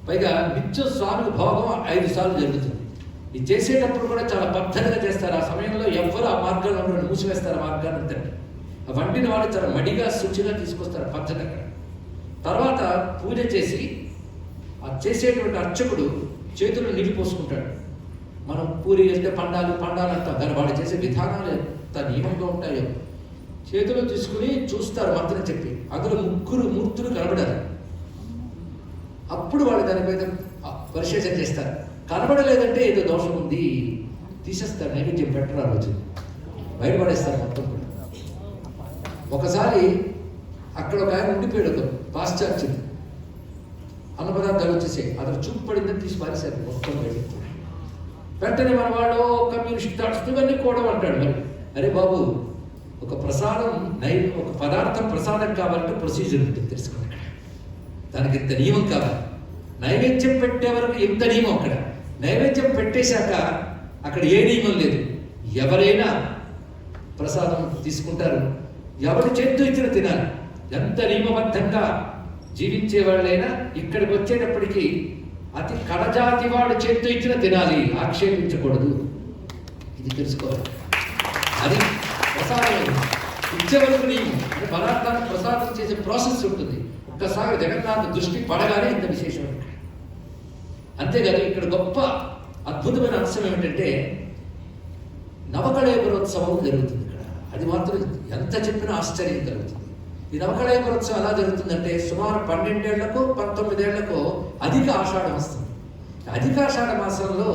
పైగా నిత్య స్వామికి భోగం 5 సార్లు జరుగుతుంది. ఇది చేసేటప్పుడు కూడా చాలా పద్ధతిగా చేస్తారు. ఆ సమయంలో ఎవ్వరు ఆ మార్గాల్లో మూసివేస్తారు, ఆ మార్గాన్ని అంతండి. ఆ వండిన వాళ్ళు చాలా మడిగా శుచిగా తీసుకొస్తారు పద్ధతి అక్కడ. తర్వాత పూజ చేసి ఆ చేసేటువంటి అర్చకుడు చేతులు నీళ్ళు పోసుకుంటాడు. మనం పూరి చేస్తే పండాలు అంటాం, కానీ వాడు చేసే విధానాలు ఎంత నియమంగా ఉంటాయో. చేతులు తీసుకుని చూస్తారు మంత్రం చెప్పి, అందులో 3 మూర్తులు కనబడాలి. అప్పుడు వాళ్ళు దాని మీద పరిశేషణ చేస్తారు. కనబడలేదంటే ఏదో దోషం ఉంది, తీసేస్తారు, నైవేద్యం పెట్టరు, ఆ రోజు బయటపడేస్తారు మొత్తం కూడా. ఒకసారి అక్కడ ఒక ఆయన ఉండిపోయాడు, ఒక పాశ్చాత్యుడు. అన్న పదార్థాలు వచ్చేసాయి, అతను చూపు పడిందని తీసి పారేశారు మొత్తం వెళ్ళి. వెంటనే మన వాళ్ళు కమ్యూనిస్ట్ ఇవన్నీ కూడా అంటాడు. మరి అరే బాబు, ఒక ప్రసాదం ఒక పదార్థం ప్రసాదం కావాలంటే ప్రొసీజర్ ఉంటుంది, తెలుసుకోండి. దానికి ఇంత నియమం కావాలి. నైవేద్యం పెట్టే వరకు ఎంత నియమం. అక్కడ నైవేద్యం పెట్టేశాక అక్కడ ఏ నియమం లేదు. ఎవరైనా ప్రసాదం తీసుకుంటారు, ఎవరి చేతితో ఇచ్చిన తినాలి. ఎంత నియమబద్ధంగా జీవించే వాళ్ళైనా ఇక్కడికి వచ్చేటప్పటికి అతి కడజాతి వాడు చేతితో ఇచ్చిన తినాలి, ఆక్షేపించకూడదు. ఇది తెలుసుకోవాలి. అది ప్రసాదం ఇచ్చేవరకు నియమం. అంటే పదార్థాన్ని ప్రసాదం చేసే ప్రాసెస్ ఉంటుంది. ఒక్కసారి జగన్నాథ దృష్టి పడగానే ఇంత విశేషం. అంతేగాని ఇక్కడ గొప్ప అద్భుతమైన అంశం ఏమిటంటే నవకళేబరోత్సవం జరుగుతుంది ఇక్కడ. అది మాత్రం ఎంత చెప్పినా ఆశ్చర్యం కలుగుతుంది. ఈ నవకళేబరోత్సవం ఎలా జరుగుతుందంటే సుమారు 12 ఏళ్లకు 19 ఏళ్లకు అధిక ఆషాఢం వస్తుంది. అధిక ఆషాఢ మాసంలో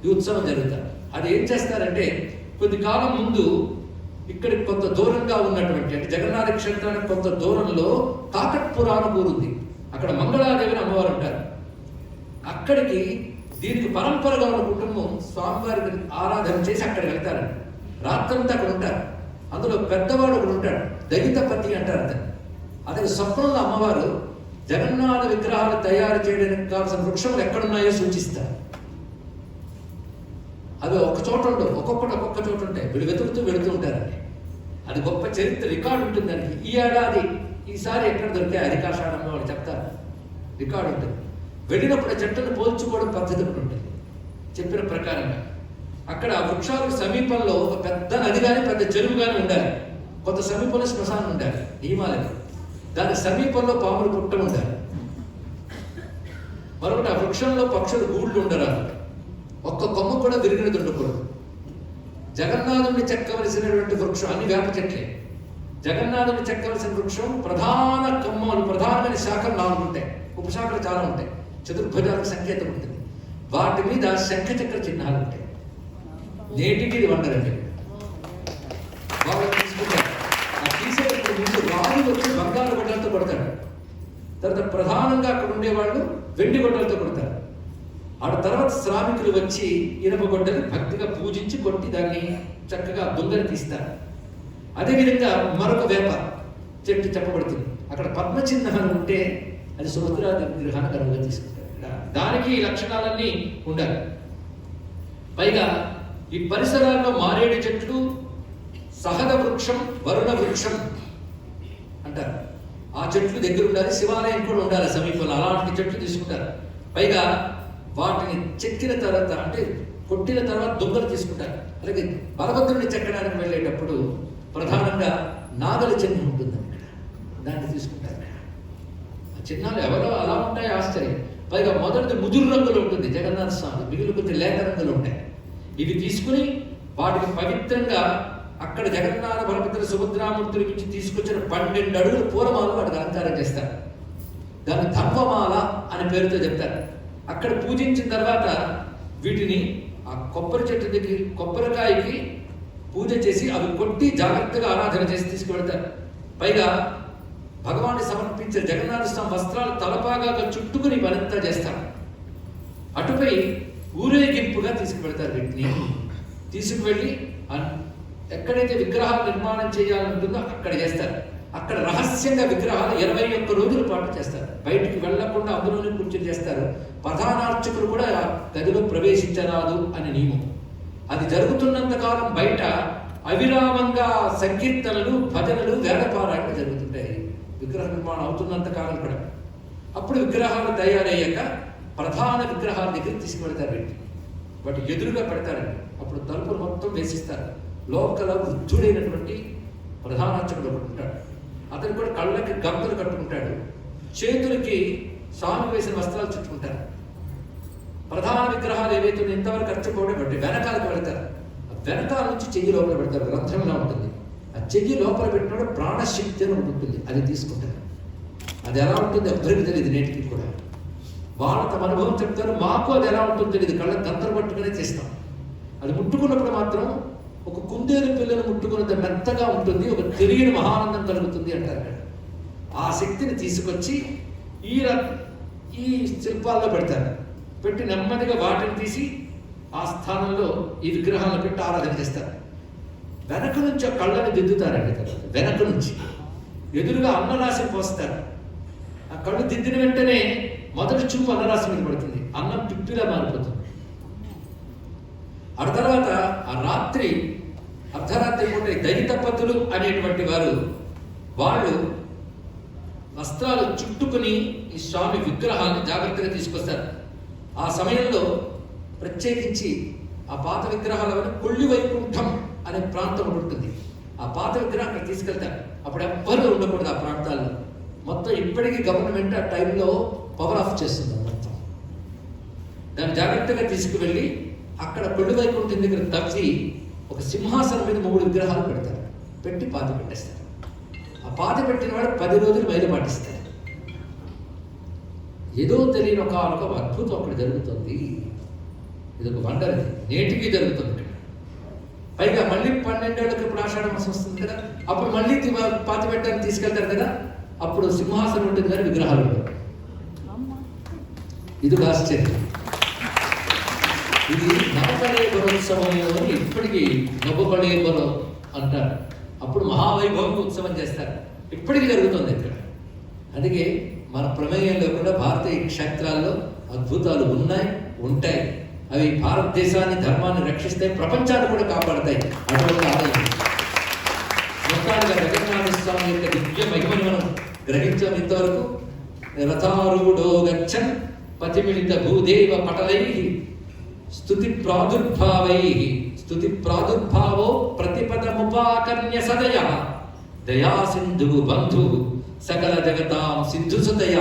ఈ ఉత్సవం జరుగుతారు. అది ఏం చేస్తారంటే కొద్ది కాలం ముందు ఇక్కడికి కొంత దూరంగా ఉన్నటువంటి, అంటే జగన్నాథ క్షేత్రానికి కొంత దూరంలో కాకట్పురాణ ఊరుంది. అక్కడ మంగళాదేవిని అమ్మవారు ఉంటారు. అక్కడికి దీనికి పరంపరగా ఉన్న కుటుంబం స్వామివారికి ఆరాధన చేసి అక్కడికి వెళ్తారండి. రాత్రంతా అక్కడ ఉంటారు. అందులో పెద్దవాడు ఒకడు ఉంటాడు, దళితపతి అంటారు అతను. అతని స్వప్నంలో అమ్మవారు జగన్నాథ విగ్రహాలు తయారు చేయడానికి కావాల్సిన వృక్షములు ఎక్కడున్నాయో సూచిస్తారు. అవి ఒక్క చోట ఉండవు, ఒక్కొక్క చోట ఉంటాయి. వీళ్ళు వెతుకుతూ వెళుతూ ఉంటారండి. అది గొప్ప చరిత్ర రికార్డు ఉంటుంది దానికి. ఈ ఏడాది ఈసారి ఎక్కడ దొరికాయి అధికాషాఢంలో వాళ్ళు చెప్తారు, రికార్డు ఉంటుంది. వెళ్ళినప్పుడు చెట్లను పోల్చుకోవడం పద్ధతి ఉంటుంది చెప్పిన ప్రకారంగా. అక్కడ వృక్షాలకు సమీపంలో ఒక పెద్ద నది కానీ పెద్ద చెరువు కానీ ఉండాలి. కొంత సమీపంలో శ్మశానం ఉండాలి, నియమాలకి. దాని సమీపంలో పాములు పుట్ట ఉండాలి. మరొకటి ఆ వృక్షంలో పక్షులు గూళ్ళు ఉండరాదు. ఒక్క కొమ్మ కూడా విరిగినది ఉండకూడదు. జగన్నాథుని చెక్కవలసినటువంటి వృక్షం అన్ని వేప చెట్లే. జగన్నాథుని చెక్కవలసిన వృక్షం ప్రధాన కొమ్మలు, ప్రధానమైన శాఖలు 4 ఉంటాయి. ఉపశాఖలు చాలా ఉంటాయి. చతుర్భుజాలకు సంకేతం ఉంటుంది. వాటి మీద శంఖ చక్ర చిహ్నాలు ఉంటాయి. నేటికి ఇది వండరండి. వాళ్ళు తీసుకుంటారు. ఆ తీసేటప్పుడు ముందు రాజు వచ్చి బంగారు గొడ్డలతో కొడతాడు. తర్వాత ప్రధానంగా అక్కడ ఉండేవాళ్ళు వెండి గొడ్డలతో కొడతారు. ఆ తర్వాత శ్రామికులు వచ్చి ఇనప గొడ్డలు భక్తిగా పూజించి కొట్టి దాన్ని చక్కగా దొంగలు తీస్తారు. అదేవిధంగా మరొక వేప చెట్టు చెప్పబడుతుంది. అక్కడ పద్మ చిహ్నాలు ఉంటే అది సుభద్రాదేవి విగ్రహాన్ని గర్వంగా తీసుకుంటారు. దానికి ఈ లక్షణాలన్నీ ఉండాలి. పైగా ఈ పరిసరాల్లో మారేడు చెట్లు, సహద వృక్షం, వరుణ వృక్షం అంటారు. ఆ చెట్లు దగ్గర ఉండాలి. శివాలయం కూడా ఉండాలి సమీపంలో. అలాంటి చెట్లు తీసుకుంటారు. పైగా వాటిని చెక్కిన తర్వాత, అంటే కొట్టిన తర్వాత దొంగలు తీసుకుంటారు. అలాగే బలభద్రుని చెక్కడానికి వెళ్ళేటప్పుడు ప్రధానంగా నాగల చిహ్నం ఉంటుంది అక్కడ, దాన్ని తీసుకుంటారు. ఆ చిహ్నాలు ఎవరో అలా ఉంటాయి, ఆశ్చర్యం. పైగా మొదటిది ముదురు రంగులో ఉంటుంది జగన్నాథ స్వామి, మిగిలిన కొద్ది లేత రంగులు ఉంటాయి. ఇవి తీసుకుని వాటికి పవిత్రంగా అక్కడ జగన్నాథ బలభద్ర సుభద్రామూర్తుల నుంచి తీసుకొచ్చిన 12 అడుగుల పూలమాల వాటికి అలంకారం చేస్తారు. దాన్ని ధర్మమాల అనే పేరుతో చెప్తారు. అక్కడ పూజించిన తర్వాత వీటిని ఆ కొబ్బరి చెట్టు దగ్గర కొబ్బరికాయకి పూజ చేసి అవి కొట్టి జాగ్రత్తగా ఆరాధన చేసి తీసుకువెళ్తారు. పైగా భగవాన్ని సమర్పించిన జగన్నాథ స్వామి వస్త్రాలు తలపాగా చుట్టుకుని పనంతా చేస్తారు. అటుపై ఊరేగింపుగా తీసుకువెళ్తారు. వీటిని తీసుకువెళ్ళి ఎక్కడైతే విగ్రహాలు నిర్మాణం చేయాలంటుందో అక్కడ చేస్తారు. అక్కడ రహస్యంగా విగ్రహాలు 21 రోజుల పాటు చేస్తారు. బయటికి వెళ్లకుండా అందులోనే కూర్చొని చేస్తారు. ప్రధానార్చకులు కూడా గదిలో ప్రవేశించరాదు అనే నియమం. అది జరుగుతున్నంత కాలం బయట అవిరామంగా సంకీర్తనలు, భజనలు, వేదపారాయణలు జరుగుతుంటాయి విగ్రహ నిర్మాణం అవుతున్నంత కాలం కూడా. అప్పుడు విగ్రహాలు తయారయ్యాక ప్రధాన విగ్రహాల దగ్గర తీసుకువెళ్తారు. వీటిని వాటి ఎదురుగా పెడతారండి. అప్పుడు తలుపులు మొత్తం వేసిస్తారు. లోకల వృద్ధుడైనటువంటి ప్రధానార్చకుడు ఒకటి ఉంటాడు. అతను కూడా కళ్ళకి గంతలు కట్టుకుంటాడు. చేతులకి స్వామి వేసిన వస్త్రాలు చుట్టుకుంటారు. ప్రధాన విగ్రహాలు ఏవైతే ఇంతవరకు ఖర్చుకోవడం బట్టి వెనకాలకు వెళ్తారు. వెనకాల నుంచి చెయ్యి లోపల పెడతారు. రంధ్రంలా ఉంటుంది. ఆ చెయ్యి లోపల పెట్టినప్పుడు ప్రాణశక్తి అని ఉంటుంది. అది తీసుకుంటారు. అది ఎలా ఉంటుంది ఎవరికి తెలియదు నేటికి కూడా. వాళ్ళ తమ అనుభవం చెప్తారు. మాకు అది ఎలా ఉంటుందో తెలియదు. కళ్ళ గంతలు పట్టుకునే చేస్తాం. అది ముట్టుకున్నప్పుడు మాత్రం ఒక కుందేలు పిల్లను ముట్టుకున్నంత మెత్తగా ఉంటుంది, ఒక తెలియని మహానందం కలుగుతుంది అంటారు. ఆ శక్తిని తీసుకొచ్చి ఈ శిల్పాల్లో పెడతారు. పెట్టి నెమ్మదిగా వాటిని తీసి ఆ స్థానంలో ఈ విగ్రహాలను పెట్టి ఆరాధన చేస్తారు. వెనక నుంచి ఆ కళ్ళని దిద్దుతారండి. తర్వాత వెనక నుంచి ఎదురుగా అన్నరాశి పోస్తారు. ఆ కళ్ళు దిద్దిన వెంటనే మొదటి చూపు అన్నరాశి మీద పడుతుంది, అన్నం పిప్పిలా మారిపోతుంది. ఆ తర్వాత ఆ రాత్రి అర్ధరాత్రి పూట దైతపతులు అనేటువంటి వాళ్ళు వస్త్రాలు చుట్టుకుని ఈ స్వామి విగ్రహాన్ని జాగ్రత్తగా తీసుకొస్తారు. ఆ సమయంలో ప్రత్యేకించి ఆ పాత విగ్రహాల వల్ల కొల్లి వైకుంఠం అనే ప్రాంతం ఉంటుంది. ఆ పాత విగ్రహం అక్కడ తీసుకెళ్తారు. అప్పుడు ఎవ్వరూ ఉండకూడదు ఆ ప్రాంతాల్లో. మొత్తం ఇప్పటికీ గవర్నమెంట్ ఆ టైంలో పవర్ ఆఫ్ చేస్తుంది మొత్తం. దాన్ని జాగ్రత్తగా తీసుకువెళ్ళి అక్కడ కొల్లి వైకుంఠం దగ్గర తవ్వి ఒక సింహాసనం మీద 3 విగ్రహాలు పెడతారు. పెట్టి పాతి పెట్టేస్తారు. ఆ పాతి పెట్టిన వాడు 10 రోజులు మైలు పాటిస్తారు. ఏదో తెలియని ఒక అద్భుతం అక్కడ జరుగుతుంది. ఇది ఒక వండర్. ఇది నేటికి జరుగుతుంది ఇక్కడ. పైగా మళ్ళీ 12 ఏళ్ళకి ఇప్పుడు ఆషాఢ మాసం వస్తుంది కదా, అప్పుడు మళ్ళీ పాతి పెట్టడానికి తీసుకెళ్తారు కదా, అప్పుడు సింహాసనం ఉంటుంది కానీ విగ్రహాలు ఉండవు. ఇది ఒక ఆశ్చర్యం. ఇది నవకళేబరోత్సవంలో ఇప్పటికీ నవకళేబరం అంటారు. అప్పుడు మహావైభవం ఉత్సవం చేస్తారు. ఇప్పటికీ జరుగుతుంది ఇక్కడ. అందుకే మన ప్రమేయం లేకుండా భారతీయ క్షేత్రాల్లో అద్భుతాలు ఉన్నాయి, ఉంటాయి. అవి భారతదేశాన్ని, ధర్మాన్ని రక్షిస్తాయి, ప్రపంచాన్ని కూడా కాపాడతాయి. అటువంటి ఆలయం మొత్తానికి జగన్నాథ స్వామి యొక్క దివ్య మహిమను మనం గ్రహించాం ఇంతవరకు. రథారూఢో గచ్చన్ పతిమిళిత భూదేవ పటలై స్తుతి ప్రాదుర్భావో ప్రతిపదముపాకర్ణ్య సదయ దయా సింధు బంధు సకల జగతాం సింధుసుతయ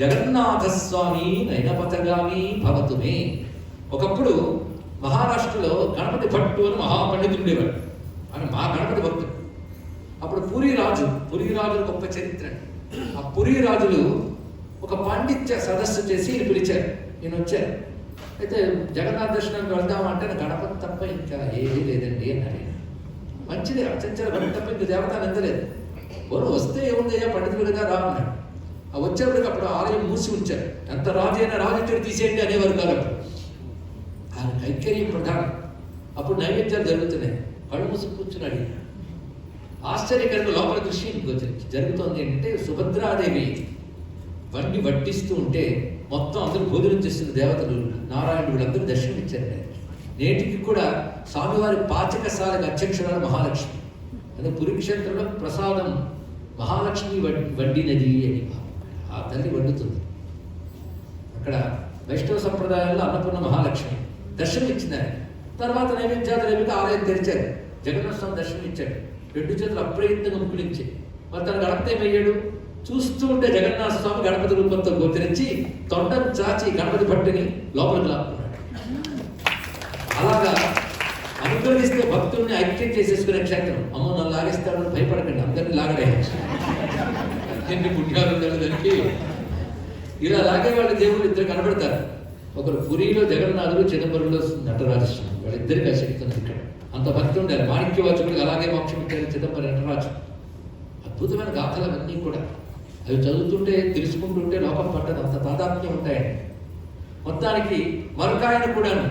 జగన్నాథ స్వామి నయనపథగామి భవతు మే. ఒకప్పుడు మహారాష్ట్రలో గణపతి భట్టు అని మహాపండితుడు ఉండేవాడు. ఆయన మా గణపతి భక్తుడు. అప్పుడు పురీరాజులు గొప్ప చరిత్ర. ఆ పురీరాజులు ఒక పాండిత్య సదస్సు చేసి ఈయన పిలిచారు. ఈయన వచ్చారు. అయితే జగన్నాథ దర్శనానికి వెళ్దామంటే గణపతి తప్ప ఇంకా ఏదీ లేదండి అన్నాడు. మంచిదే, అచంచల గణపతి తప్ప ఇంక దేవత నిందలేదు. వస్తే ఏముందయ్యా, పండితులు కదా రా అన్నాడు. ఆ వచ్చేప్పటికి అప్పుడు ఆలయం మూసి ఉంచారు. ఎంత రాజు అయినా రాజు ఇక్కడ తీసేయండి అనేవారు కాదు. ఆయన కైకర్యం ప్రధానం. అప్పుడు నైవేద్యాలు జరుగుతున్నాయి. కళ్ళు మూసి కూర్చున్నాడు. ఆశ్చర్యకరంగా లోపల దృశ్యం జరుగుతోంది ఏంటంటే, సుభద్రాదేవి వండి వడ్డిస్తూ ఉంటే మొత్తం అందరూ భోజనం చేస్తున్న దేవతలు, నారాయణుడు, వీళ్ళందరూ దర్శనమిచ్చారు. నేటికి కూడా స్వామివారి పాచకశాలకు అధ్యక్షురాలు మహాలక్ష్మి. అదే పురుక్షేత్రంలో ప్రసాదం మహాలక్ష్మి వండినది అని ఆ తల్లి వండుతుంది. అక్కడ వైష్ణవ సంప్రదాయాల్లో అన్నపూర్ణ మహాలక్ష్మి దర్శనం ఇచ్చింది. ఆయన తర్వాత నైవేద్యాలు ఆలయం తెరిచారు. జగన్నాథ స్వామి దర్శనం ఇచ్చాడు. 2 చేతులు అప్రయత్నంగా ముక్కులించి మరి తన గణపతి ఏమయ్యాడు. చూస్తూ ఉంటే జగన్నాథ స్వామి గణపతి రూపంతో గోచరించి తొండను చాచి గణపతి పట్టిని లోపలికి లాక్కున్నాడు. అలాగా అనుగ్రహిస్తే భక్తుల్ని ఐక్యం చేసేసుకునే క్షేత్రం. అమ్మో నన్ను లాగేస్తాడని భయపడకండి, అందరినీ లాగడే. ఎన్ని పుణ్యాలు దానికి. ఇలా లాగే వాళ్ళ దేవుళ్ళు ఇద్దరు కనబడతారు. ఒకరు పురిలో జగన్నాథుడు, చిదంబరంలో నటరాజస్వామి. వాళ్ళిద్దరికి ఆ శక్తి ఉంది ఇక్కడ. అంత భక్తి ఉండాలి. మాణిక్యవాచకుడికి అలాగే మోక్షం ఇచ్చారు చిదంబరం నటరాజు. అద్భుతమైన గాథలు అవన్నీ కూడా అవి చదువుతుంటే, తెలుసుకుంటుంటే లోకం పట్టదు, అంత తాదాత్మ్యం ఉంటాయండి. మొత్తానికి మరొకాయన కూడాను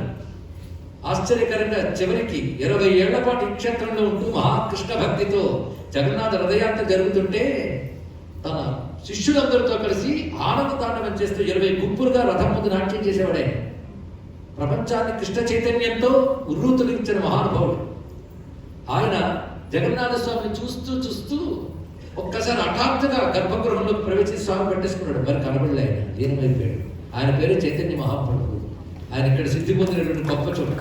ఆశ్చర్యకరంగా చివరికి 20 ఏళ్ల పాటు ఈ క్షేత్రంలో ఉంటూ మహాకృష్ణ భక్తితో జగన్నాథ రథయాత్ర జరుగుతుంటే తన శిష్యులందరితో కలిసి ఆనంద తాండవం చేస్తూ 20 గుంపులుగా రథం ముందు నాట్యం చేసేవాడే. ప్రపంచాన్ని కృష్ణ చైతన్యంతో ఉర్రూతులించిన మహానుభావుడు ఆయన. జగన్నాథ స్వామిని చూస్తూ చూస్తూ ఒక్కసారి హఠాత్తుగా గర్భగృహంలోకి ప్రవేశించి స్వామి పట్టేసుకున్నాడు. మరి కనబడలే, ఆయన లీనమైపోయాడు. ఆయన పేరు చైతన్య మహాప్రభువు. ఆయన ఇక్కడ సిద్ధి పొందినటువంటి గొప్ప చోటు.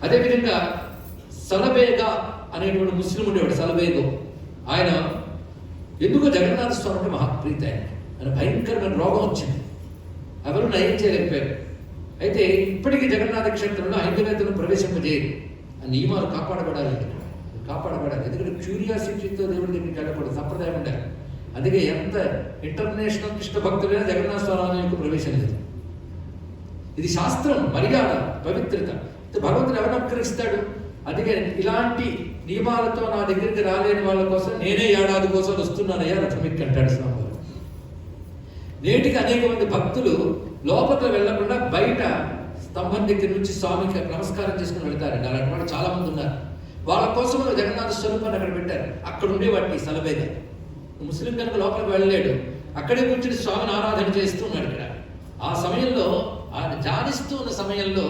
అదేవిధంగా సలబేగా అనేటువంటి ముస్లిం ఉండేవాడు, సలబేగో. ఆయన ఎందుకో జగన్నాథ స్వామి అంటే మహాప్రీతి. ఆయన భయంకరమైన రోగం వచ్చింది. ఎవరు నయం చేయలేకపోయారు. అయితే ఇప్పటికీ జగన్నాథ క్షేత్రంలో హైందవేతను ప్రవేశింపజేయరు. ఆ నియమాలు కాపాడబడాలి. ఎందుకంటే క్యూరియాసిటీతో దేవుడి దగ్గరికి వెళ్ళకూడదు, సంప్రదాయం ఉండాలి. అందుకే ఎంత ఇంటర్నేషనల్ కృష్ణ భక్తులైనా జగన్నాథ స్వామి యొక్క ప్రవేశం లేదు. ఇది శాస్త్రం, మర్యాద, పవిత్రత. భగవంతుడు ఎవరిని అనుగ్రహిస్తాడు? అందుకే ఇలాంటి నియమాలతో నా దగ్గరికి రాలేని వాళ్ళ కోసం నేనే ఏడాది కోసం వస్తున్నానయ్యా రథం ఎక్కి అంటాడు స్వామివారు. నేటికి అనేక మంది భక్తులు లోపలికి వెళ్లకుండా బయట స్తంభం దగ్గర నుంచి స్వామికి నమస్కారం చేసుకుని వెళ్తారండి. అలాంటి వాళ్ళు చాలా మంది ఉన్నారు. వాళ్ళ కోసం జగన్నాథ స్వరూపాన్ని అక్కడ పెట్టారు. అక్కడ ఉండేవాటి సలబేద ముస్లిం కనుక లోపలికి వెళ్ళలేడు, అక్కడే కూర్చుని స్వామిని ఆరాధన చేస్తూ ఉన్నాడు. ఇక్కడ ఆ సమయంలో ఆయన ధ్యానిస్తూ ఉన్న సమయంలో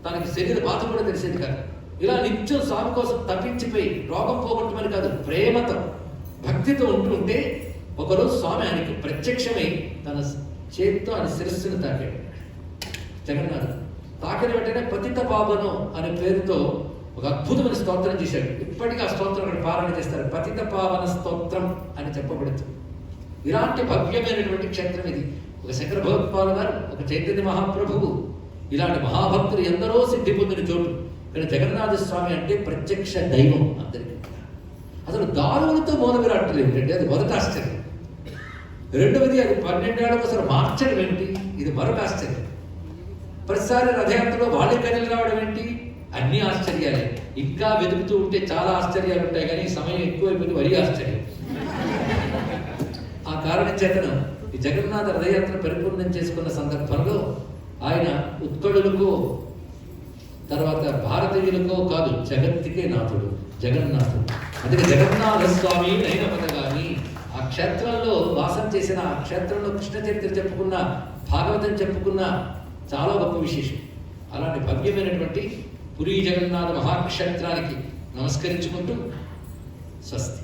తనకి శరీర బాధ కూడా తెలిసేది కాదు. ఇలా నిత్యం స్వామి కోసం తప్పించిపోయి రోగం పోగొట్టమని కాదు, ప్రేమతో భక్తితో ఉంటుంటే ఒకరోజు స్వామి ఆయనకి ప్రత్యక్షమై తన చేతితో ఆయన శిరస్సును తాకాడు. జగన్నాథ్ తాకిన వెంటనే పతిత పావనం అనే పేరుతో ఒక అద్భుతమైన స్తోత్రం చేశాడు. ఇప్పటికీ ఆ స్తోత్రం అక్కడ పారాయణ చేస్తారు. పతిత పావన స్తోత్రం అని చెప్పబడుతుంది. ఇలాంటి భవ్యమైనటువంటి క్షేత్రం ఇది. ఒక శంకర భగవత్పాల్ గారు, ఒక చైతన్య మహాప్రభువు, ఇలాంటి మహాభక్తులు ఎందరో సిద్ధి పొందిన చోటు. ఇక్కడ జగన్నాథ స్వామి అంటే ప్రత్యక్ష దైవం అందరికీ. అసలు దారువులతో మూల విరాట్లు ఏమిటంటే అది మొదటి ఆశ్చర్యం. రెండవది అది 12 ఏళ్ళకు అసలు మార్చడం ఏంటి, ఇది మరొక ఆశ్చర్యం. ప్రతిసారి రథయాత్రలో వాళ్ళే కదిలి రావడం ఏంటి, అన్ని ఆశ్చర్యాలే. ఇంకా వెతుకుతూ ఉంటే చాలా ఆశ్చర్యాలు ఉంటాయి, కానీ సమయం ఎక్కువైపోయింది, వరి ఆశ్చర్యం. ఆ కారణం చేతను ఈ జగన్నాథ రథయాత్ర పరిపూర్ణం చేసుకున్న సందర్భంలో ఆయన ఉత్కళులకు తర్వాత భారతీయులకో కాదు, జగత్తుకే నాథుడు జగన్నాథుడు. అందుకే జగన్నాథ స్వామి నయనపదగాని ఆ క్షేత్రంలో వాసం చేసిన, ఆ క్షేత్రంలో కృష్ణ చరిత్ర చెప్పుకున్న, భాగవతం చెప్పుకున్న చాలా గొప్ప విశేషం. అలాంటి భవ్యమైనటువంటి పురీ జగన్నాథ మహాక్షేత్రానికి నమస్కరించుకుంటూ స్వస్తి.